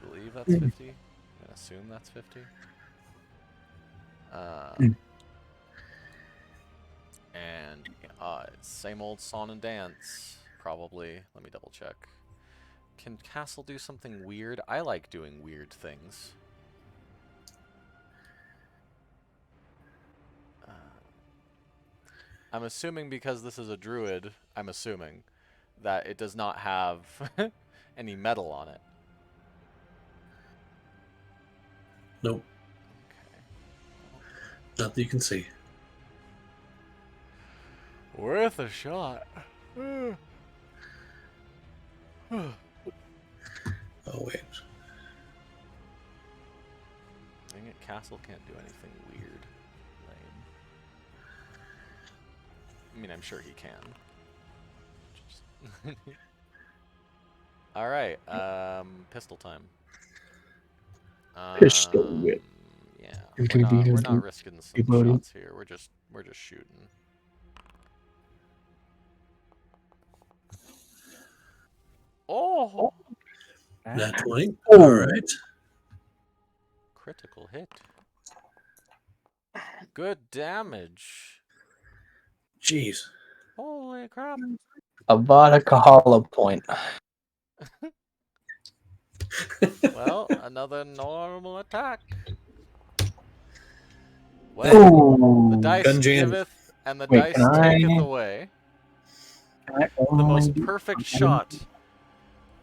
I believe that's 50. I'm going to assume that's 50. And it's same old song and dance, probably. Let me double check. Can Castle do something weird? I like doing weird things. I'm assuming because this is a druid, I'm assuming that it does not have any metal on it. Nope. Okay. Not that you can see. Worth a shot. Oh wait. Dang it, Castle can't do anything weird. Lame. I mean, I'm sure he can. Alright, pistol time. Pistol whip. Yeah, we're not risking some Reloading. shots here. We're just shooting. Oh! Nat 20. Oh. All right. Critical hit. Good damage. Jeez. Holy crap. A vodka hollow point. Well, another normal attack. Well, the Ooh. dice Gun jam. giveth, and the Wait, dice taketh away. can I The only most do perfect something? shot,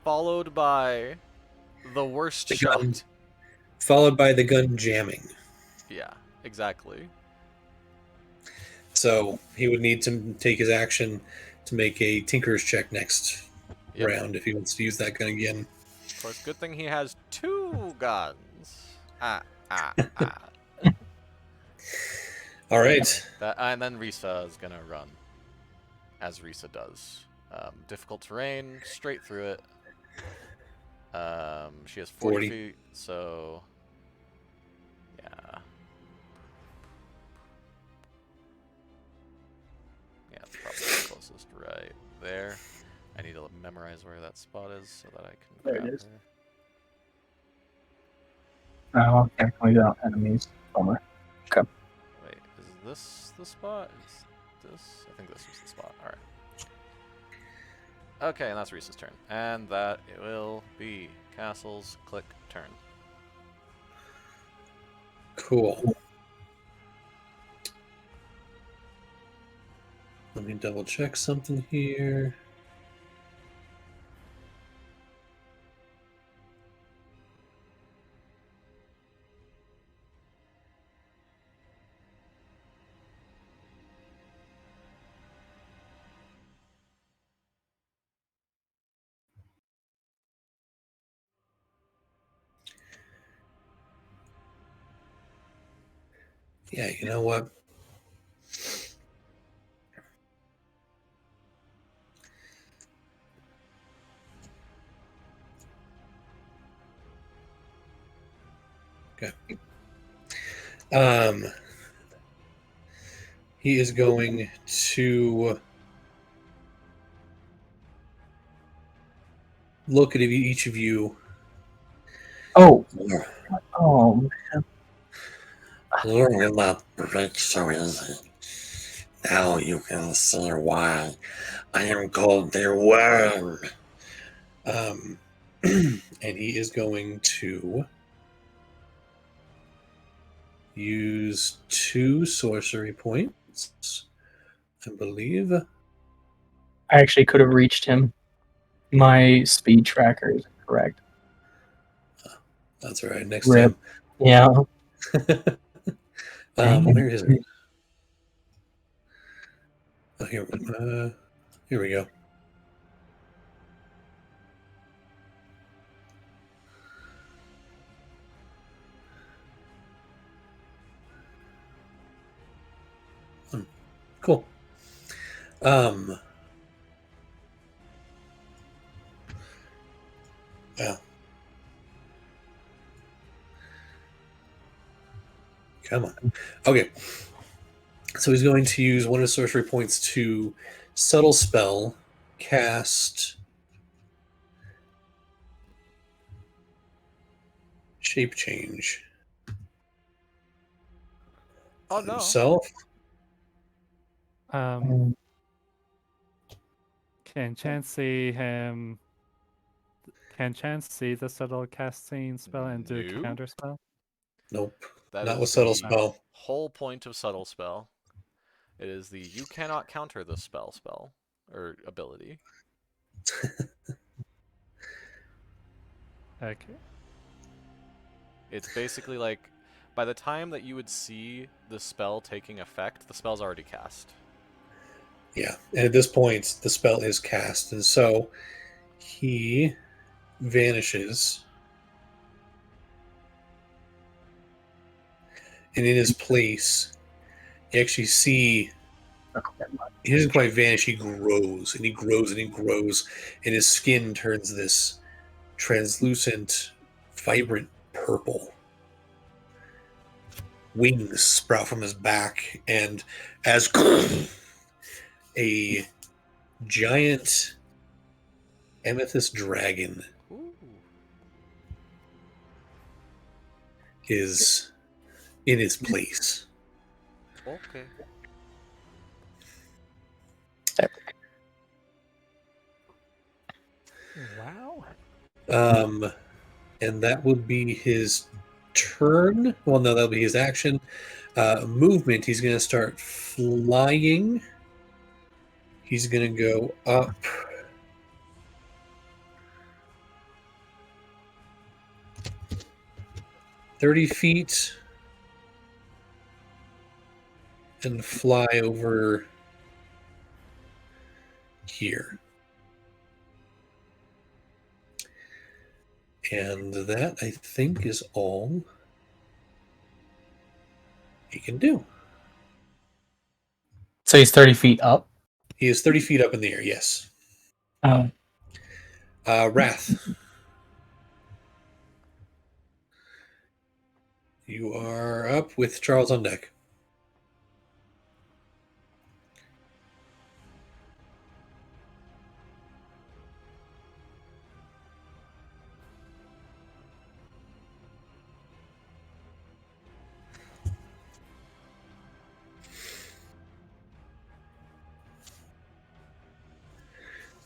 followed by the worst The gun. shot. Followed by the gun jamming. Yeah, exactly. So he would need to take his action to make a Tinker's check next Yep. round if he wants to use that gun again. Of course, good thing he has 2 guns. Ah. All right. Anyway, and then Risa is gonna run, as Risa does. Difficult terrain, straight through it. She has 40 40. feet, so yeah. Yeah, it's probably the closest right there. I need to memorize where that spot is so that I can There it grab is. her. Oh, okay. We got enemies. Bummer. Wait, is this the spot? Is this? I think this was the spot. Alright. Okay, and that's Reese's turn. And that it will be Castle's click turn. Cool. Let me double check something here. Yeah, you know what? Okay. He is going to look at each of you. Oh, You're, oh, you're gonna break so easy. Now you can see why I am called the Worm. And he is going to use 2 sorcery points, I believe. I actually could have reached him. My speed tracker is correct. That's all right. Next Rip. time. Yeah. Dang Where is it. it? Oh, here we go. Cool. Yeah. Come on. Okay. So he's going to use one of his sorcery points to subtle spell cast shape change Oh on no. himself. Can Chance see him? Can Chance see the subtle casting spell and do a No. counter spell? Nope. That Not is with subtle the spell. whole point of subtle spell. It is the you cannot counter the spell or ability. Okay. It's basically like by the time that you would see the spell taking effect, the spell's already cast. Yeah. And at this point, the spell is cast. And so he vanishes. And in his place, you actually see he doesn't quite vanish. He grows and he grows and he grows, and his skin turns this translucent, vibrant purple. Wings sprout from his back, and as a giant amethyst dragon Ooh. is in his place. Okay. Wow. And that would be his turn. Well, no, that'll be his action. Movement, he's going to start flying. He's going to go up. "30 feet and fly over here." And that, I think, is all he can do. So he's 30 feet up. He is 30 feet up in the air, yes. Oh. Wrath. You are up with Charles on deck.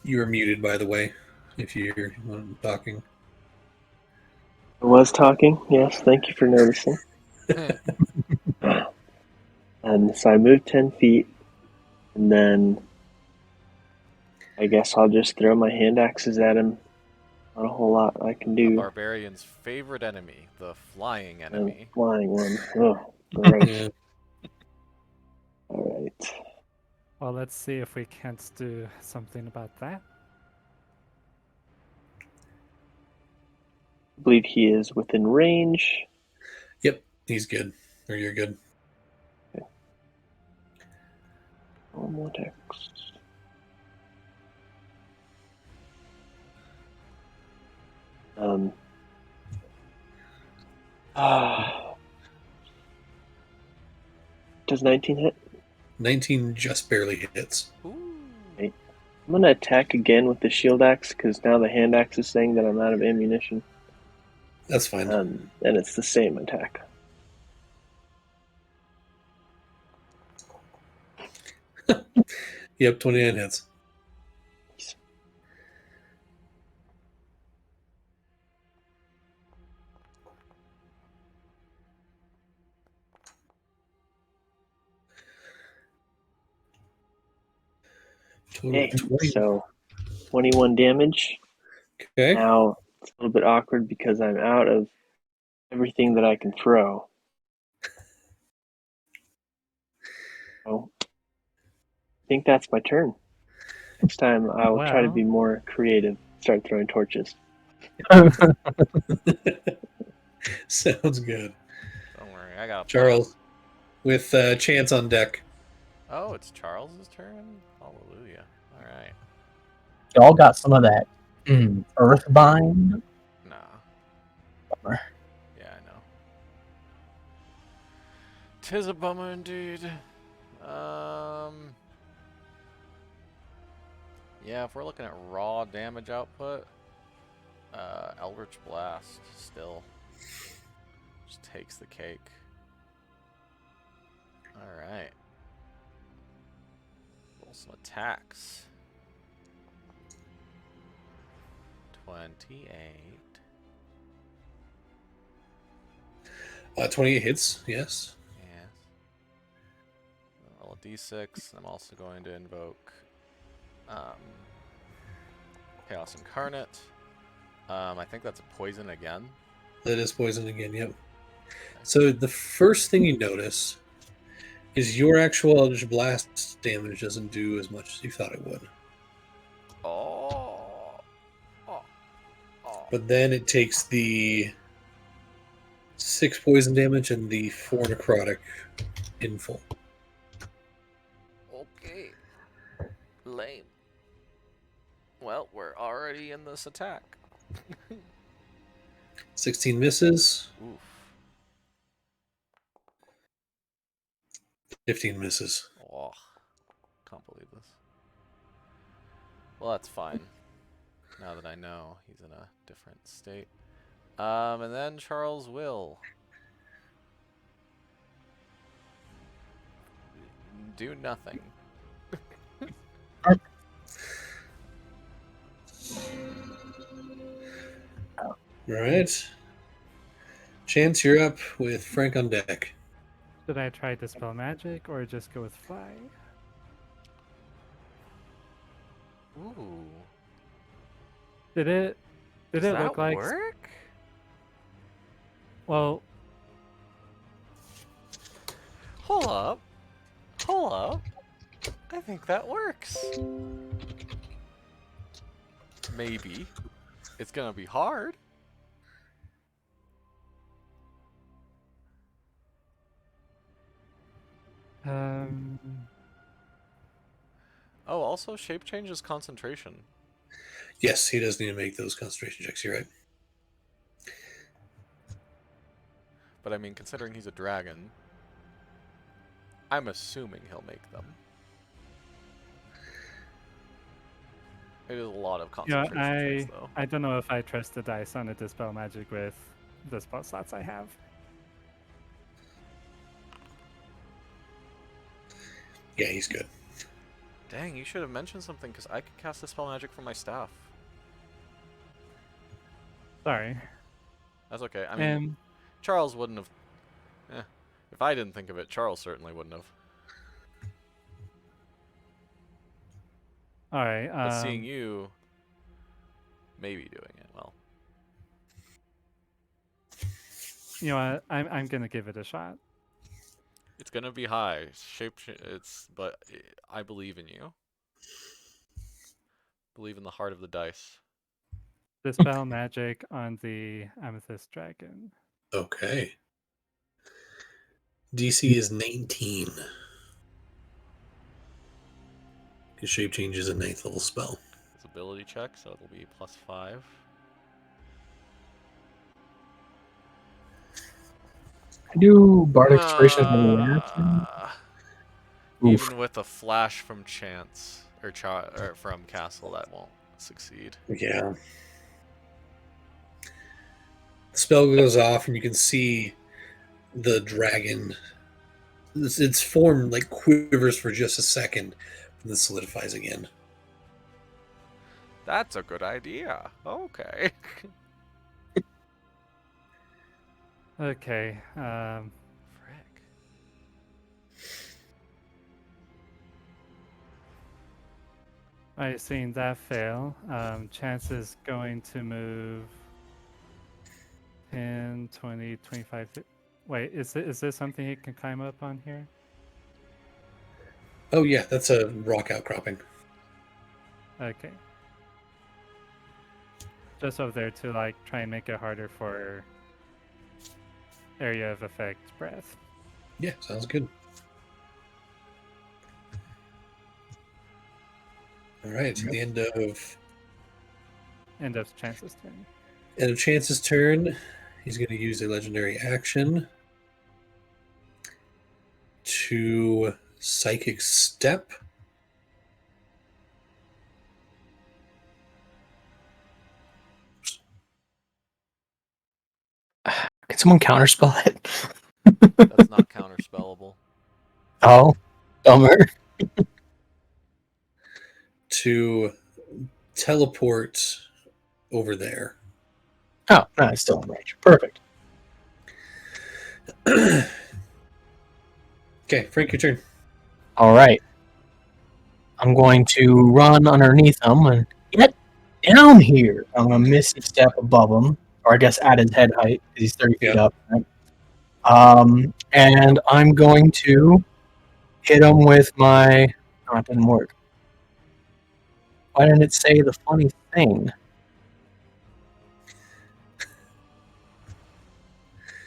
You are muted, by the way, if you're talking. I was talking. Yes, thank you for noticing. And so I moved 10 feet, and then I guess I'll just throw my hand axes at him. Not a whole lot I can The do. barbarian's favorite enemy, the flying And enemy. flying one. Oh, gross. Yeah. All right. Well, let's see if we can't do something about that. I believe he is within range. Yep, he's good. Or you're good. Normal attacks. Does 19 hit? 19 just barely hits. Ooh. I'm going to attack again with the shield axe, because now the hand axe is saying that I'm out of ammunition. That's fine. And it's the same attack. Yep, 29 hits. Total Okay, 20. so 21 damage. Okay. Now it's a little bit awkward because I'm out of everything that I can throw. So I think that's my turn. Next time I will try to Well. be more creative. Start throwing torches. Sounds good. Don't worry, I got a plan. Charles, with Chance on deck. Oh, it's Charles's turn? Hallelujah. Alright. Y'all got some of that Earthbind. Nah. Bummer. Yeah, I know. 'Tis a bummer indeed. Yeah, if we're looking at raw damage output, Eldritch Blast still just takes the cake. Alright. Roll some attacks. 28. 28 hits, yes. Yes. Roll a d6. I'm also going to invoke Chaos Incarnate. I think that's a poison again. That is poison again, yep. So the first thing you notice is your actual Eldritch Blast damage doesn't do as much as you thought it would. Oh. Oh. Oh. But then it takes the 6 poison damage and the 4 necrotic in full. Okay. Lame. Well, we're already in this attack. 16 misses, Oof. 15 misses. Oh. Can't believe this. Well, that's fine. Now that I know he's in a different state. And then Charles will do nothing. All right. Chance, you're up with Frank on deck. Should I try Dispel Magic or just go with Fly? Ooh. Did it Does look that like work? well, Hold up. Hold up. I think that works. Maybe. It's gonna be hard. Oh, also shape changes concentration. Yes, he does need to make those concentration checks. You're right. But I mean, considering he's a dragon, I'm assuming he'll make them. It is a lot of yeah, concentration checks, though. I don't know if I trust the dice on a Dispel Magic with the spell slots I have. Yeah, he's good. Dang, you should have mentioned something, because I could cast Dispel Magic from my staff. Sorry. That's okay. I mean, Um, Charles wouldn't have... If I didn't think of it, Charles certainly wouldn't have. alright, But seeing you maybe doing it, well... you know what? I'm gonna give it a shot. It's gonna be high. But I believe in you. Believe in the heart of the dice. Dispel Magic on the Amethyst Dragon. Okay. DC is 19. His shape change is a 9th level spell. It's ability check, so it'll be +5. I do Bardic Inspiration as a reaction. Even with a flash from Chance or from Castle, that won't succeed. Yeah. The spell goes off, and you can see the dragon. Its form like quivers for just a second, and then solidifies again. That's a good idea. Okay. Okay. Frick. I seen that fail. Chance is going to move 10, 20, 25. Wait, is this something he can climb up on here? Oh yeah, that's a rock outcropping. Okay. Just over there to like try and make it harder for area of effect breath. Yeah, sounds good. All right, Yep. the End of Chance's turn. end of Chance's turn. He's going to use a legendary action to Psychic Step. Can someone counterspell it? That's not counterspellable. Oh, bummer. To teleport over there. Oh, no, it's still in range. Perfect. Okay, Frank, your turn. All right. I'm going to run underneath him and get down here. I'm going to Misty Step above him, or I guess at his head height, because he's 30 feet Yeah. up. Right? And I'm going to hit him with my... Oh, it didn't work. Why didn't it say the funny thing?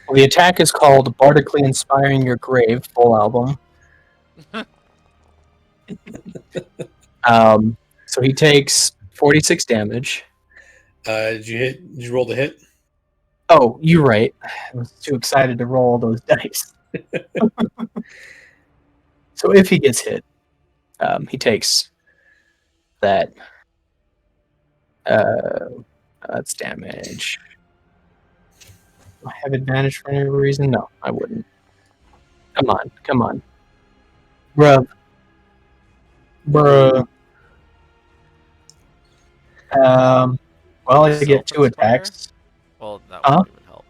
Well, the attack is called Bardically Inspiring Your Grave, full album. So he takes 46 damage. Did you roll the hit? Oh, you're right. I was too excited to roll those dice. So if he gets hit, he takes that. That's damage. Do I have advantage for any reason? No, I wouldn't. Come on. Bruh. Well, I get 2 Self-inspire? attacks. Well, that Huh? wouldn't even help.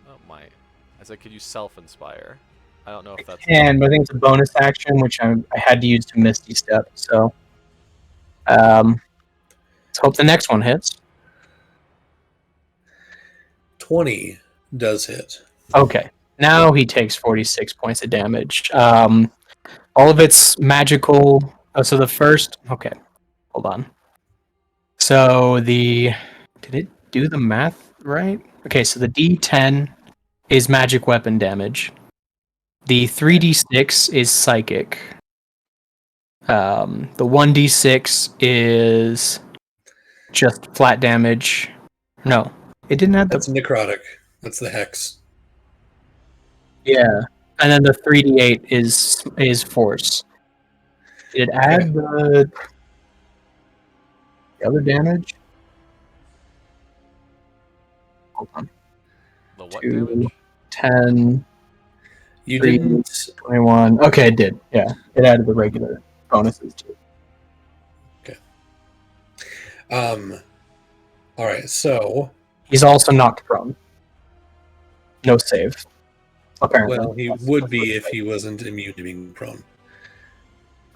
Oh my! I said, could you self-inspire? I don't know if that's. And I think it's a bonus action, which I had to use to Misty Step. So, let's hope the next one hits. 20 does hit. Okay. Now he takes 46 points of damage. All of it's magical. Oh, so the first. Okay. Hold on. So the. Did it do the math right? Okay, so the D10 is magic weapon damage. The 3d6 is psychic. The 1d6 is just flat damage. No, it didn't add That's the. necrotic. That's the hex. Yeah, and then the 3d8 is force. Did it add the other damage? Hold on. The what 2, damage? 10, You 3, didn't. 21. Okay, it did. Yeah, it added the regular bonuses too. All right, so He's also knocked prone. No save. Apparently. well, he would be if he wasn't immune to being prone.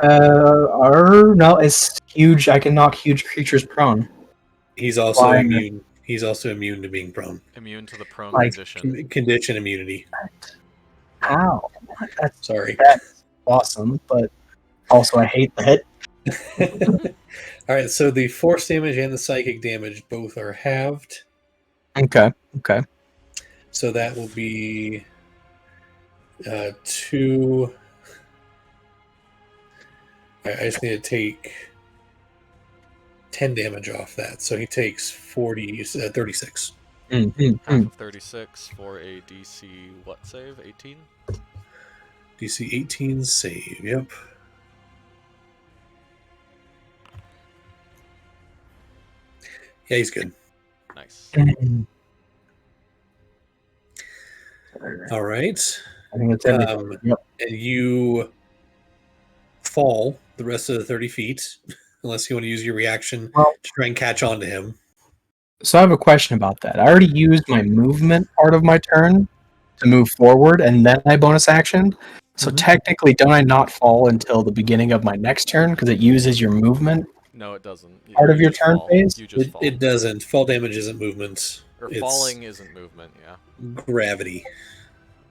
No, it's huge. I can knock huge creatures prone. He's also Why? immune. He's also immune to being prone. Immune to the prone Like, condition. Condition immunity. How? That's Sorry. awesome, but also I hate the hit. All right, so the force damage and the psychic damage both are halved. Okay. So that will be 2. I just need to take 10 damage off that. So he takes 36. Half of 36 for a DC what save? 18? DC 18 save, yep. Yeah, he's good. Nice. All right. I think it's everything. Yep. And you fall the rest of the 30 feet, unless you want to use your reaction Well, to try and catch on to him. so I have a question about that. I already used my movement part of my turn to move forward, and then I bonus action. So Mhm. technically, don't I not fall until the beginning of my next turn because it uses your movement No, it doesn't. part of your just turn fall. phase? You just fall. It doesn't. Fall damage isn't movement. Or It's falling isn't movement, yeah. gravity.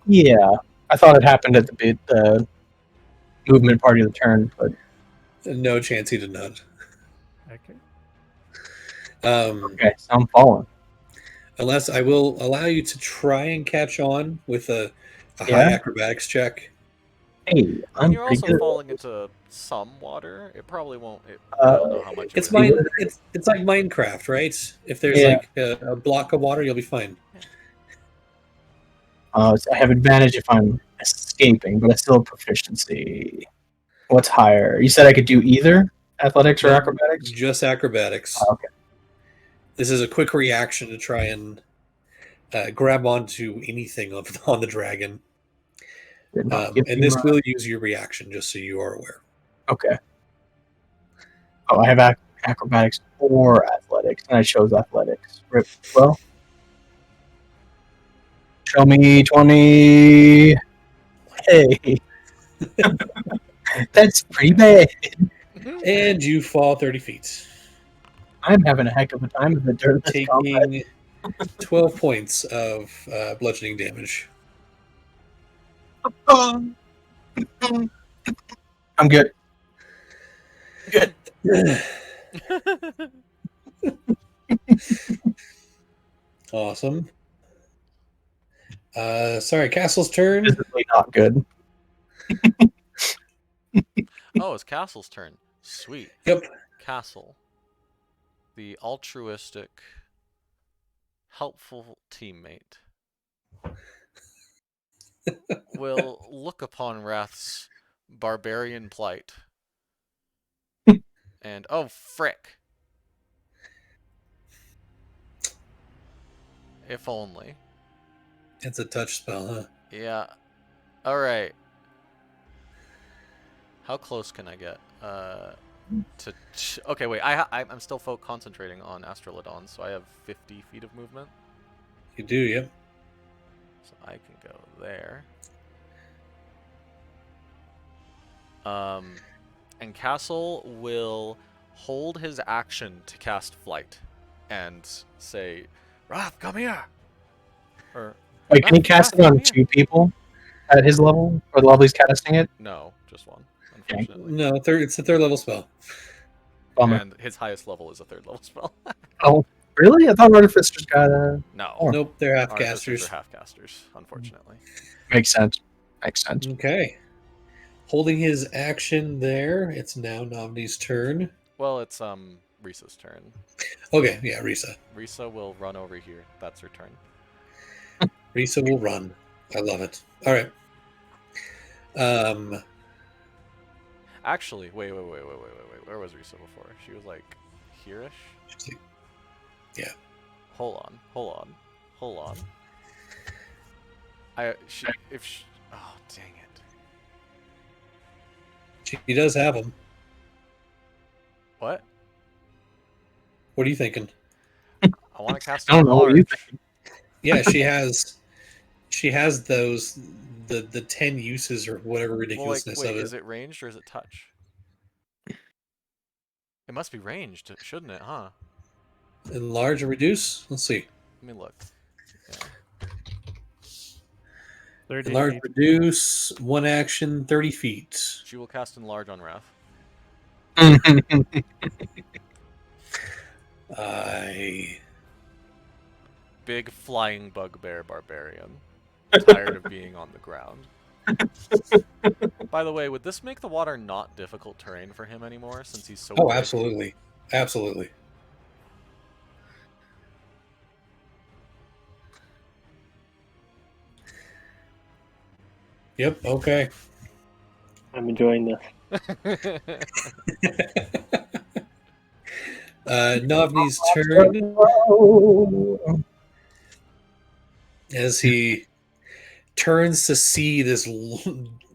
Yeah, I thought it happened at the movement part of the turn, but No chance he did not. Okay. okay, so I'm falling. Unless I will allow you to try and catch on with a Yeah. high acrobatics check. Hey, I'm You're pretty also good. falling into some water. It probably won't. I don't know how much. It's it would mine. It's like Minecraft, right? If there's Yeah. like a block of water, you'll be fine. So I have advantage if I'm escaping, but I still have proficiency. What's higher? You said I could do either athletics or No, acrobatics. Just acrobatics. Oh, okay. This is a quick reaction to try and grab onto anything on the dragon. Did not give And me this my- will use your reaction, just so you are aware. Okay. Oh, I have acrobatics or athletics, and I chose athletics. Rip. Well, show me 20. Hey, that's pretty bad. And you fall 30 feet, I'm having a heck of a time with the dirt. taking 12 points of bludgeoning damage. I'm good. Good. Awesome. Sorry, Castle's turn. Physically not good. Oh, it's Castle's turn. Sweet. Yep. Castle. The altruistic, helpful teammate will look upon Wrath's barbarian plight. And, oh, frick. If only. It's a touch spell, huh? Yeah. Alright. How close can I get? to. Okay, wait. I'm still concentrating on Astrolodon, so I have 50 feet of movement. You do, yep. So I can go there. And Castle will hold his action to cast Flight, and say, "Wrath, come here." Or Wait, can he "Wrath, cast Wrath, it come on here." 2 people at his level, or the level he's casting it? No, just one, unfortunately. No, it's a third level spell. Bummer. And his highest level is a 3rd level spell. Oh, really? I thought Artificers got No, Oh. Nope, they're half Artificers casters. are half casters, unfortunately. Makes sense. Makes sense. Okay. Holding his action there, it's now Nominee's turn. Well, it's Risa's turn. Okay, yeah, Risa. Risa will run over here. That's her turn. Risa will run. I love it. All right. Actually, wait. Where was Risa before? She was like here-ish? Yeah. Hold on. Oh, dang it. She does have them. What? What are you thinking? I want to cast I don't know what you large. think. Yeah, she has. She has those the 10 uses or whatever Well, like, ridiculousness wait, of it. is it ranged or is it touch? It must be ranged, shouldn't it, huh? Enlarge or reduce? Let's see. Let me look. Yeah. 30 Enlarge, feet. reduce, one action, 30 feet. She will cast enlarge on Wrath. I Big flying bugbear barbarian. Tired of being on the ground. By the way, would this make the water not difficult terrain for him anymore since he's so Oh, big? absolutely. Absolutely. Yep, okay. I'm enjoying this. Navni's turn as he turns to see this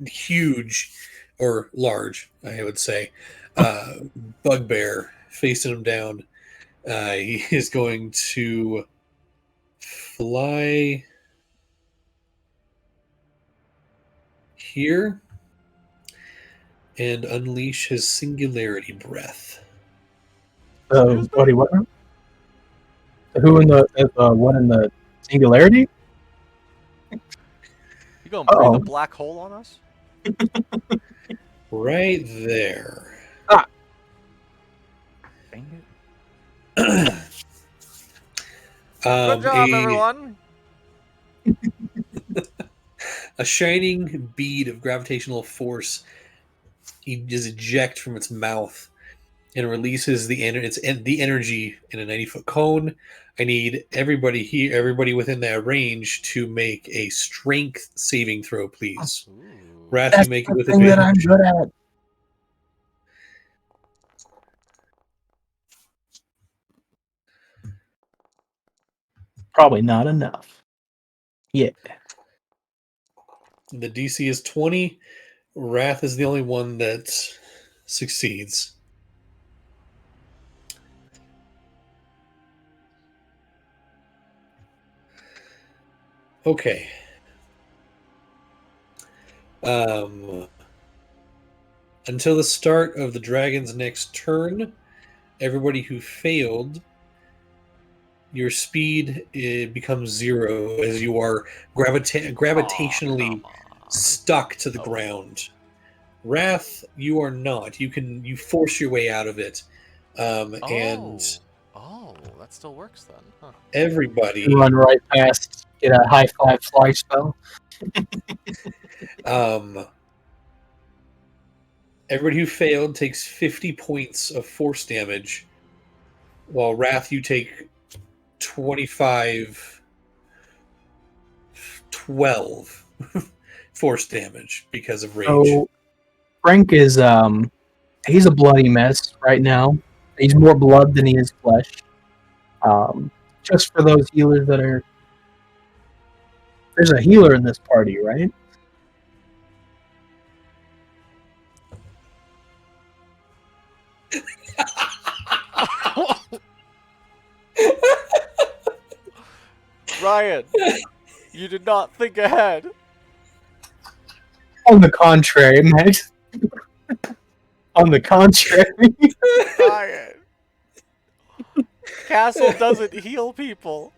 huge, or large, I would say, bugbear facing him down. He is going to fly here and unleash his singularity breath. Excuse me? What? Who in the what in the singularity? You gonna breathe a Uh-oh. black hole on us? Right there. Dang Good job, everyone! A shining bead of gravitational force he just eject from its mouth and releases the energy in a 90-foot cone. I need everybody within that range to make a strength saving throw, please. Ooh. Wrath, That's you make the it with thing that I'm advantage. good at. Probably not enough. Yeah. The DC is 20. Wrath is the only one that succeeds. Okay. Until the start of the dragon's next turn, everybody who failed, your speed becomes 0 as you are gravitationally Aw, come on. stuck to the Oh. ground. Wrath, you are not. You force your way out of it, and Oh, that still works then, huh? everybody, Run right past, get a high five fly spell. everybody who failed takes 50 points of force damage, while Wrath, you take 25, 12 force damage because of rage. So Frank is he's a bloody mess right now. He's more blood than he is flesh. Just for those healers that are there's a healer in this party, right? Ryan, you did not think ahead. On the contrary, Max. On the contrary. Ryan. Castle doesn't heal people.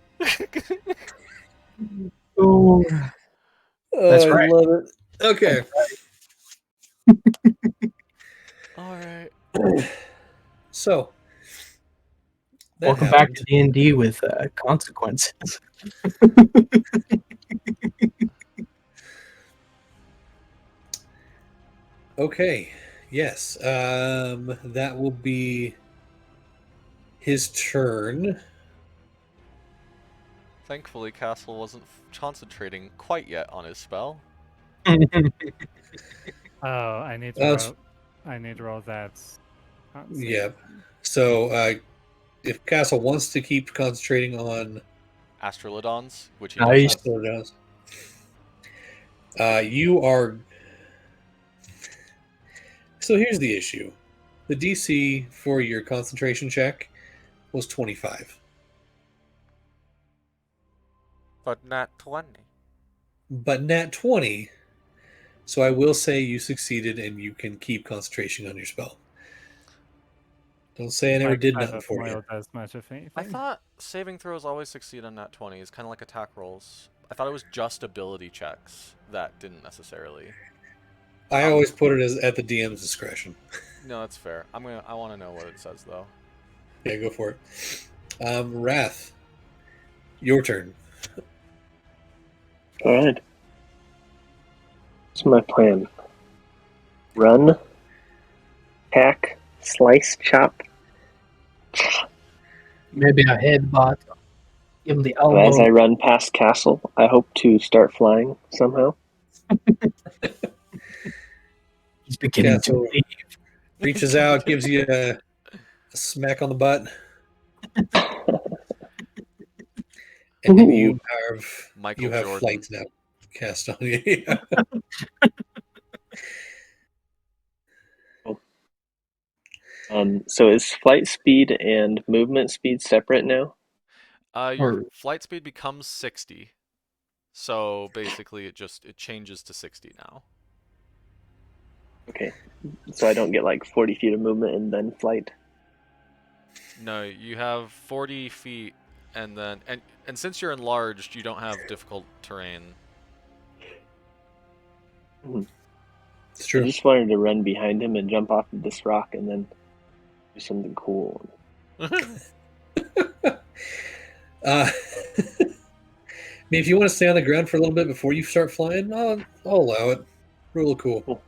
Oh, Oh, That's I right. love it. Okay. All right. So that welcome back happened. to D&D with consequences. Okay. Yes. That will be his turn. Thankfully, Castle wasn't concentrating quite yet on his spell. Oh, I need to Uh, roll. I need to roll that. Can't see. Yeah. So if Castle wants to keep concentrating on Astrolodons, which he Nice. doesn't. you are. So here's the issue: the DC for your concentration check was 25, But not 20. but nat 20. So I will say you succeeded, and you can keep concentration on your spell. Don't say I never Like did kind nothing of for you. moiled as much of anything. I thought saving throws always succeed on nat 20s, kind of like attack rolls. I thought it was just ability checks that didn't necessarily. I always put it as at the DM's discretion. No, that's fair. I want to know what it says though. Yeah, go for it. Wrath, your turn. All right. What's my plan? Run, hack, slice, chop. Maybe a headbutt. Give him the So as elbow. I run past Castle, I hope to start flying somehow. He's beginning to Castle leave. reaches out, gives you a smack on the butt, and then you Michael have Jordan. flight now cast on you. So is flight speed and movement speed separate now? Your flight speed becomes 60. So basically it changes to 60 now. Okay. So I don't get like 40 feet of movement and then flight. No, you have 40 feet and then and since you're enlarged, you don't have difficult terrain. It's I true. just wanted to run behind him and jump off of this rock and then do something cool. I mean, if you want to stay on the ground for a little bit before you start flying, I'll allow it. Real cool.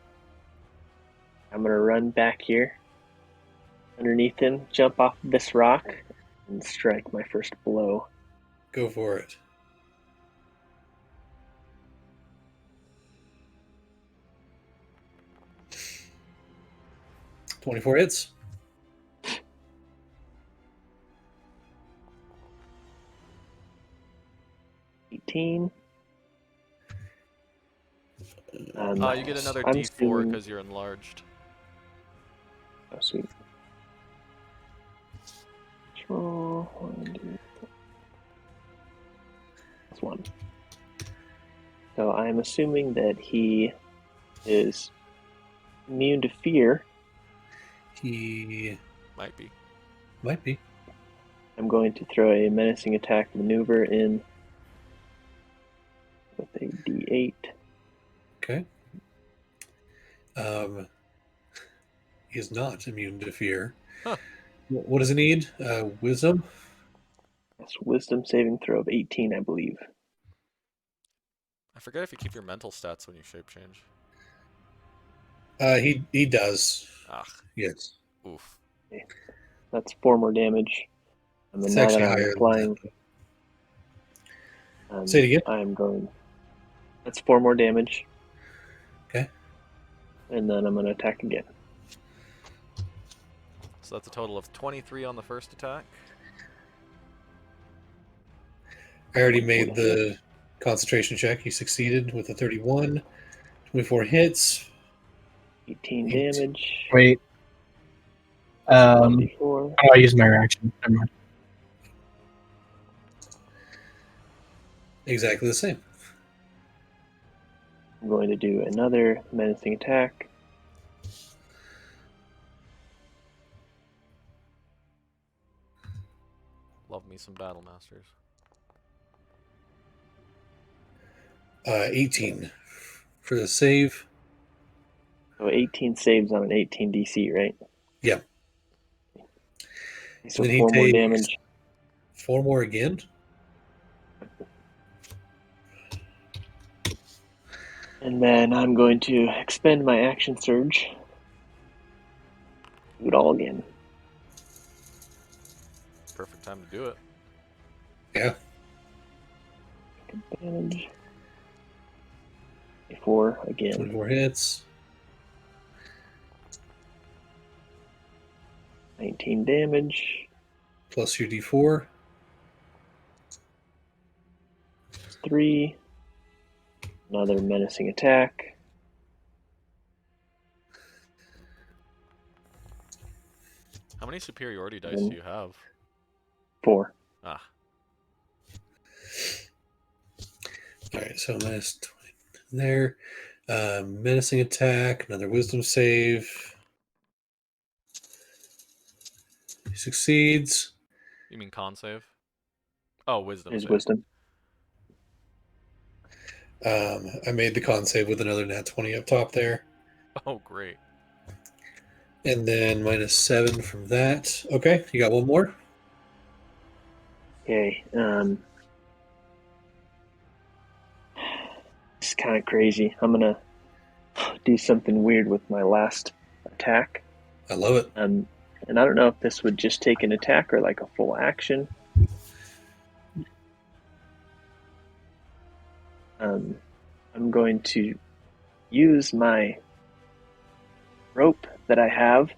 I'm gonna run back here underneath him, jump off this rock, and strike my first blow. Go for it. "24 hits. 18. You get another I'm D4 assuming- because you're enlarged. Oh, sweet. Control, 1, 2, that's 1. So I'm assuming that he is immune to fear. He Might be. might be. I'm going to throw a menacing attack maneuver in with a D8. Okay. He is not immune to fear. Huh. What does he need? Wisdom? That's wisdom saving throw of 18, I believe. I forget if you keep your mental stats when you shape change. He does. Ah, Yes. oof. That's 4 more damage. And then It's now actually that higher I'm than flying, Say it again. I'm going. That's 4 more damage. Okay. And then I'm going to attack again. So that's a total of 23 on the first attack. I already made the concentration check. He succeeded with a 31. 24 hits. 18 damage. Wait. 1d4. I'll use my reaction. Never mind. Exactly the same. I'm going to do another menacing attack. Love me some Battle Masters. 18 for the save. So 18 saves on an 18 DC, right? Yep. So Then he 4 more takes damage. 4 more again. And then I'm going to expend my action surge. Do it all again. Perfect time to do it. Yeah. Advantage. 4 again. 24 hits. 19 damage. Plus your D4. 3. Another menacing attack. How many superiority dice do you have? 4. Ah. Alright, so minus 20 there. Menacing attack, another wisdom save. He succeeds. You mean con save? Oh, wisdom His save. wisdom. I made the con save with another nat 20 up top there. Oh, great. And then minus 7 from that. Okay, you got one more? Okay. It's kind of crazy. I'm gonna do something weird with my last attack. I love it. And I don't know if this would just take an attack or like a full action. I'm going to use my rope that I have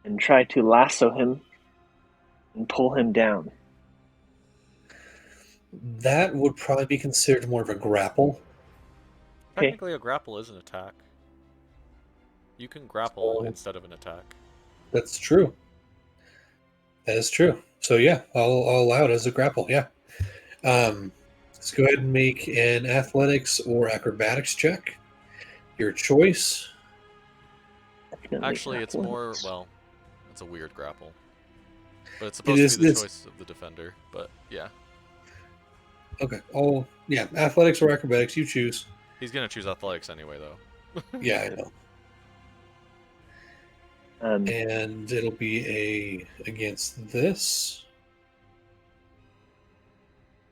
and try to lasso him and pull him down. That would probably be considered more of a grapple. Okay. Technically, a grapple is an attack. You can grapple Oh. instead of an attack. That's true. That is true. So yeah, I'll allow it as a grapple. Yeah. Let's go ahead and make an athletics or acrobatics check. Your choice. Definitely Actually, it's more, athletics. well, it's a weird grapple. But it's supposed is- to be the it's- choice of the defender, but yeah. Okay. Oh yeah, athletics or acrobatics, you choose. He's gonna choose athletics anyway, though. Yeah, I know. And it'll be against this.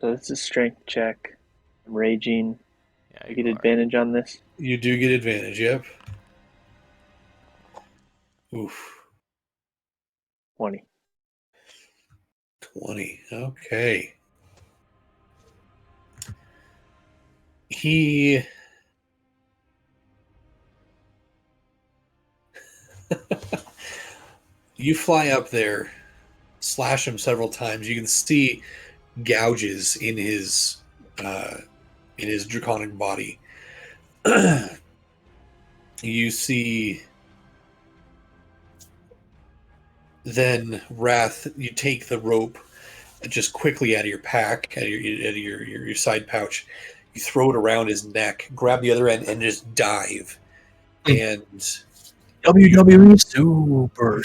So it's a strength check. I'm raging. Yeah, I you get are. advantage on this. You do get advantage. Yep. Oof. 20. 20. Okay. He you fly up there, slash him several times. You can see gouges in his draconic body. You see then Wrath, you take the rope just quickly out of your pack, out of your side pouch. You throw it around his neck, grab the other end, and just dive. And WWE Super.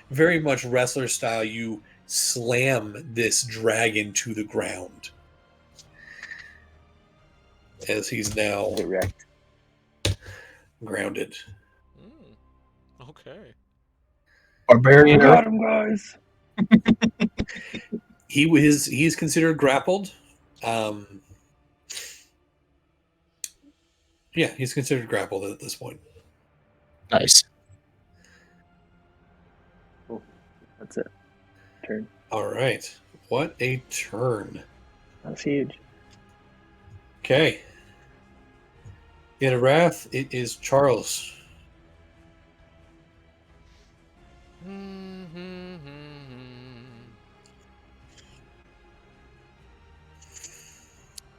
very much wrestler style, you slam this dragon to the ground as he's now Direct. grounded. Okay. Barbarian. Got him, guys. He's considered grappled. Yeah, he's considered grappled at this point. Nice. Cool. That's it. Turn. All right. What a turn. That's huge. Okay. In a wrath, it is Charles.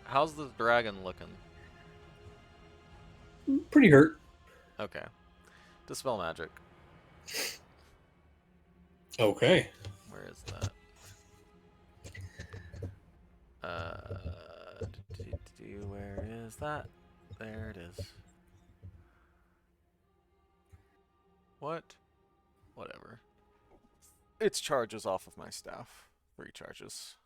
How's the dragon looking? Pretty hurt. Okay. Dispel magic. Okay. Where is that? Where is that? There it is. What? Whatever. It's charges off of my staff. 3 charges.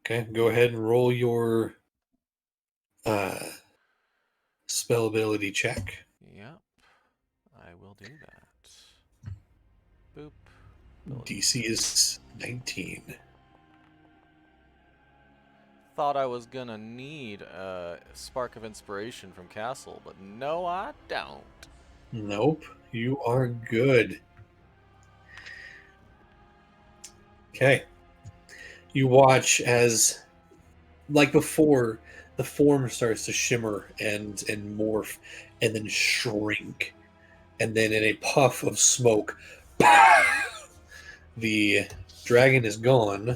Okay. Go ahead and roll your spell ability check. Yep. I will do that. Boop. Ability DC is 19. Thought I was gonna need a spark of inspiration from Castle, but no, I don't. Nope. You are good. Okay. You watch as, like before, the form starts to shimmer and morph and then shrink. And then in a puff of smoke, the dragon is gone.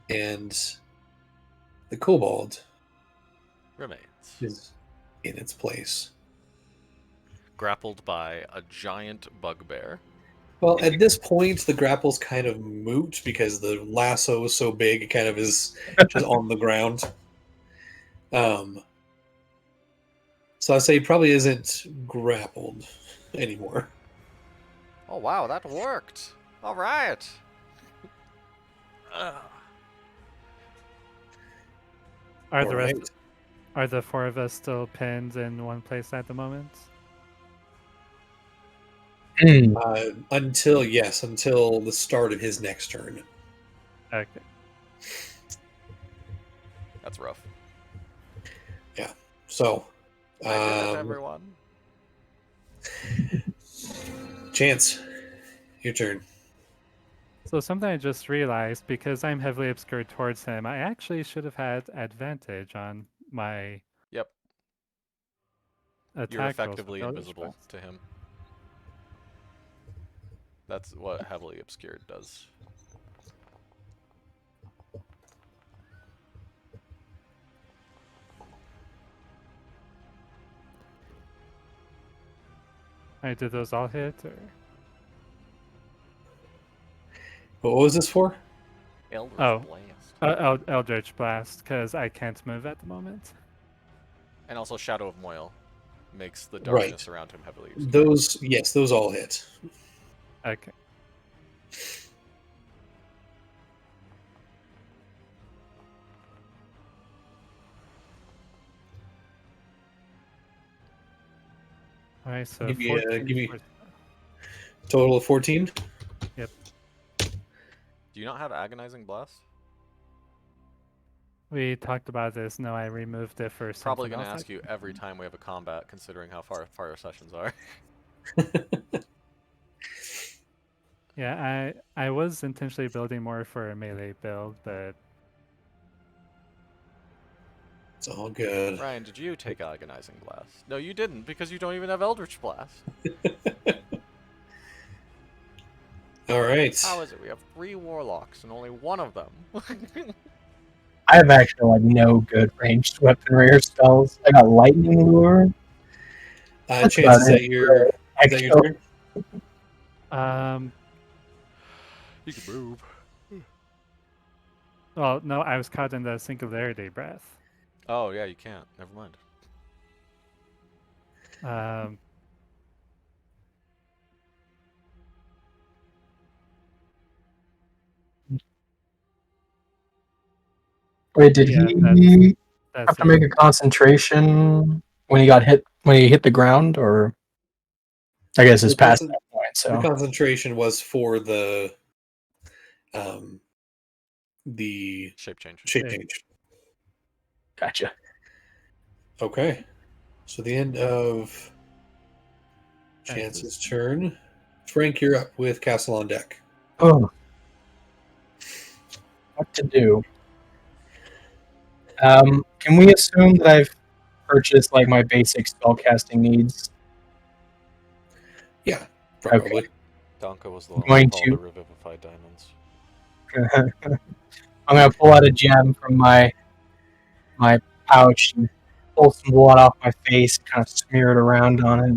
And the kobold Remains. is in its place. Grappled by a giant bugbear. Well, at this point, the grapple's kind of moot because the lasso is so big, it kind of is just on the ground. So I say he probably isn't grappled anymore. Oh wow, that worked. All right. Are All the right. rest? Are the 4 of us still pinned in one place at the moment? Until the start of his next turn. Okay. That's rough. So, I did it, everyone. Chance, your turn. So something I just realized, because I'm heavily obscured towards him, I actually should have had advantage on my Yep, attack you're rolls with effectively Eldritch invisible Blast. to him. That's what heavily obscured does. Alright, did those all hit? Or... What was this for? Eldritch Oh. Blast. Eldritch Blast, because I can't move at the moment. And also Shadow of Moyle makes the Right. darkness around him heavily obscured. Those all hit. Okay. Alright, so Give me 14 total of 14. Yep. Do you not have Agonizing Blast? We talked about this. No, I removed it for Probably something going to else. ask you every time we have a combat, considering how far our sessions are. Yeah, I was intentionally building more for a melee build, but It's all good. Ryan, did you take Agonizing Blast? No, you didn't, because you don't even have Eldritch Blast. All right. How is it? We have 3 Warlocks and only 1 of them. I have actually like no good ranged weaponry or spells. I got lightning lure. That's Chance, about is that it, your actually. turn? You can move. well, no, I was caught in the singularity breath. Oh, yeah, you can't. Never mind. Wait, did Yeah, he that's have to make a it. concentration when he got hit when he hit the ground, or I guess it's past that point. The So concentration was for the Shape change. shape change. gotcha. Okay. So the end of Chance's turn. Frank, you're up with Castle on deck. Oh, what to do? Can we assume that I've purchased like my basic spellcasting needs? Yeah, probably. Okay. Donka was the one Going with all to- the revivified diamonds. I'm gonna pull out a gem from my pouch and pull some blood off my face, kind of smear it around on it.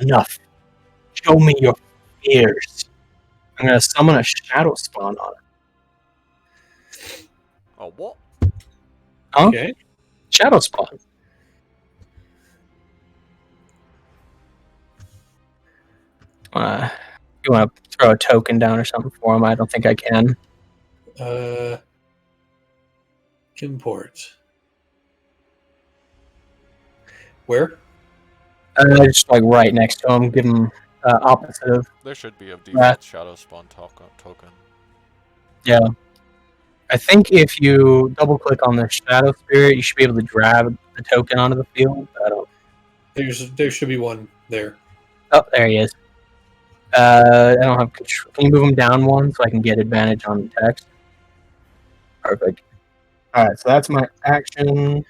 Enough. Show me your fears. I'm gonna summon a shadow spawn on it. Oh, what? Huh? Okay. Shadow spawn. You want to throw a token down or something for him? I don't think I can. Import. Where? Just like right next to him, give him opposite of. There should be a Right. default shadow spawn token. Yeah. I think if you double click on the shadow spirit, you should be able to drag the token onto the field. But I don't. There should be one there. Oh, there he is. I don't have control. Can you move him down one so I can get advantage on the text? Perfect. Alright, so that's my action.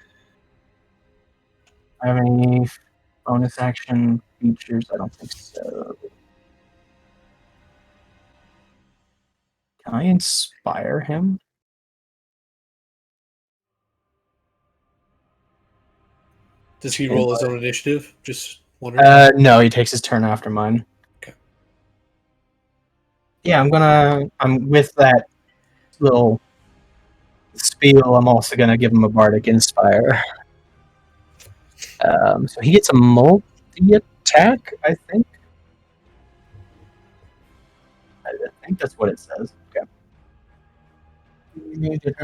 I have any bonus action features? I don't think so. Can I inspire him? Does he roll his own initiative? Just wondering. No, he takes his turn after mine. Okay. Yeah, I'm with that little spiel, I'm also gonna give him a bardic inspire. So he gets a multi-attack, I think. I think that's what it says. Okay.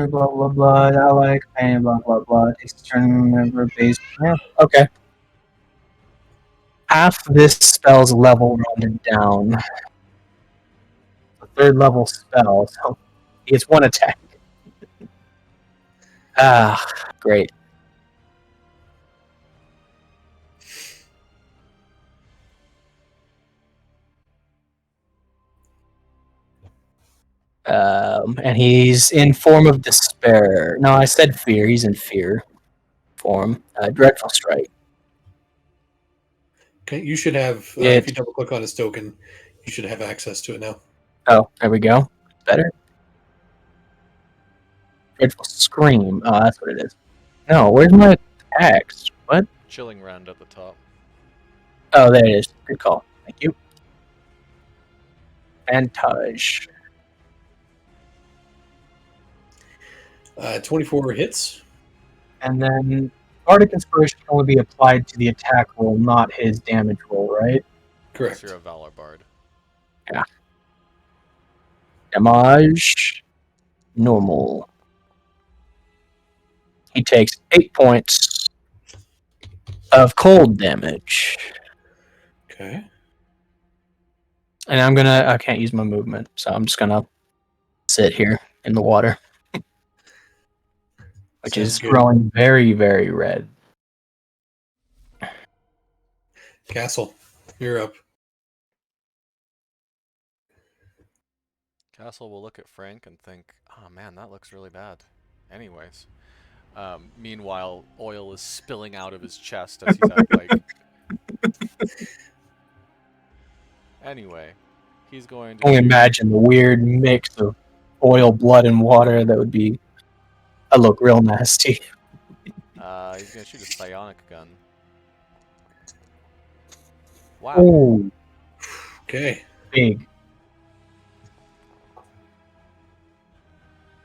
Blah blah blah. I like pain. Blah blah blah. Takes a turn. Remember base. Yeah. Okay. Half this spell's level rounded down. A third level spell, so he gets one attack. Ah, great. And he's in form of despair. No, I said fear. He's in fear form. Dreadful strike. Okay, you should have. If you double click on his token, you should have access to it now. Oh, there we go. Better. Dreadful scream. Oh, that's what it is. No, where's my axe? What? Chilling round at the top. Oh, there it is. Good call. Thank you. Vantage. 24 hits. And then Bardic Inspiration can only be applied to the attack roll, not his damage roll, right? Correct. You're a Valor Bard. Yeah. Damage. Normal. He takes 8 points of cold damage. Okay. And I can't use my movement, so I'm just gonna sit here in the water. Which Sounds is good. growing very, very red. Castle, you're up. Castle will look at Frank and think, oh man, that looks really bad. Anyways. Meanwhile, oil is spilling out of his chest as he's at, like... Anyway, he's going to... I can imagine the weird mix of oil, blood, and water that would be... That look real nasty. He's going to shoot a psionic gun. Wow. Oh, Okay. big.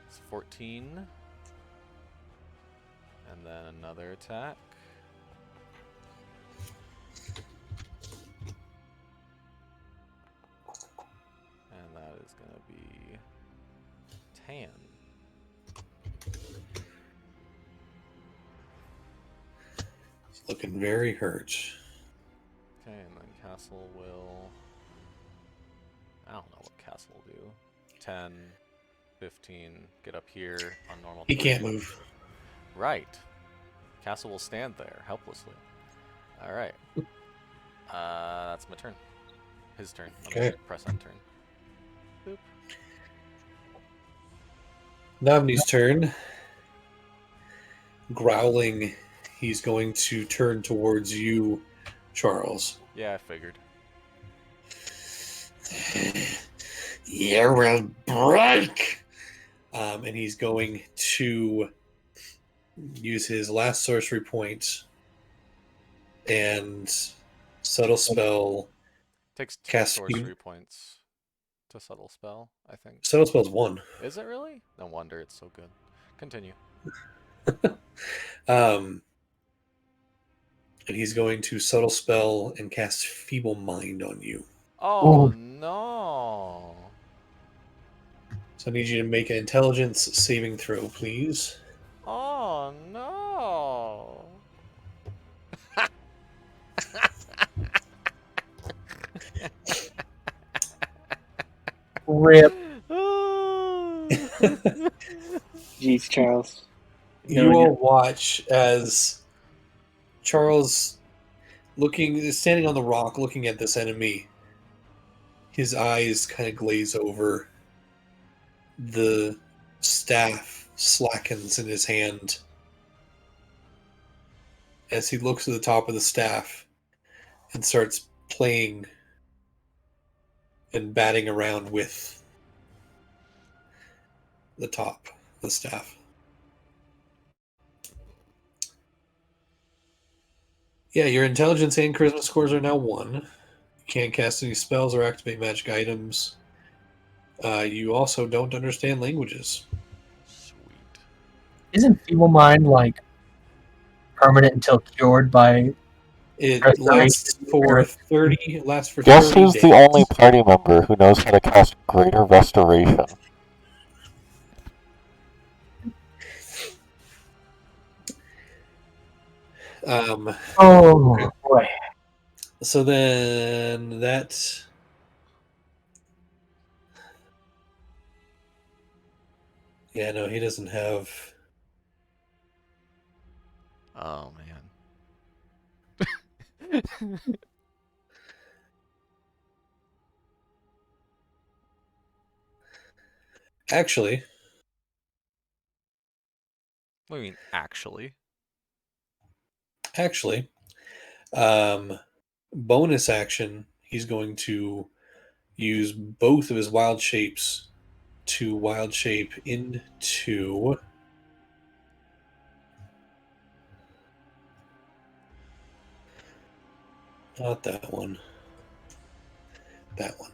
It's 14. And then another attack. And that is going to be 10. He's looking very hurt. Okay, and then Castle will... I don't know what Castle will do. 10, 15, get up here on normal. He turn. can't move. Right. Castle will stand there, helplessly. Alright. That's my turn. His turn. I'm Okay. gonna press end turn. Boop. Nomni's turn. Growling, he's going to turn towards you, Charles. Yeah, I figured. You will break. And he's going to use his last sorcery point and subtle spell. Takes 2 Cast sorcery points to subtle spell, I think. Subtle spell's 1. Is it really? No wonder it's so good. Continue. And he's going to subtle spell and cast Feeble Mind on you. Oh Ooh. no! So I need you to make an intelligence saving throw, please. Oh no! Rip. Jeez, Charles. You all watch as Charles, standing on the rock, looking at this enemy. His eyes kind of glaze over. The staff slackens in his hand as he looks at the top of the staff and starts playing and batting around with the top of the staff. Yeah, your intelligence and charisma scores are now 1. You can't cast any spells or activate magic items. You also don't understand languages. Sweet. Isn't Feeble Mind like permanent until cured by It restoration? lasts for 30. It lasts for Guess 30 who's days. the only party member who knows how to cast Greater Restoration? Oh boy. So then that. Yeah, no, he doesn't have. Oh man. Actually, What do you mean, actually? bonus action, he's going to use both of his wild shapes to wild shape into. Not that one. That one.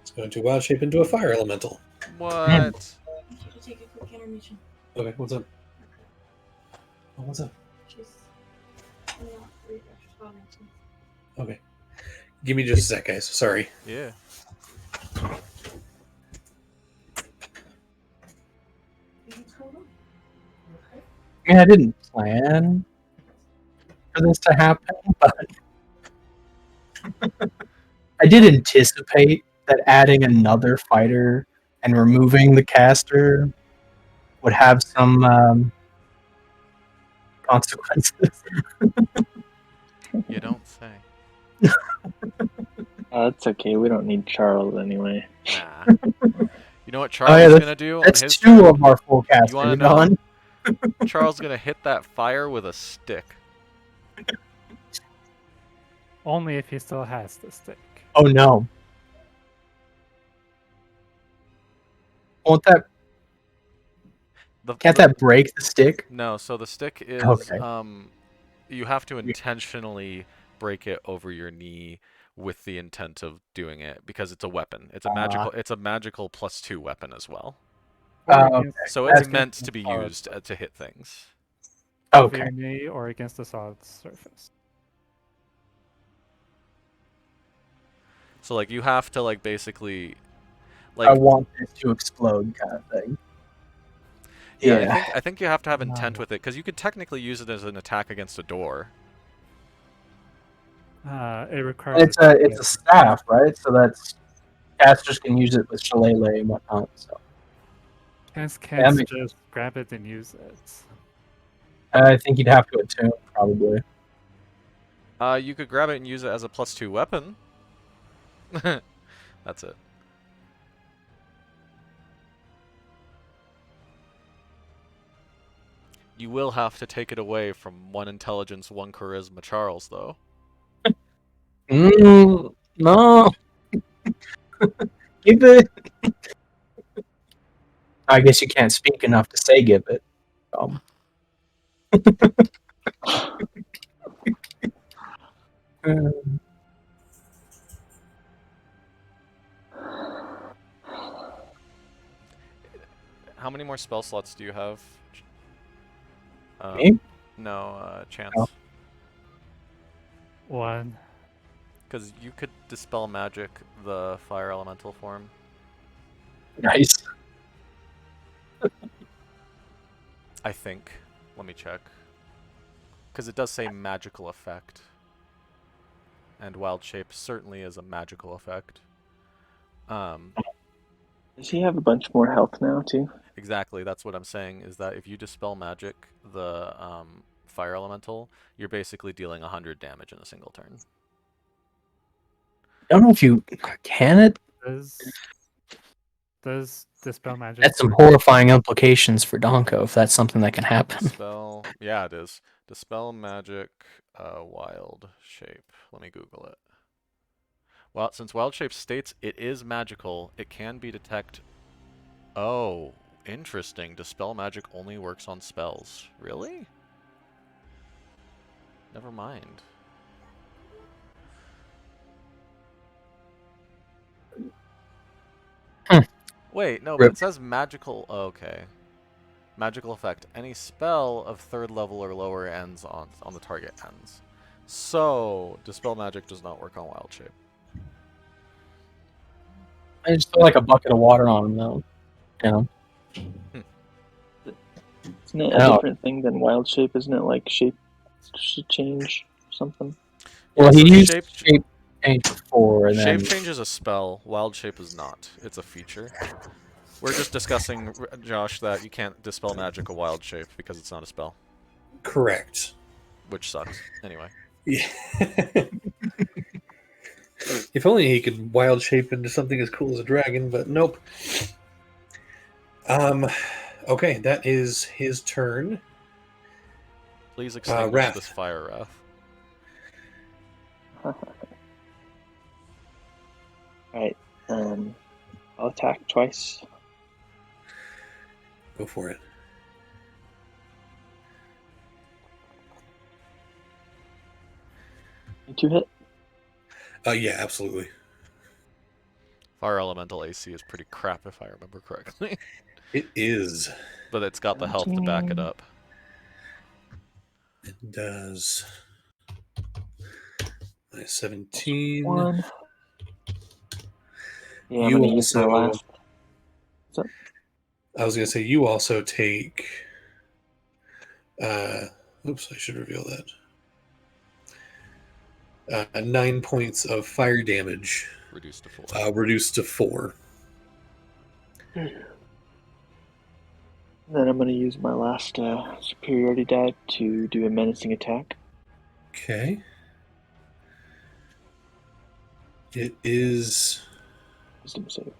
It's going to wild shape into a fire elemental. What? I need you to take a quick intermission. Okay, what's up? Oh, what's up? She's not responding to me. Okay. Give me just a sec, guys. Sorry. Yeah. What's going on? Okay. I mean, I didn't plan for this to happen, but I did anticipate that adding another fighter and removing the caster would have some consequences. You don't say. That's okay. We don't need Charles anyway. Nah. You know what Charles yeah, is that's- gonna do on That's his two turn? of our full casters wanna know? gone. Charles is gonna hit that fire with a stick. Only if he still has the stick. Oh no. Won't that can't that break the stick? No, so the stick is Okay. you have to intentionally break it over your knee with the intent of doing it because it's a weapon. It's a magical +2 weapon as well. Okay. So it's That's meant to be used to hit things. Over Okay. your knee or against a solid surface. So like you have to like basically I like want this to explode kind of thing. yeah, I think you have to have intent with it because you could technically use it as an attack against a door. It requires. It's a staff, right? So that's casters can use it with shillelagh and whatnot. So Can't that makes- just grab it and use it. I think you'd have to attune probably. You could grab it and use it as a +2 weapon. That's it. You will have to take it away from 1 intelligence, 1 charisma Charles, though. No. Give it. I guess you can't speak enough to say give it. Uh, How many more spell slots do you have? Me? No, Chance. Oh. 1. Because you could dispel magic the fire elemental form. Nice. I think. Let me check. Because it does say magical effect. And wild shape certainly is a magical effect. Does he have a bunch more health now too? Exactly, that's what I'm saying, is that if you dispel magic the fire elemental, you're basically dealing 100 damage in a single turn. I don't know if you can it. Does dispel magic? That's some horrifying implications for Donko if that's something that can happen. Dispel, yeah, it is. Dispel magic, wild shape. Let me Google it. Well, since wild shape states it is magical, it can be detect. Oh, interesting. Dispel magic only works on spells. Really? Never mind. Wait, no, but Rip. it says magical. Okay. Magical effect. Any spell of 3rd level or lower ends on the target ends. So, dispel magic does not work on wild shape. I just feel like a bucket of water on him, though. You know? Isn't it a No. different thing than wild shape? Isn't it like shape change or something? Well, Yeah, he so used shape shape change before, and shape then change is a spell. Wild shape is not. It's a feature. We're just discussing, Josh, that you can't dispel magic a wild shape because it's not a spell, Correct. which sucks. Anyway. Yeah. If only he could wild shape into something as cool as a dragon, but nope. Okay, that is his turn. Please extinguish Wrath. this fire, Wrath. Alright, I'll attack twice. Go for it. Two hit. Yeah, absolutely. Fire elemental AC is pretty crap if I remember correctly. It is. But it's got the health to back it up. It does. Nice 17. One. Yeah, I'm You gonna use my also- last. What's up? I was going to say, you also take. Oops, I should reveal that. 9 points of fire damage. Reduced to 4. Reduced to 4. Then I'm gonna use my last superiority die to do a menacing attack. Okay. It is. Wisdom save.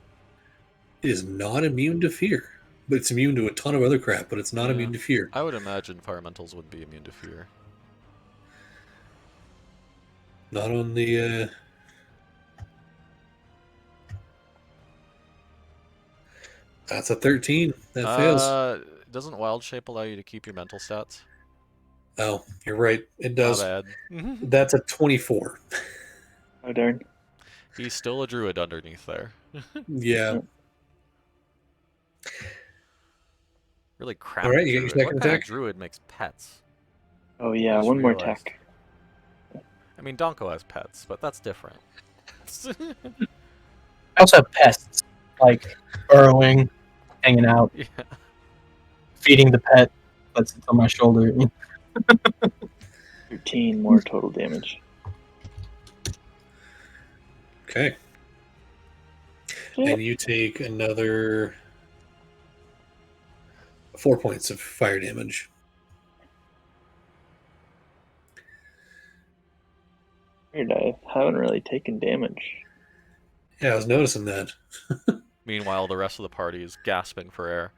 It is not immune to fear. But it's immune to a ton of other crap, but it's not Yeah. immune to fear. I would imagine firementals would be immune to fear. Not on the. That's a 13. That fails. Doesn't wild shape allow you to keep your mental stats? Oh, you're right. It does. My bad. That's a 24. Oh darn. He's still a druid underneath there. Yeah. Really crappy All right, you got your druid. What second kind of attack? druid makes pets? Oh yeah, just one more realized. attack. I mean, Donko has pets, but that's different. I also have pests like burrowing, hanging out, Yeah. feeding the pet. That's on my shoulder. 13 more total damage. Okay. And you take another 4 points of fire damage. Weird, I haven't really taken damage. Yeah, I was noticing that. Meanwhile, the rest of the party is gasping for air.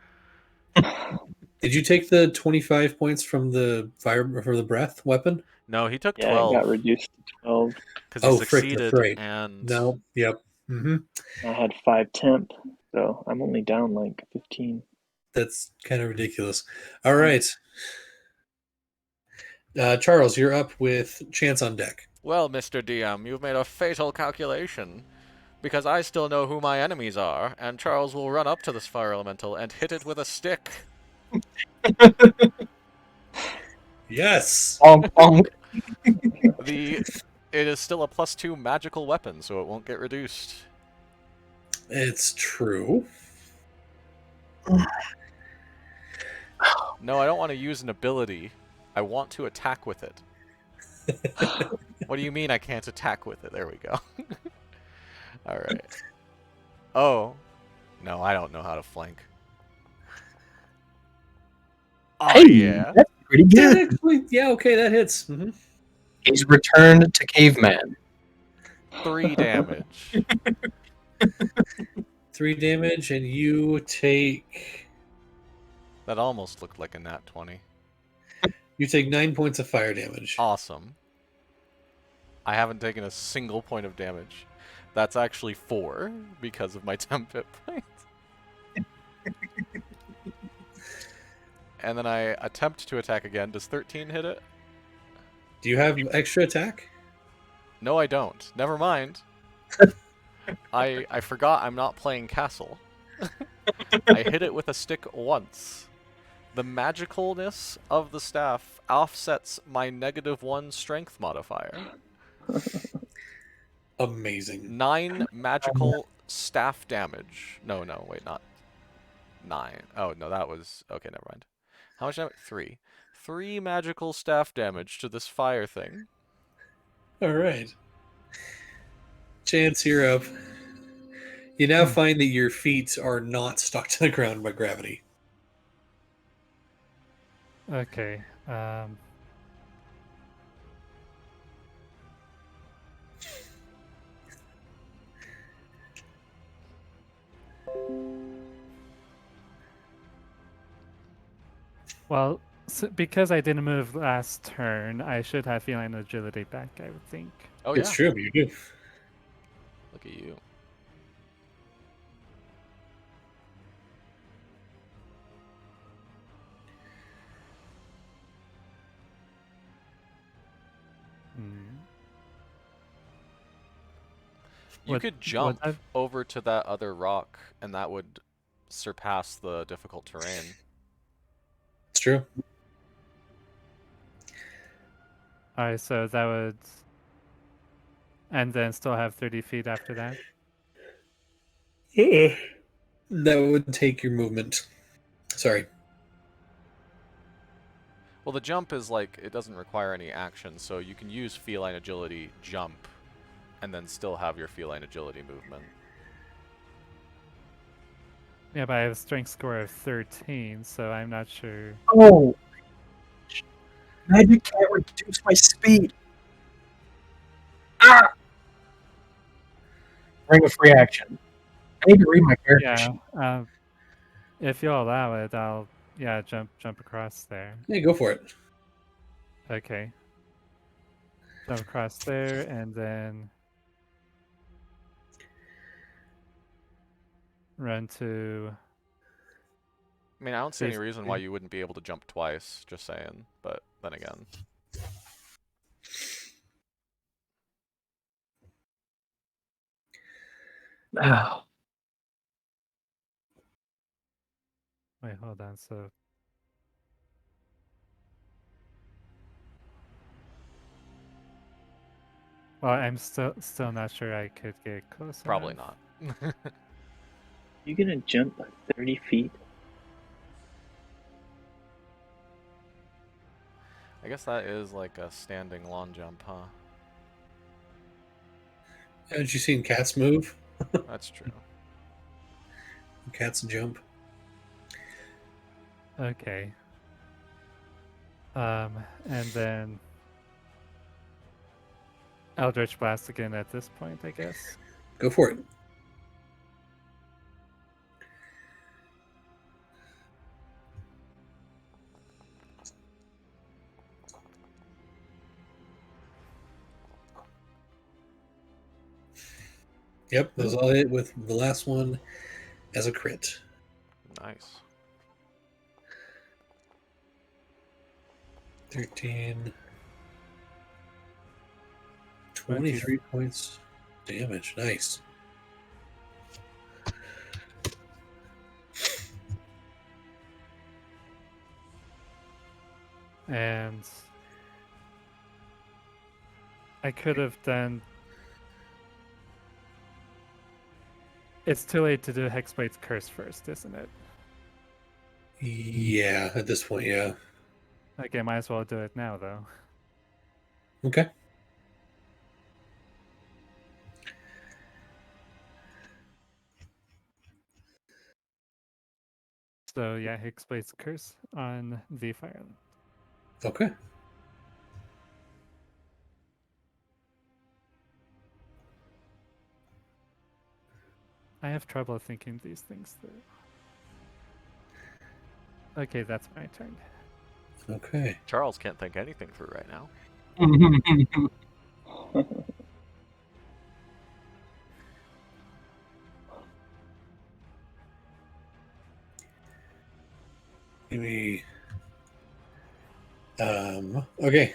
Did you take the 25 points from the fire for the breath weapon? No, he took Yeah, it 12 got reduced to 12. because he Oh, frick, that's succeeded right. and No, yep. I had 5 temp, so I'm only down like 15. That's kind of ridiculous. All right. Charles, you're up with Chance on deck. well, Mr. DM, you've made a fatal calculation. Because I still know who my enemies are, and Charles will run up to this fire elemental and hit it with a stick. Yes. Bonk, bonk. It is still a +2 magical weapon, so it won't get reduced. It's true. No, I don't want to use an ability. I want to attack with it. What do you mean I can't attack with it? There we go. Alright. Oh. No, I don't know how to flank. Oh, Hey, yeah. that's pretty Yeah, good. actually, yeah, okay, that hits. He's returned to caveman. 3 damage. 3 damage, and you take That almost looked like a nat 20. 9 points of fire damage. Awesome. I haven't taken a single point of damage. That's actually 4 because of my temp hit points. And then I attempt to attack again. Does 13 hit it? Do you have extra attack? No, I don't. Never mind. I forgot I'm not playing castle. I hit it with a stick once. The magicalness of the staff offsets my -1 strength modifier. Amazing. 9 magical staff damage. No, wait, not 9. Oh, no, that was... Okay, never mind. How much damage? 3. 3 magical staff damage to this fire thing. All right. Chance, you're up. You now find that your feet are not stuck to the ground by gravity. Okay. Well, because I didn't move last turn, I should have feline agility back, I would think. Oh, It's yeah. true, but you do. Look at you. Hmm. You What- could what jump I've- over to that other rock, and that would surpass the difficult terrain. It's true. Alright, so that would... And then still have 30 feet after that? That would take your movement. Sorry. Well, the jump is like, it doesn't require any action, so you can use feline agility jump, and then still have your feline agility movement. Yeah, but I have a strength score of 13, so I'm not sure. Oh, magic can't reduce my speed. Ah! Ring of free action. I need to read my character Yeah, sheet. if you'll allow it, I'll jump across there. Yeah, go for it. Okay. Jump across there, and then run to... I mean, I don't see any reason why Basically. you wouldn't be able to jump twice, just saying, but then again. Oh. Wait, hold on. So well, I'm still not sure I could get close Probably enough. not. You gonna jump 30 feet? I guess that is like a standing long jump, huh? Haven't you seen cats move? That's true. Cats jump. Okay. And then Eldritch Blast again at this point, I guess. Go for it. Yep, those all hit with the last one as a crit. Nice. 13. 23 points damage. Nice. And I could have done. It's too late to do Hexblade's Curse first, isn't it? Yeah, at this point, yeah. Okay, might as well do it now, though. Okay. So yeah, Hexblade's Curse on the fire. Okay. I have trouble thinking these things through. Okay, that's my turn. Okay. Charles can't think anything through right now. Give me. Okay.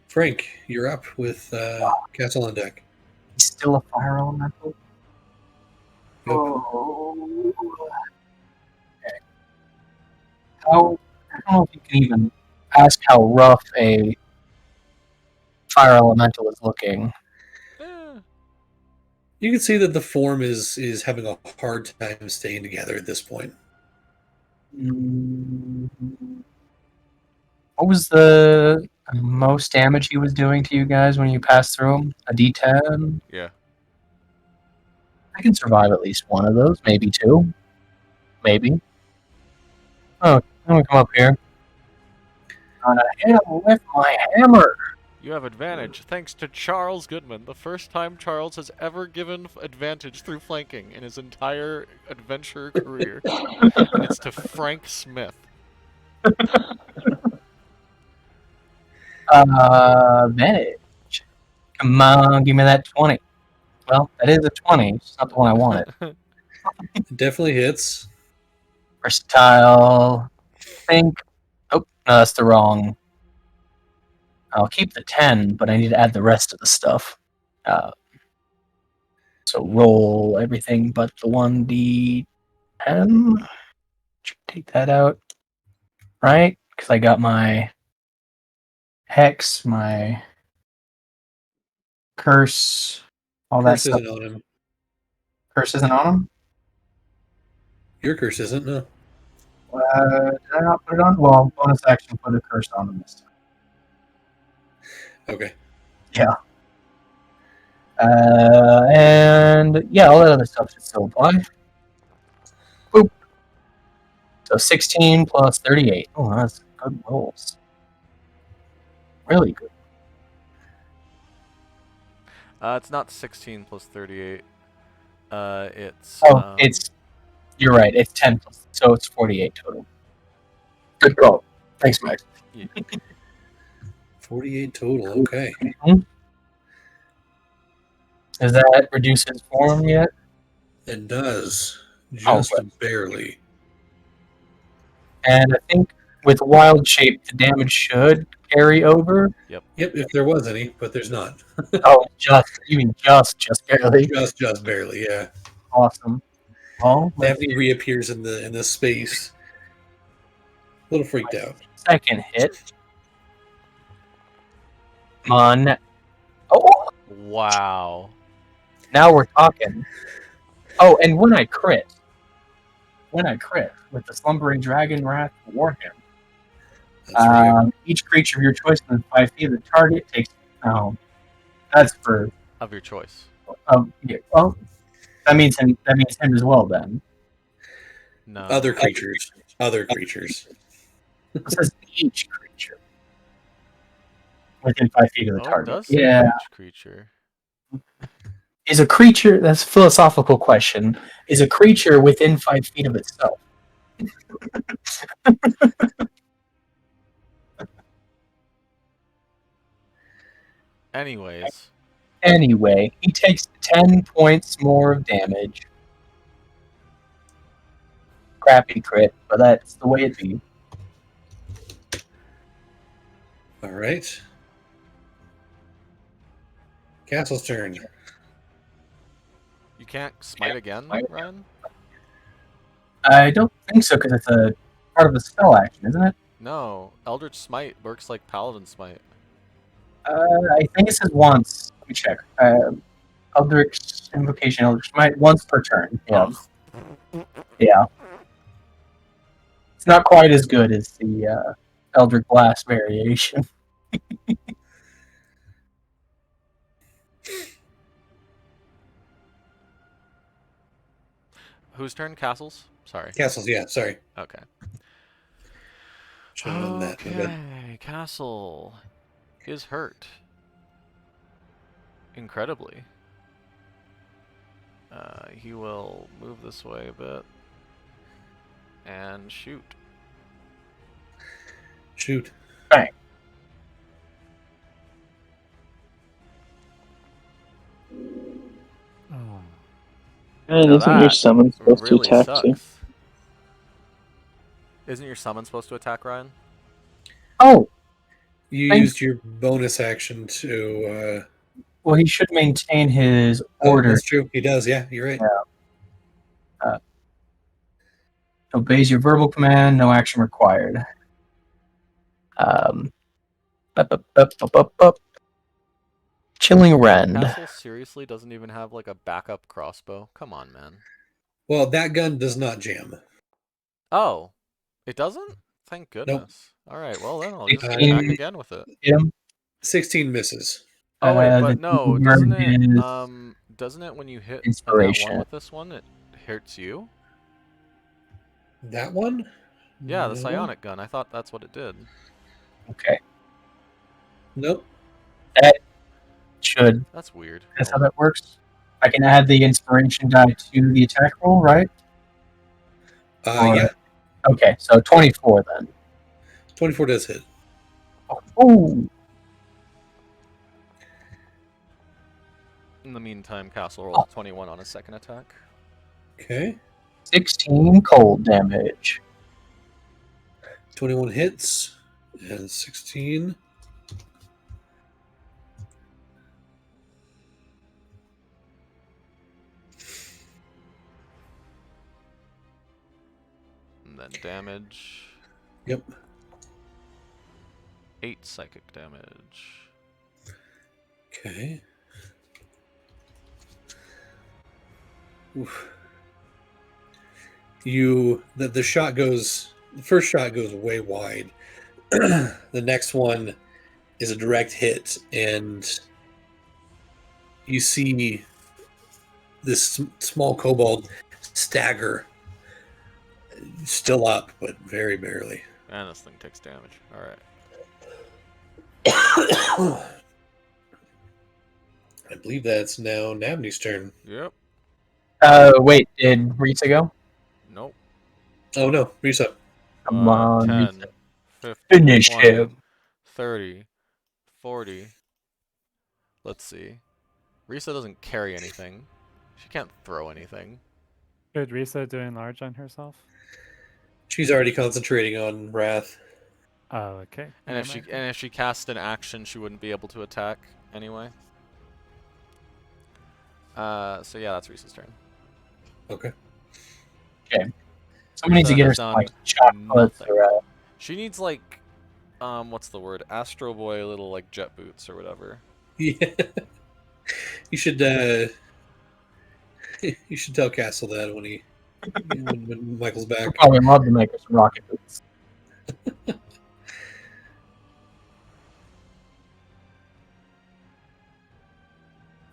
Frank, you're up with Castle on deck. He's still a fire elemental. Yep. Oh. Okay. How? I don't know if you can even ask how rough a fire elemental is looking. Eh, You can see that the form is having a hard time staying together at this point. Mm, What was the most damage he was doing to you guys when you passed through him? A D10? yeah. I can survive at least one of those, maybe two. Maybe. Oh, I'm gonna come up here. Gonna hit him with my hammer. You have advantage thanks to Charles Goodman, the first time Charles has ever given advantage through flanking in his entire adventure career. And it's to Frank Smith. Advantage. Come on, give me that 20. Well, that is a 20. It's not the one I wanted. It definitely hits. Versatile. Think. Oh, no, that's the wrong. I'll keep the 10, but I need to add the rest of the stuff. So roll everything but the 1d10. Take that out. Right? Because I got my hex, my curse, all that Curse stuff. isn't on him. Curse isn't on him? Your curse isn't, no. Did I not put it on? Well, bonus action put a curse on him this time. Okay. Yeah. And yeah, all that other stuff should still apply. Boop. So 16 plus 38. Oh, that's good rolls. Really good. It's not 16 plus 38. It's It's you're right. It's 10 plus, so it's 48 total. Good call. Thanks, Max. 48 total, okay. Mhm. Does that reduce his form yet? It does. Just barely. And I think with wild shape, the damage should carry over. Yep, if there was any, but there's not. Oh, you mean just barely? Just barely, yeah. Awesome. Well, Daphne reappears in the space. A little freaked out. second hit. Come on. Oh, wow. now we're talking. Oh, and when I crit with the Slumbering Dragon Wrath Warhammer, That's right. each creature of your choice within 5 feet of the target takes. Oh, that's for. Of your choice. Yeah, well, that means him as well. Then No. Other creatures. it says each creature within 5 feet of the Oh, it target. does say Yeah. each creature. Is a creature, that's a philosophical question, is a creature within 5 feet of itself? Anyways, Anyway, he takes 10 points more of damage. Crappy crit, but that's the way it be. All right. Castle's turn. You can't smite again, smite again. Ryan? I don't think so, because it's a part of the spell action, isn't it? No. Eldritch Smite works like Paladin Smite. I think it says once. Let me check. Eldritch Invocation, Eldritch Smite, once per turn. Yeah. Yeah. It's not quite as good as the Eldritch Blast variation. Whose turn? Castles? Sorry. Castles, yeah, sorry. Okay. Should have done that. my bad. Okay, Castle is hurt. Incredibly. He will move this way a bit. And shoot. Shoot. Bang. Oh. And Now isn't your that summon supposed really to attack sucks. too? Isn't your summon supposed to attack, Ryan? Oh, You Thank- used your bonus action to. well, he should maintain his Oh, order. that's true. He does. Yeah, you're right. Obeys your verbal command, no action required. Up. Chilling Rend. Castle seriously doesn't even have like a backup crossbow? Come on, man. Well, that gun does not jam. Oh, it doesn't? Thank goodness. All right, well then I'll just attack 16. again with it. Him. 16 misses. Oh wait, The but no, verb doesn't it when you hit a nat inspiration. 1 with this one, it hurts you? That one? Yeah, the No. psionic gun. I thought that's what it did. Okay. Nope. That should. That's weird. That's how that works. I can add the inspiration die to the attack roll, right? Or- Yeah. Okay, so 24 then. 24 does hit. Oh, In the meantime, Castle rolled 21 on his second attack. Okay. 16 cold damage. 21 hits. And 16. And then damage. Yep. 8 psychic damage. Okay. Oof. The shot goes, the first shot goes way wide. The next one is a direct hit, and you see this small kobold stagger, still up, but very barely. And this thing takes damage. Alright. I believe that's now Nabney's turn. Yep. Wait, did Rita go? Nope. Oh no, Risa. Come on, 10, Rita. 15, Finish 20, him. 30, 40. Let's see. Risa doesn't carry anything. She can't throw anything. Could Risa do enlarge on herself? She's already concentrating on Wrath. Oh, okay. And if she cast an action, she wouldn't be able to attack anyway. So yeah, that's Risa's turn. Okay. Someone needs to Risa get her has some done like chocolates nothing. or She needs like, what's the word? Astro Boy little like jet boots or whatever. Yeah. You should you should tell Castle that when Michael's back. probably love to make her some rocket boots.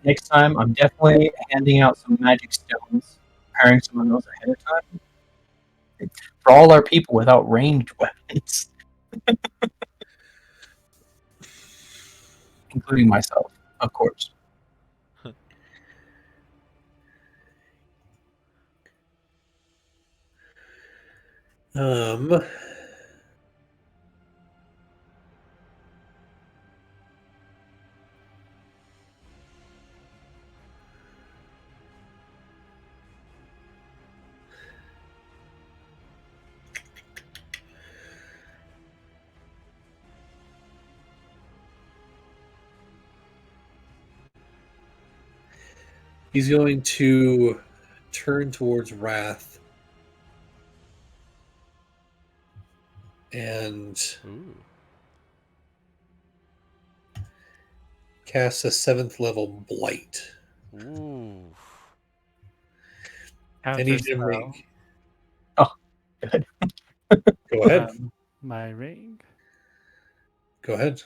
Next time, I'm definitely handing out some magic stones, preparing some of those ahead of time. For all our people without ranged weapons. Including myself, of course. Um He's going to turn towards Wrath and Ooh. cast a 7th level Blight. Ooh. I need you to Counterspell. make. Oh, good. Go ahead. My ring. Go ahead.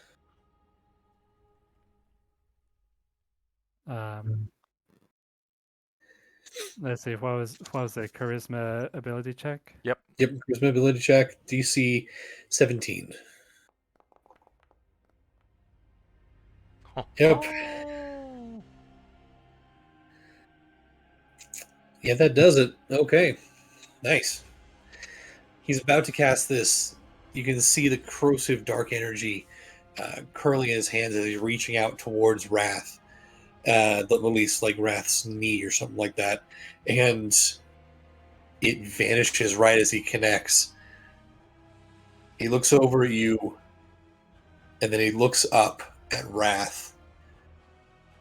Let's see. What was the charisma ability check? Yep. Yep. Charisma ability check. DC 17. Yep. Oh. Yeah, that does it. Okay. Nice. He's about to cast this. You can see the corrosive dark energy curling in his hands as he's reaching out towards Wrath. At least like Wrath's knee or something like that. And it vanishes right as he connects. He looks over at you, and then he looks up at Wrath.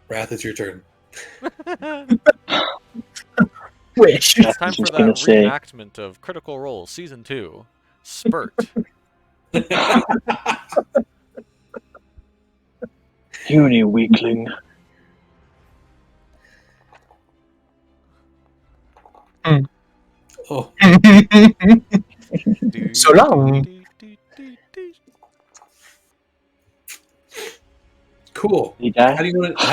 Wrath, it's your turn. Wish. It's time I was for just that gonna say- reenactment of Critical Role Season 2. Spurt. Puny weakling. Oh, So long. cool. Did he die? How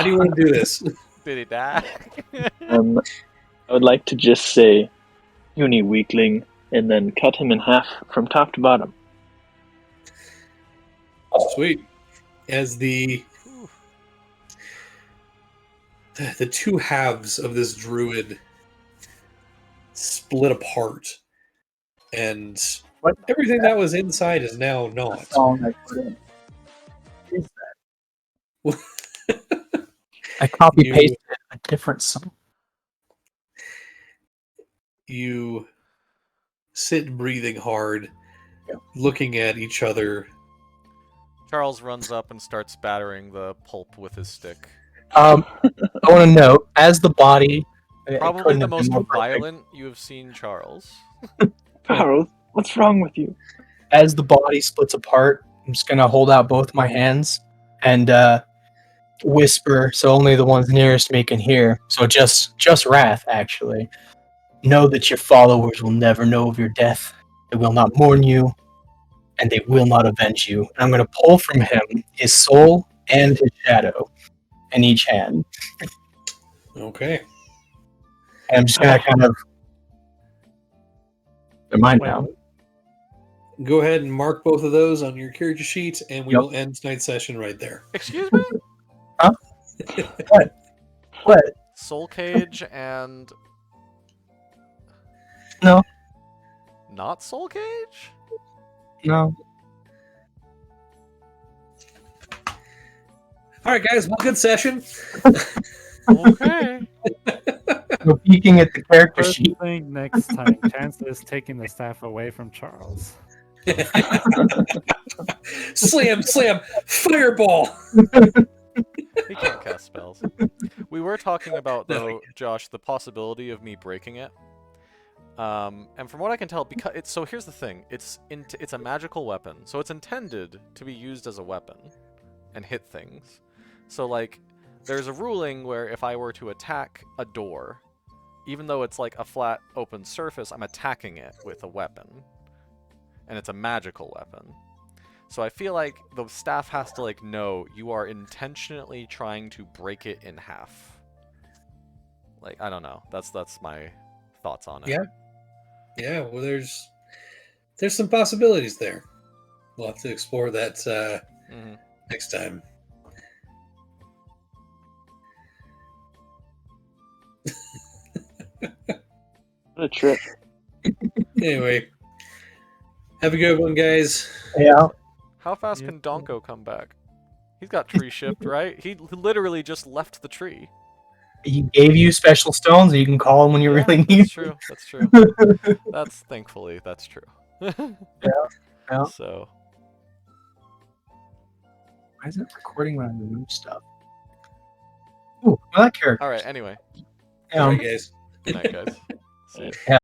do you want to do this? Did he die? I would like to just say, puny weakling, and then cut him in half from top to bottom. Sweet. As the two halves of this druid split apart, and What? everything that was inside is now not. Song I put in. What is that? I copy pasted a different song. You sit breathing hard, Yeah. looking at each other. Charles runs up and starts battering the pulp with his stick. I want to note, as the body, it Probably couldn't the have been most more perfect. violent you have seen Charles. Charles, what's wrong with you? As the body splits apart, I'm just gonna hold out both my hands and whisper, so only the ones nearest me can hear. So just Wrath, actually. Know that your followers will never know of your death. They will not mourn you, and they will not avenge you. And I'm gonna pull from him his soul and his shadow in each hand. Okay. And I'm just gonna kind of. They're mine Wait, now. Go ahead and mark both of those on your character sheet, and we Yep. will end tonight's session right there. Excuse me? What? Soul Cage and... No. Not Soul Cage? No. All right, guys. Well, good session. Okay. We're peeking at the character first sheet. thing next time, Chance is taking the staff away from Charles. Slam, slam, fireball. He can't cast spells. We were talking about, No, though, Josh, the possibility of me breaking it. And from what I can tell, because it's so here's the thing: it's a magical weapon, so it's intended to be used as a weapon and hit things. So like, there's a ruling where if I were to attack a door, even though it's like a flat open surface, I'm attacking it with a weapon, and it's a magical weapon. So I feel like the staff has to like know you are intentionally trying to break it in half. Like, I don't know. That's my thoughts on it. Yeah. Yeah. Well, there's some possibilities there. We'll have to explore that next time. What a trip. Anyway, have a good one, guys. Yeah. How fast Yeah. can Donko come back? He's got tree shipped, right? He literally just left the tree. He gave you special stones that you can call him when you Yeah, really need that's true. That's true. That's thankfully that's true. Yeah. So Why is it recording when I remove stuff? Ooh, well, that character. all right. Anyway, Yeah. All right, guys. Good night, guys. See ya. Yeah.